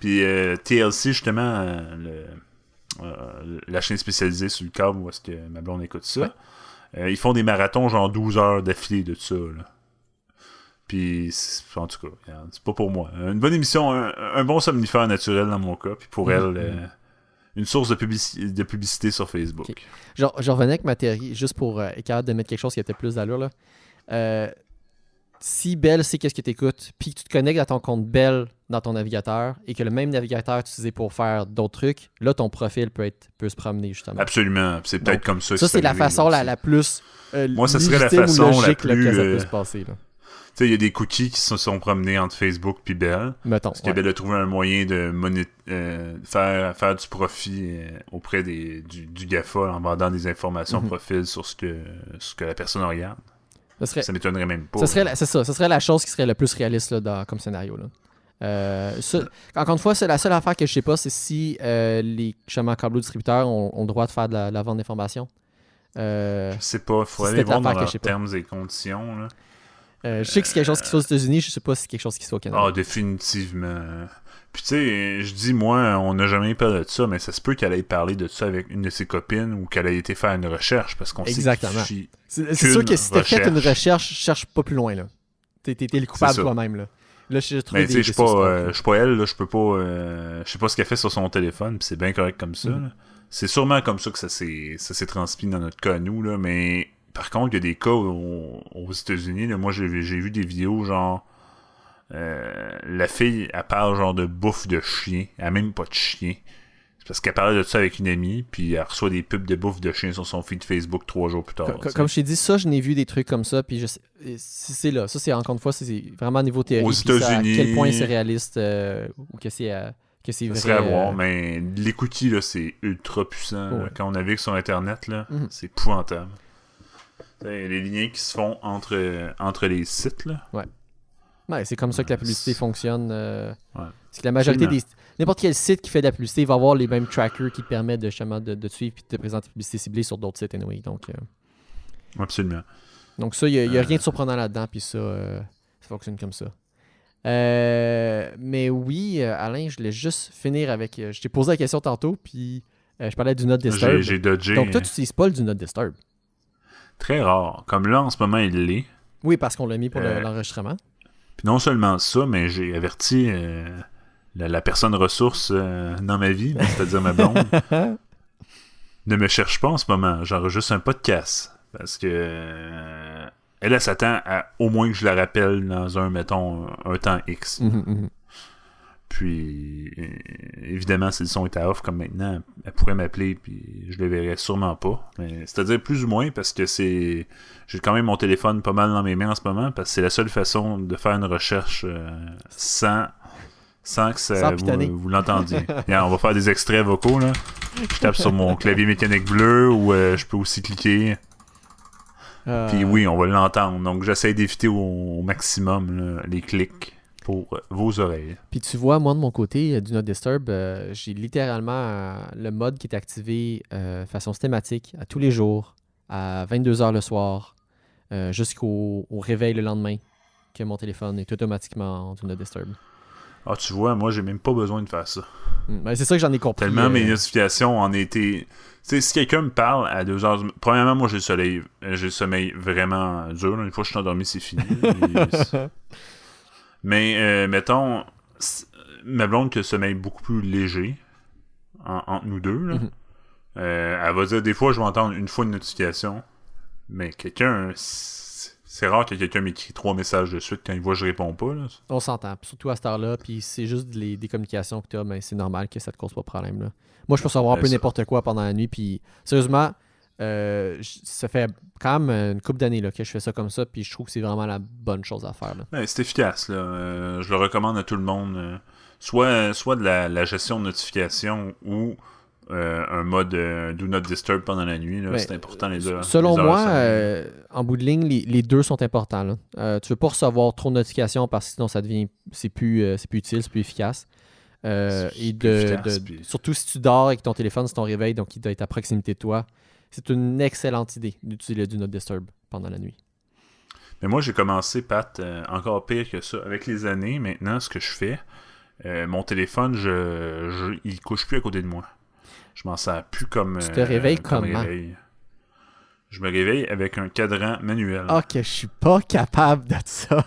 Puis TLC, justement, la chaîne spécialisée sur le câble où est-ce que ma blonde écoute ça, ils font des marathons genre 12 heures d'affilée de ça. Là. Puis, en tout cas, c'est pas pour moi. Une bonne émission, un bon somnifère naturel dans mon cas, puis pour elle, une source de publicité sur Facebook. Okay. Je revenais avec ma théorie, juste pour être capable de mettre quelque chose qui a peut-être plus d'allure. Là. Si Bell sait qu'est-ce que tu écoutes, puis que tu te connectes à ton compte Bell dans ton navigateur et que le même navigateur est utilisé pour faire d'autres trucs, là, ton profil peut se promener, justement. Absolument. C'est peut-être comme ça. Ça, c'est la façon la plus moi, ça serait la façon logique la plus... que ça peut se passer. Tu sais, il y a des cookies qui se sont promenés entre Facebook et Bell. Mettons, parce que Bell a trouvé un moyen de faire du profit auprès du GAFA en vendant des informations de profil sur ce que la personne regarde. Ça m'étonnerait même pas. Ça serait la chose qui serait le plus réaliste là, comme scénario. Là. Encore une fois, c'est la seule affaire que je sais pas, c'est si les câbleaux distributeurs ont le droit de faire de la vente d'informations. Je sais pas, il faudrait aller voir dans leurs termes et conditions. Là. Je sais que c'est quelque chose qui se fait aux États-Unis, je sais pas si c'est quelque chose qui se fait au Canada. Ah, définitivement. Puis tu sais, je dis, moi, on n'a jamais parlé de ça, mais ça se peut qu'elle ait parlé de ça avec une de ses copines ou qu'elle ait été faire une recherche, parce qu'on Exactement. sait c'est sûr que si t'as fait une recherche, cherche pas plus loin. Là. T'es le coupable toi-même. Là, j'ai trouvé mais je suis pas elle, là, je peux pas... je sais pas ce qu'elle fait sur son téléphone, puis c'est bien correct comme ça. Là. C'est sûrement comme ça que ça s'est transmis dans notre cas à nous, là, mais par contre, il y a des cas aux États-Unis, là, moi j'ai vu des vidéos genre... la fille, elle parle genre de bouffe de chien. Elle a même pas de chien. C'est parce qu'elle parlait de ça avec une amie, puis elle reçoit des pubs de bouffe de chien sur son feed Facebook 3 jours plus tard. Comme je t'ai dit, ça, je n'ai vu des trucs comme ça, puis c'est là. Ça, c'est encore une fois, c'est vraiment niveau théorie. Aux États-Unis, à quel point c'est réaliste ou que c'est vrai. Ça serait à voir, mais l'écoutis, là, c'est ultra puissant. Ouais. Quand on navigue sur Internet, là, c'est épouvantable. Les liens qui se font entre les sites, là. Ouais, c'est comme ça que la publicité fonctionne. Ouais. C'est que la majorité des... N'importe quel site qui fait de la publicité va avoir les mêmes trackers qui permettent justement de te suivre et de te présenter la publicité ciblée sur d'autres sites anyway. Donc, Absolument. donc ça, il n'y a rien de surprenant là-dedans, puis ça fonctionne comme ça. Mais oui, Alain, je voulais juste finir avec... je t'ai posé la question tantôt, puis je parlais du Not Disturb. J'ai dodgé. Donc toi, tu n'utilises pas le Do Not Disturb. Très rare. Comme là, en ce moment, il l'est. Oui, parce qu'on l'a mis pour l'enregistrement. Puis non seulement ça, mais j'ai averti la personne ressource dans ma vie, c'est-à-dire ma blonde, ne me cherche pas en ce moment. J'enregistre un podcast. Parce que elle s'attend à au moins que je la rappelle dans un temps X. Puis, évidemment, si le son était off comme maintenant, elle pourrait m'appeler, puis je le verrais sûrement pas. Mais, c'est-à-dire plus ou moins, parce que j'ai quand même mon téléphone pas mal dans mes mains en ce moment, parce que c'est la seule façon de faire une recherche sans que ça vous l'entendiez. On va faire des extraits vocaux, là. Je tape sur mon clavier mécanique bleu, ou je peux aussi cliquer. Puis oui, on va l'entendre. Donc, j'essaie d'éviter au maximum là, les clics pour vos oreilles. Puis tu vois, moi de mon côté, Do Not Disturb, j'ai littéralement le mode qui est activé de façon systématique à tous les jours, à 22h le soir, jusqu'au réveil le lendemain, que mon téléphone est automatiquement en Do Not Disturb. Ah, tu vois, moi, j'ai même pas besoin de faire ça. Ben, c'est ça que j'en ai compris. Tellement mes notifications en été... Tu sais, si quelqu'un me parle à 2h... Premièrement, moi, j'ai le sommeil vraiment dur. Là. Une fois que je suis endormi, c'est fini. Mais, mettons, ma blonde qui a le sommeil beaucoup plus léger, entre nous deux, là, elle va dire, des fois, je vais entendre une fois une notification, mais quelqu'un... C'est rare que quelqu'un m'écrit 3 messages de suite quand il voit que je réponds pas. Là. On s'entend, surtout à cette heure-là, puis c'est juste des communications que tu as, mais c'est normal que ça te cause pas de problème. Là. Moi, je peux savoir un peu n'importe quoi pendant la nuit, puis sérieusement, ça fait quand même une couple d'années là, que je fais ça comme ça, puis je trouve que c'est vraiment la bonne chose à faire. Là. Ouais, c'est efficace. Là. Je le recommande à tout le monde. Soit de la gestion de notifications ou un mode Do Not Disturb pendant la nuit. Là, c'est important les deux. Selon moi, en bout de ligne, les deux sont importants. Là. Tu veux pas recevoir trop de notifications parce que sinon ça devient c'est plus utile, c'est plus efficace. Surtout si tu dors et que ton téléphone c'est ton réveil, donc il doit être à proximité de toi. C'est une excellente idée d'utiliser le Do Not Disturb pendant la nuit. Mais moi j'ai commencé, Pat, encore pire que ça. Avec les années, maintenant, ce que je fais, mon téléphone, il couche plus à côté de moi. Je m'en sers plus comme... Tu te réveilles comment? Réveil. Je me réveille avec un cadran manuel. Ah, que je suis pas capable de ça.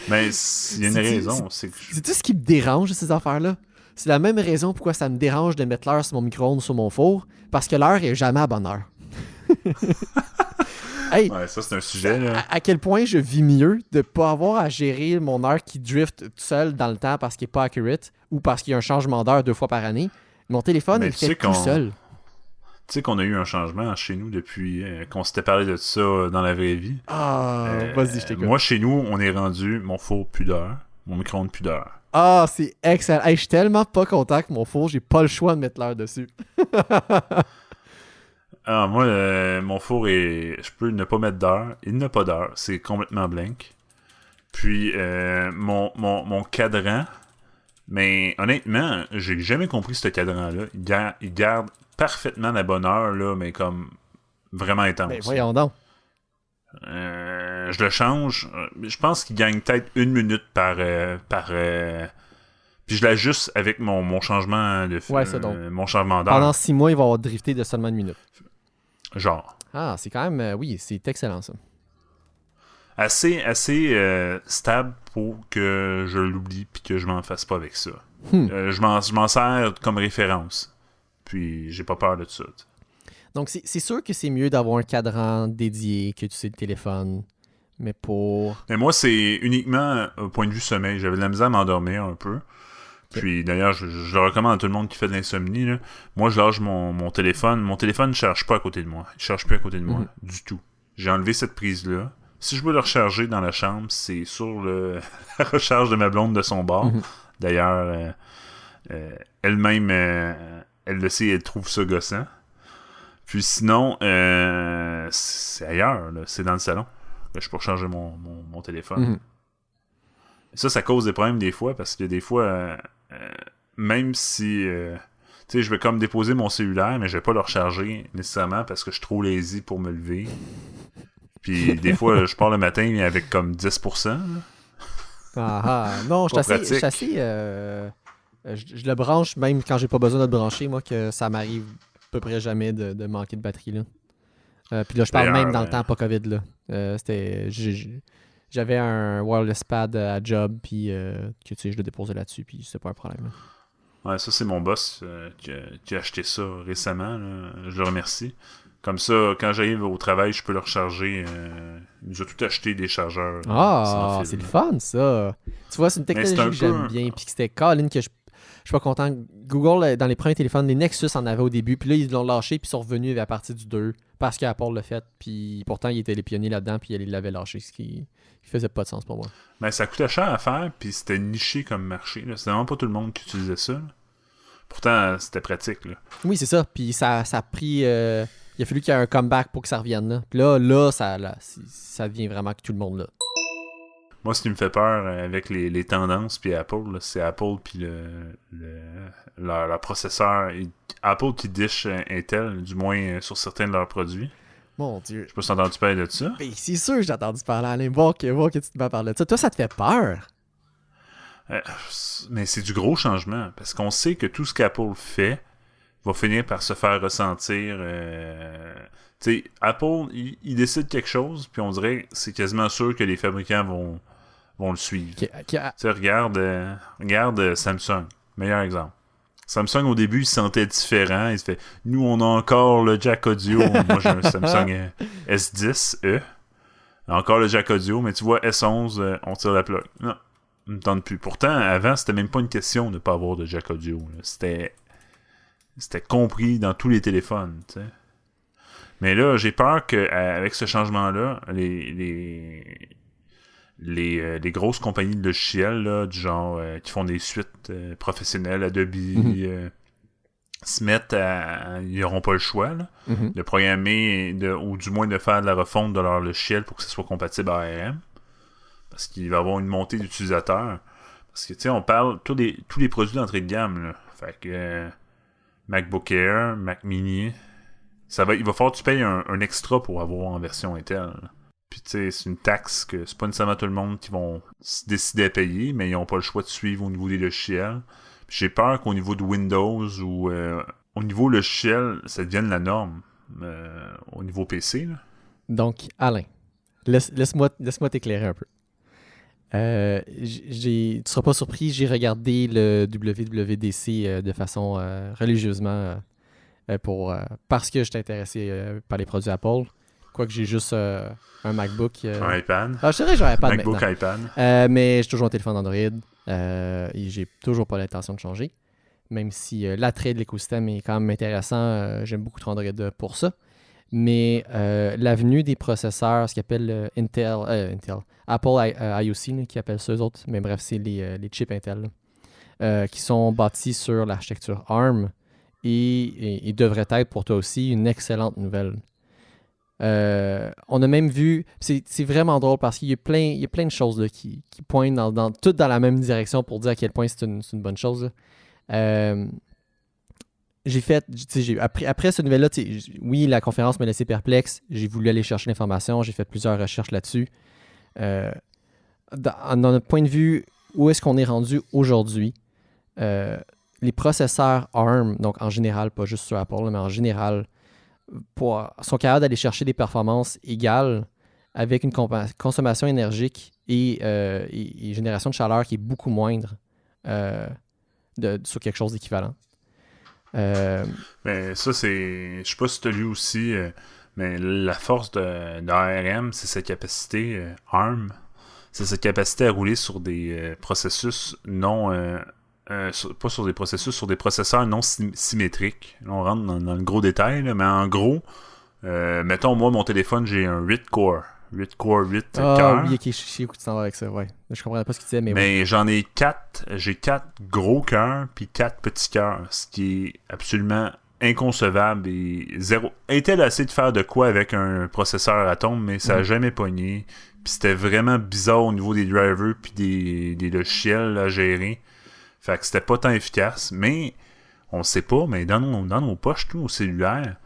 Mais il y a une raison. C'est tout ce qui me dérange de ces affaires-là. C'est la même raison pourquoi ça me dérange de mettre l'heure sur mon micro-ondes ou sur mon four. Parce que l'heure est jamais à bonne heure. Hey, ouais, ça c'est un sujet. Là. À quel point je vis mieux de pas avoir à gérer mon heure qui drift tout seul dans le temps parce qu'il n'est pas accurate ou parce qu'il y a un changement d'heure 2 fois par année. Mon téléphone, il fait tout seul. Tu sais qu'on a eu un changement chez nous depuis qu'on s'était parlé de ça dans la vraie vie. Ah, vas-y, je t'écoute. Moi, chez nous, on est rendu mon four plus d'heure, mon micro-ondes plus d'heure. Ah, c'est excellent. Hey, je suis tellement pas content que mon four, j'ai pas le choix de mettre l'heure dessus. Ah, moi, mon four, je peux ne pas mettre d'heure. Il n'a pas d'heure. C'est complètement blank. Puis, mon cadran... Mais honnêtement, j'ai jamais compris ce cadran-là. Il garde parfaitement la bonne heure, là, mais comme vraiment intense. Ben voyons donc. Je le change. Je pense qu'il gagne peut-être 1 minute par puis je l'ajuste avec mon changement de mon changement d'heure. Pendant 6 mois, il va avoir drifté de seulement 1 minute. Genre. Ah, c'est quand même... oui, c'est excellent, ça. Assez stable pour que je l'oublie puis que je m'en fasse pas avec ça. Je m'en sers comme référence. Puis j'ai pas peur de ça. T'sais. Donc c'est sûr que c'est mieux d'avoir un cadran dédié que tu sais le téléphone. Mais moi, c'est uniquement au point de vue sommeil. J'avais de la misère à m'endormir un peu. Puis d'ailleurs, je le recommande à tout le monde qui fait de l'insomnie. Là. Moi, je lâche mon téléphone. Mon téléphone ne charge pas à côté de moi. Il ne charge plus à côté de moi, du tout. J'ai enlevé cette prise-là. Si je veux le recharger dans la chambre, c'est sur la recharge de ma blonde de son bord. D'ailleurs, elle-même, elle le sait, elle trouve ça gossant. Puis sinon, c'est ailleurs. Là. C'est dans le salon que je peux recharger mon téléphone. Ça cause des problèmes des fois, parce que des fois, même si tu sais, je vais comme déposer mon cellulaire, mais je vais pas le recharger nécessairement parce que je suis trop lazy pour me lever. Puis des fois, je pars le matin avec comme 10%. Non, je suis assez je le branche même quand j'ai pas besoin de le brancher, moi, que ça m'arrive à peu près jamais de manquer de batterie, là. Puis là, je parle même dans le temps pas COVID, là. J'avais un wireless pad à job, puis que, tu sais, je le déposais là-dessus, puis c'est pas un problème, là. Ouais, ça, c'est mon boss qui a acheté ça récemment. Là. Je le remercie. Comme ça, quand j'arrive au travail, je peux le recharger. Il nous a tout acheté des chargeurs. Ah, c'est le fun, ça. Tu vois, c'est une technologie que j'aime bien. Puis que c'était Colin que je suis pas content. Google, dans les premiers téléphones, les Nexus en avaient au début. Puis là, ils l'ont lâché, puis ils sont revenus à partir du 2. Parce qu'Apple l'a fait. Puis pourtant, ils étaient les pionniers là-dedans, puis ils l'avaient lâché. Ce qui faisait pas de sens pour moi. Mais ça coûtait cher à faire, puis c'était niché comme marché. Là. C'était vraiment pas tout le monde qui utilisait ça. Là. Pourtant, c'était pratique. Là. Oui, c'est ça. Puis ça a pris... il a fallu qu'il y ait un comeback pour que ça revienne là. Puis là ça devient vraiment que tout le monde là. Moi, ce qui me fait peur avec les tendances puis Apple, là, c'est Apple puis leur processeur. Apple qui dish Intel, du moins sur certains de leurs produits. Mon Dieu. Je sais pas si t'as entendu parler de ça. Mais c'est sûr que j'ai entendu parler. Allez, voir que tu te vas parler de ça. Toi, ça te fait peur? Mais c'est du gros changement. Parce qu'on sait que tout ce qu'Apple fait va finir par se faire ressentir. Tu sais, Apple, il décide quelque chose, puis on dirait que c'est quasiment sûr que les fabricants vont le suivre. Tu sais, regarde Samsung. Meilleur exemple. Samsung, au début, il se sentait différent. Il se fait, nous, on a encore le jack audio. Moi, j'ai un Samsung S10e. Encore le jack audio, mais tu vois, S11, on tire la plug. Non, ne me tente plus. Pourtant, avant, c'était même pas une question de ne pas avoir de jack audio. Là. C'était compris dans tous les téléphones, tu sais. Mais là, j'ai peur qu'avec ce changement-là, les grosses compagnies de logiciels, là, du genre qui font des suites professionnelles, Adobe, se mettent ils n'auront pas le choix là, de programmer ou du moins de faire de la refonte de leur logiciel pour que ce soit compatible à ARM. Parce qu'il va y avoir une montée d'utilisateurs. Parce que, tu sais, on parle tous les produits d'entrée de gamme, là. Fait que MacBook Air, Mac Mini, il va falloir que tu payes un extra pour avoir en version Intel. Puis tu sais, c'est une taxe que c'est pas nécessairement tout le monde qui vont se décider à payer, mais ils n'ont pas le choix de suivre au niveau des logiciels. Puis j'ai peur qu'au niveau de Windows ou au niveau logiciel, ça devienne la norme au niveau PC. Là. Donc, Alain, laisse-moi t'éclairer un peu. Tu seras pas surpris, j'ai regardé le WWDC de façon religieusement parce que je suis intéressé par les produits Apple. Quoique j'ai juste un MacBook. Un iPad. Je dirais que j'ai un iPad MacBook, maintenant. iPad. Mais j'ai toujours un téléphone Android et j'ai toujours pas l'intention de changer. Même si l'attrait de l'écosystème est quand même intéressant, j'aime beaucoup Android pour ça. Mais l'avenue des processeurs, ce qu'ils appellent Apple IOC, qui appellent ça eux autres, mais bref, c'est les chips Intel, qui sont bâtis sur l'architecture ARM et devraient être pour toi aussi une excellente nouvelle. On a même vu, c'est vraiment drôle parce qu'il y a plein de choses là, qui pointent toutes dans la même direction pour dire à quel point c'est une bonne chose. Après cette nouvelle-là, oui, la conférence m'a laissé perplexe. J'ai voulu aller chercher l'information. J'ai fait plusieurs recherches là-dessus. Dans notre point de vue, où est-ce qu'on est rendu aujourd'hui? Les processeurs ARM, donc en général, pas juste sur Apple, mais en général, sont capables d'aller chercher des performances égales avec une consommation énergique et génération de chaleur qui est beaucoup moindre sur quelque chose d'équivalent. Mais ça, je sais pas si tu as lu aussi, mais la force d'ARM, c'est sa capacité ARM, c'est sa capacité à rouler sur des processus non pas sur des processus, sur des processeurs non symétriques. Là, on rentre dans le gros détail, là, mais en gros, mettons, moi, mon téléphone, j'ai un 8 core. 8 core, 8 cœurs. Oui, ok, je sais où tu t'en vas avec ça, ouais. Je comprenais pas ce que tu disais, mais Mais j'en ai 4. J'ai 4 gros cœurs, puis 4 petits cœurs, ce qui est absolument inconcevable et zéro. Intel a essayé de faire de quoi avec un processeur Atom, mais ça a jamais pogné. Puis c'était vraiment bizarre au niveau des drivers puis des logiciels à gérer. Fait que c'était pas tant efficace, mais on sait pas, mais dans nos poches, tous nos cellulaires,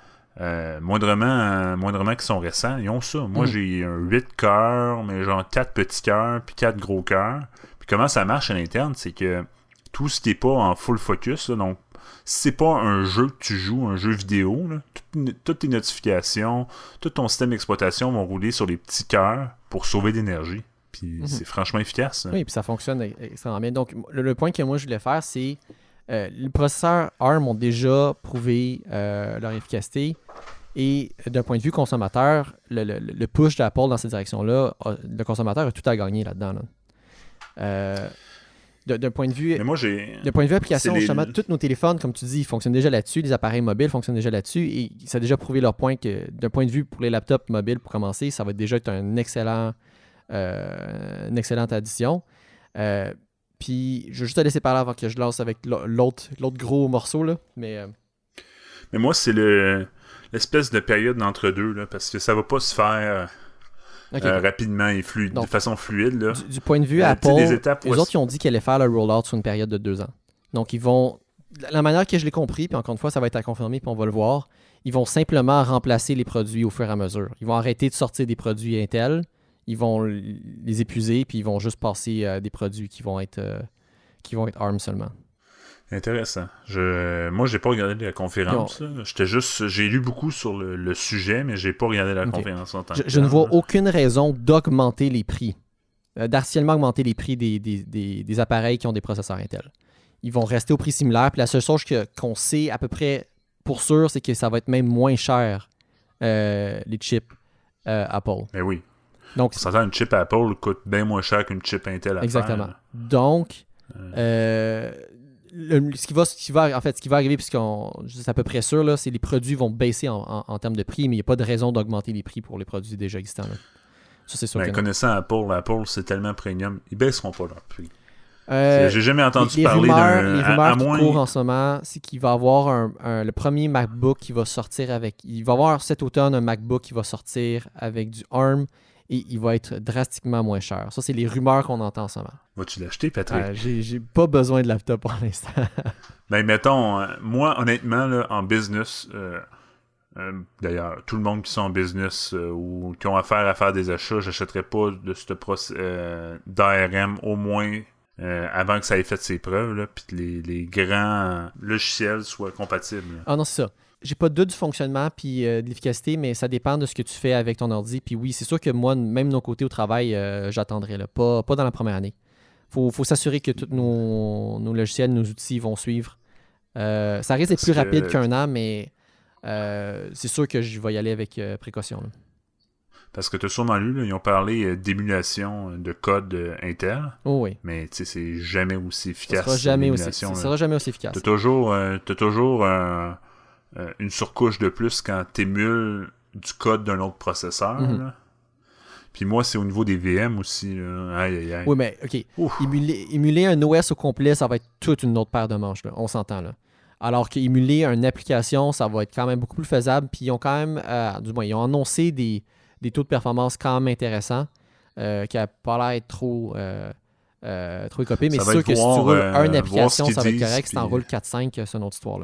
moindrement qui sont récents, ils ont ça. Moi, j'ai un 8 cœurs, mais genre 4 petits cœurs, puis 4 gros cœurs. Puis comment ça marche à l'interne, c'est que tout ce qui est pas en full focus, là, donc si c'est pas un jeu que tu joues, un jeu vidéo, là, toutes tes notifications, tout ton système d'exploitation vont rouler sur les petits cœurs pour sauver d'énergie. Puis c'est franchement efficace. Hein. Oui, puis ça fonctionne extrêmement bien. Donc, le point que moi je voulais faire, c'est les processeurs ARM ont déjà prouvé leur efficacité. Et d'un point de vue consommateur, le push d'Apple dans cette direction-là, le consommateur a tout à gagner là-dedans. Là. D'un point de vue application, justement, tous nos téléphones, comme tu dis, ils fonctionnent déjà là-dessus. Les appareils mobiles fonctionnent déjà là-dessus. Et ça a déjà prouvé leur point que, d'un point de vue pour les laptops mobiles, pour commencer, ça va déjà être une excellente addition. Puis, je vais juste te laisser parler avant que je lance avec l'autre gros morceau. Là. Mais moi, c'est l'espèce de période d'entre-deux, là, parce que ça va pas se faire rapidement et de façon fluide. Là. Du point de vue Apple, les autres ils ont dit qu'ils allaient faire le rollout sur une période de 2 ans. Donc, ils vont... La manière que je l'ai compris, puis encore une fois, ça va être à confirmer, puis on va le voir, ils vont simplement remplacer les produits au fur et à mesure. Ils vont arrêter de sortir des produits Intel, ils vont les épuiser, puis ils vont juste passer à des produits qui vont être ARM seulement. Intéressant. Moi, j'ai pas regardé la conférence. J'ai lu beaucoup sur le sujet, mais j'ai pas regardé la conférence en tant que je ne vois aucune raison d'augmenter les prix, d'artificiellement augmenter les prix des appareils qui ont des processeurs Intel. Ils vont rester au prix similaire. Puis la seule chose qu'on sait à peu près pour sûr, c'est que ça va être même moins cher, les chips Apple. Mais oui. Donc, on s'entend, une chip Apple coûte bien moins cher qu'une chip Intel à exactement. faire. Donc, ce qui va arriver, puisqu'on c'est à peu près sûr, là, c'est que les produits vont baisser en termes de prix, mais il n'y a pas de raison d'augmenter les prix pour les produits déjà existants. Là. Ça, c'est sûr. Connaissant Apple, c'est tellement premium, ils baisseront pas leur prix. J'ai jamais entendu parler les rumeurs qui courent en ce moment, c'est qu'il va y avoir le premier MacBook qui va sortir avec... Il va y avoir cet automne un MacBook qui va sortir avec du ARM et il va être drastiquement moins cher. Ça, c'est les rumeurs qu'on entend en ce moment. Vas-tu l'acheter, Patrick? J'ai pas besoin de laptop pour l'instant. Mettons, moi, honnêtement, là, en business... d'ailleurs, tout le monde qui sont en business ou qui ont affaire à faire des achats, j'achèterais pas de ce d'ARM au moins avant que ça ait fait ses preuves, puis que les grands logiciels soient compatibles. Là. Ah non, c'est ça. J'ai pas de doute du fonctionnement puis de l'efficacité, mais ça dépend de ce que tu fais avec ton ordi. Puis oui, c'est sûr que moi, même de mon côté au travail, j'attendrai. Là. Pas dans la première année. Faut s'assurer que tous nos logiciels, nos outils vont suivre. Ça risque d'être plus rapide qu'un an, mais c'est sûr que je vais y aller avec précaution. Là. Parce que tu as sûrement lu, là, ils ont parlé d'émulation de code Intel. Oh oui. Mais tu sais, c'est jamais aussi efficace. Ça sera jamais aussi efficace. Tu as toujours une surcouche de plus quand tu émules du code d'un autre processeur. Là. Puis moi, c'est au niveau des VM aussi. Là. Aïe. Oui, mais OK. Émuler un OS au complet, ça va être toute une autre paire de manches. Là. On s'entend là. Alors qu'émuler une application, ça va être quand même beaucoup plus faisable. Puis ils ont quand même, du moins, ils ont annoncé des taux de performance quand même intéressants qui n'a pas l'air être trop écopé. Mais c'est sûr que si tu roules une application, ça va être correct. Puis... Si tu en roules 4-5, c'est une autre histoire.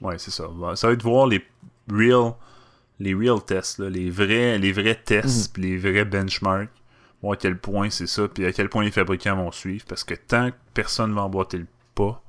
Oui, c'est ça. Ça va être voir les real tests, là, les vrais tests, puis les vrais benchmarks. Voir à quel point c'est ça, puis à quel point les fabricants vont suivre. Parce que tant que personne ne va emboîter le pas,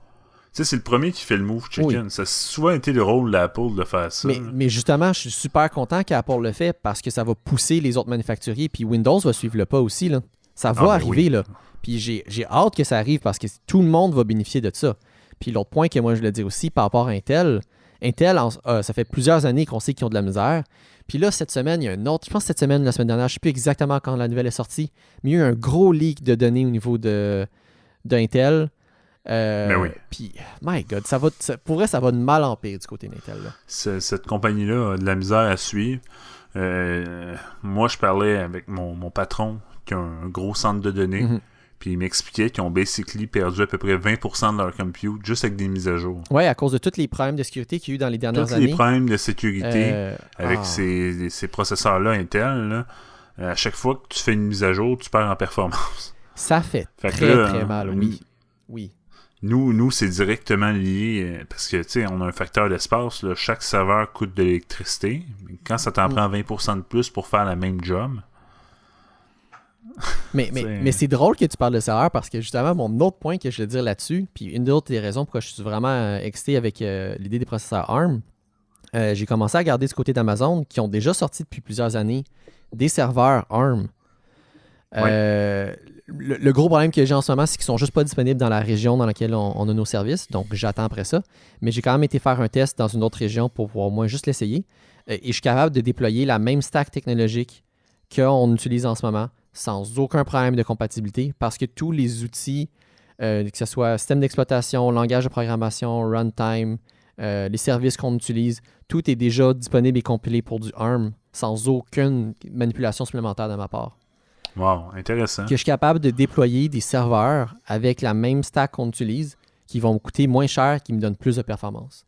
tu sais, c'est le premier qui fait le move chicken. Oui. Ça a souvent été le rôle d'Apple de faire ça. Mais justement, je suis super content qu'Apple le fait parce que ça va pousser les autres manufacturiers. Puis Windows va suivre le pas aussi. Là. Ça va arriver. Oui. Là. Puis j'ai hâte que ça arrive parce que tout le monde va bénéficier de ça. Puis l'autre point que moi je voulais dire aussi par rapport à Intel, ça fait plusieurs années qu'on sait qu'ils ont de la misère. Puis là, cette semaine, il y a un autre, je pense que cette semaine, la semaine dernière, je ne sais plus exactement quand la nouvelle est sortie, mais il y a eu un gros leak de données au niveau d'Intel. Mais oui. Puis, my God, pour vrai, ça va de mal en pire du côté d'Intel. Là. Cette compagnie-là a de la misère à suivre. Moi, je parlais avec mon patron qui a un gros centre de données. Puis il m'expliquait qu'ils ont basically perdu à peu près 20% de leur compute juste avec des mises à jour. Oui, à cause de tous les problèmes de sécurité qu'il y a eu dans les dernières années. Tous les problèmes de sécurité avec ces processeurs-là Intel, là, à chaque fois que tu fais une mise à jour, tu perds en performance. Ça fait très mal, oui. Oui. Nous, c'est directement lié parce que, tu sais, on a un facteur d'espace. Là, chaque serveur coûte de l'électricité. Mais quand ça t'en prend 20% de plus pour faire la même job... Mais c'est drôle que tu parles de serveur parce que justement, mon autre point que je veux dire là-dessus, puis une autre des raisons pourquoi je suis vraiment excité avec l'idée des processeurs ARM, j'ai commencé à regarder du côté d'Amazon qui ont déjà sorti depuis plusieurs années des serveurs ARM. Le gros problème que j'ai en ce moment, c'est qu'ils sont juste pas disponibles dans la région dans laquelle on a nos services, donc j'attends après ça. Mais j'ai quand même été faire un test dans une autre région pour pouvoir au moins juste l'essayer. Et je suis capable de déployer la même stack technologique qu'on utilise en ce moment sans aucun problème de compatibilité parce que tous les outils, que ce soit système d'exploitation, langage de programmation, runtime, les services qu'on utilise, tout est déjà disponible et compilé pour du ARM sans aucune manipulation supplémentaire de ma part. Wow, intéressant. Que je suis capable de déployer des serveurs avec la même stack qu'on utilise qui vont me coûter moins cher, qui me donnent plus de performance.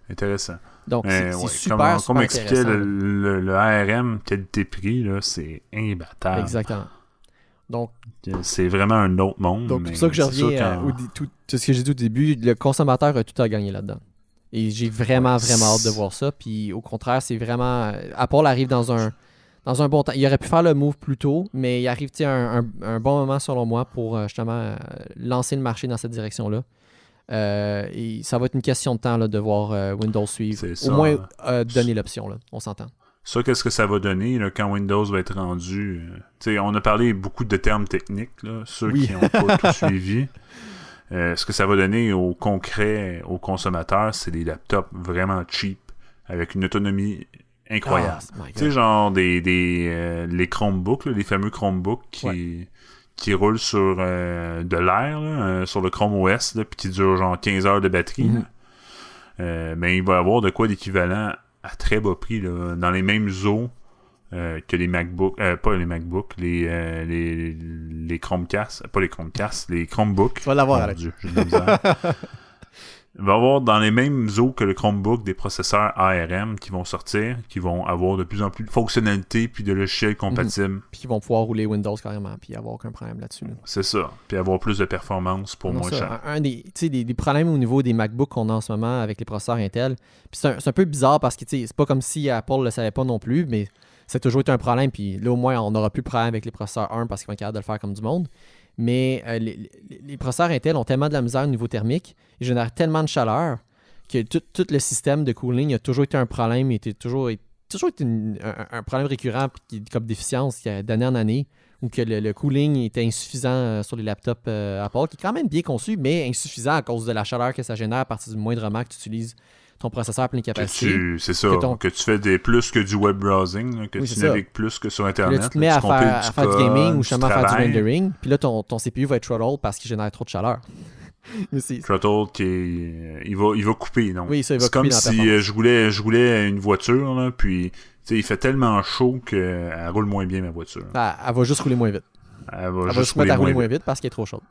Intéressant. Donc, c'est super comme expliquait intéressant. le ARM qualité-prix, là, c'est imbattable. Exactement. Donc, c'est vraiment un autre monde. Donc, c'est pour ça que je reviens tout ce que j'ai dit au début, le consommateur a tout à gagner là-dedans. Et j'ai vraiment hâte de voir ça. Puis au contraire, c'est vraiment... Apple arrive dans un bon temps. Il aurait pu faire le move plus tôt, mais il arrive un bon moment, selon moi, pour justement lancer le marché dans cette direction-là. Et ça va être une question de temps là, de voir Windows suivre. Au moins donner l'option, là. On s'entend. Ça, qu'est-ce que ça va donner là, quand Windows va être rendu? On a parlé beaucoup de termes techniques, là, ceux qui n'ont pas tout suivi. Ce que ça va donner au concret, aux consommateurs, c'est des laptops vraiment cheap, avec une autonomie incroyable. Tu sais, genre les Chromebooks, là, les fameux Chromebooks qui roulent sur de l'air, là, sur le Chrome OS, puis qui durent genre 15 heures de batterie. Mais il va y avoir de quoi d'équivalent à très bas prix, là, dans les mêmes eaux que les MacBooks, pas les MacBooks, les Chromecast, pas les Chromecast, les Chromebooks. Tu vas l'avoir, Mon Dieu, j'ai de la misère. Il va y avoir dans les mêmes eaux que le Chromebook des processeurs ARM qui vont sortir, qui vont avoir de plus en plus de fonctionnalités puis de logiciels compatibles. Puis qui vont pouvoir rouler Windows carrément, puis avoir aucun problème là-dessus. Là. C'est ça. Puis avoir plus de performance pour moins cher. Un des problèmes au niveau des MacBooks qu'on a en ce moment avec les processeurs Intel, puis c'est un peu bizarre parce que c'est pas comme si Apple ne le savait pas non plus, mais ça a toujours été un problème. Puis là, au moins, on n'aura plus de problème avec les processeurs ARM parce qu'ils vont être capables de le faire comme du monde. Mais les processeurs Intel ont tellement de la misère au niveau thermique, ils génèrent tellement de chaleur que tout le système de cooling a toujours été un problème, toujours été un problème récurrent comme déficience d'année en année, où que le cooling était insuffisant sur les laptops Apple, qui est quand même bien conçu, mais insuffisant à cause de la chaleur que ça génère à partir du moindrement que tu utilises ton processeur à pleine capacité. C'est ça, que tu fais plus que du web browsing, là, que tu navigues plus que sur Internet. Là, tu te mets à faire du gaming ou justement à faire du rendering, puis là, ton CPU va être throttled parce qu'il génère trop de chaleur. Throttled, il va couper. Donc. Oui, ça, il va c'est couper comme si je voulais une voiture, là, puis il fait tellement chaud qu'elle roule moins bien, ma voiture. Elle va juste rouler moins vite. Elle va juste se mettre à rouler moins vite parce qu'elle est trop chaude.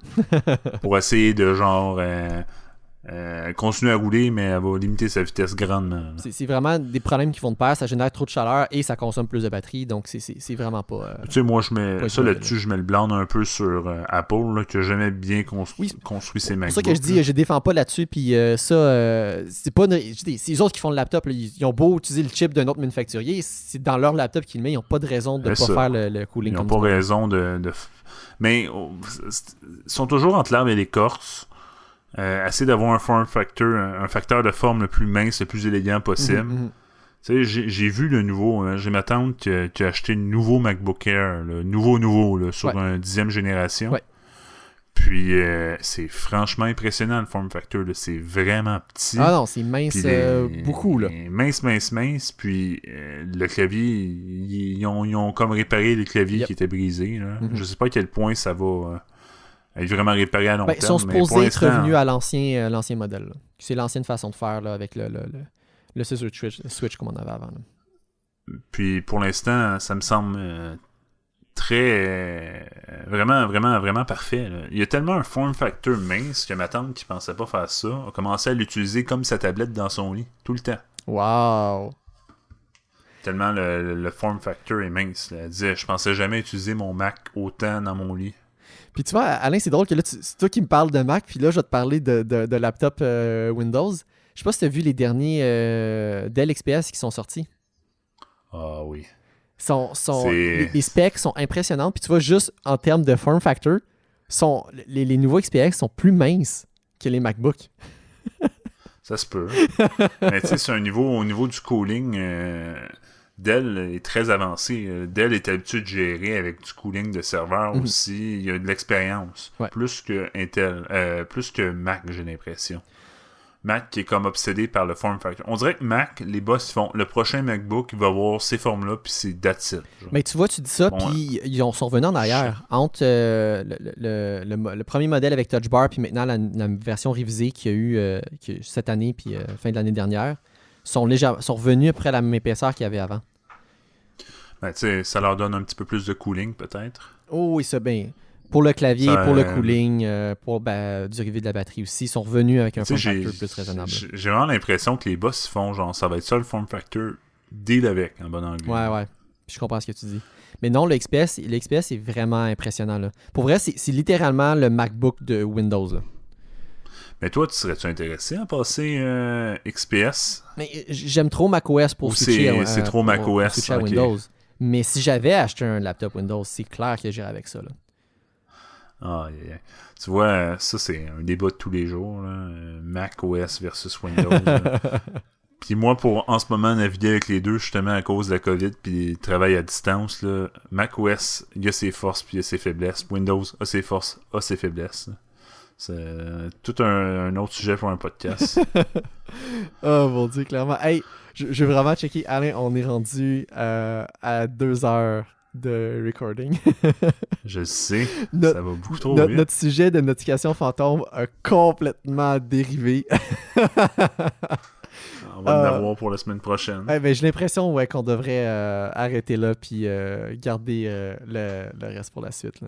Pour essayer de genre... continue à rouler, mais elle va limiter sa vitesse grandement. C'est vraiment des problèmes qui font de pair, ça génère trop de chaleur et ça consomme plus de batterie, donc c'est vraiment pas... tu sais, moi, je mets ça là-dessus, je mets le blâme un peu sur Apple, là, qui a jamais bien construit ses MacBooks. C'est ça que je dis, je défends pas là-dessus, puis c'est pas... C'est les autres qui font le laptop, là, ils ont beau utiliser le chip d'un autre manufacturier, c'est dans leur laptop qu'ils le mettent, ils n'ont pas de raison de ne pas faire le cooling comme ça. Ils n'ont pas raison de... Mais ils sont toujours entre l'arbre et l'écorce. Essayer d'avoir un facteur de forme le plus mince, le plus élégant possible. Tu sais, j'ai vu le nouveau, j'ai ma tante qui a acheté le nouveau MacBook Air, le nouveau là, sur un 10e génération. Ouais. Puis c'est franchement impressionnant le form factor, là. C'est vraiment petit. Ah non, c'est mince beaucoup là. Mince, puis le clavier, ils ont comme réparé le clavier qui était brisé. Là. Je sais pas à quel point ça va être vraiment réparé à long Ben, terme. ils sont mais pour supposés être l'instant, revenus à l'ancien modèle. Là. C'est l'ancienne façon de faire là, avec le scissor switch comme on avait avant. Là. Puis pour l'instant, ça me semble très... vraiment, vraiment, vraiment parfait. Là. Il y a tellement un form factor mince que ma tante qui pensait pas faire ça a commencé à l'utiliser comme sa tablette dans son lit, tout le temps. Wow! Tellement le form factor est mince. Là. Elle disait, je pensais jamais utiliser mon Mac autant dans mon lit. Puis tu vois, Alain, c'est drôle que là, c'est toi qui me parles de Mac, puis là, je vais te parler de laptop Windows. Je sais pas si tu as vu les derniers Dell XPS qui sont sortis. Ah oui. Les specs sont impressionnants. Puis tu vois, juste en termes de form factor, les nouveaux XPS sont plus minces que les MacBooks. Ça se peut. Mais tu sais, au niveau du cooling, Dell est très avancé. Dell est habitué de gérer avec du cooling de serveur aussi. Il y a de l'expérience. Ouais. Plus que Intel, plus que Mac, j'ai l'impression. Mac qui est comme obsédé par le form factor. On dirait que Mac, les boss font le prochain MacBook, il va avoir ces formes-là, puis c'est that's it. Mais tu vois, tu dis ça, puis ils sont revenus en arrière. Entre le premier modèle avec Touch Bar, puis maintenant la version révisée qu'il y a eu cette année, puis fin de l'année dernière, sont revenus après la même épaisseur qu'il y avait avant. Ben, tu sais, ça leur donne un petit peu plus de cooling, peut-être. Oh oui, ça, bien. Pour le clavier, Ça, pour le cooling, pour dériver de la batterie aussi, ils sont revenus avec un form factor plus raisonnable. J'ai vraiment l'impression que les boss font genre, ça va être ça le form factor, deal avec, en bon anglais. Ouais. Je comprends ce que tu dis. Mais non, le XPS est vraiment impressionnant. Là. Pour vrai, c'est littéralement le MacBook de Windows. Là. Mais toi, tu serais-tu intéressé à passer XPS? Mais j'aime trop macOS pour switcher c'est trop macOS, pour switcher à okay. Windows. Mais si j'avais acheté un laptop Windows, c'est clair que j'irais avec ça. Là. Ah, tu vois, ça c'est un débat de tous les jours, là. macOS versus Windows. Puis moi, pour en ce moment naviguer avec les deux, justement à cause de la COVID puis le travail à distance, là, macOS, il y a ses forces puis il y a ses faiblesses. Windows a ses forces, a ses faiblesses. Là. C'est tout un autre sujet pour un podcast. Oh mon Dieu, clairement. Hey, je vais vraiment checker. Alain, on est rendu à 2 heures de recording. Je sais, ça va beaucoup trop vite. Notre sujet de notification fantôme a complètement dérivé. On va en avoir pour la semaine prochaine. Ben, j'ai l'impression qu'on devrait arrêter là puis garder le reste pour la suite. Là.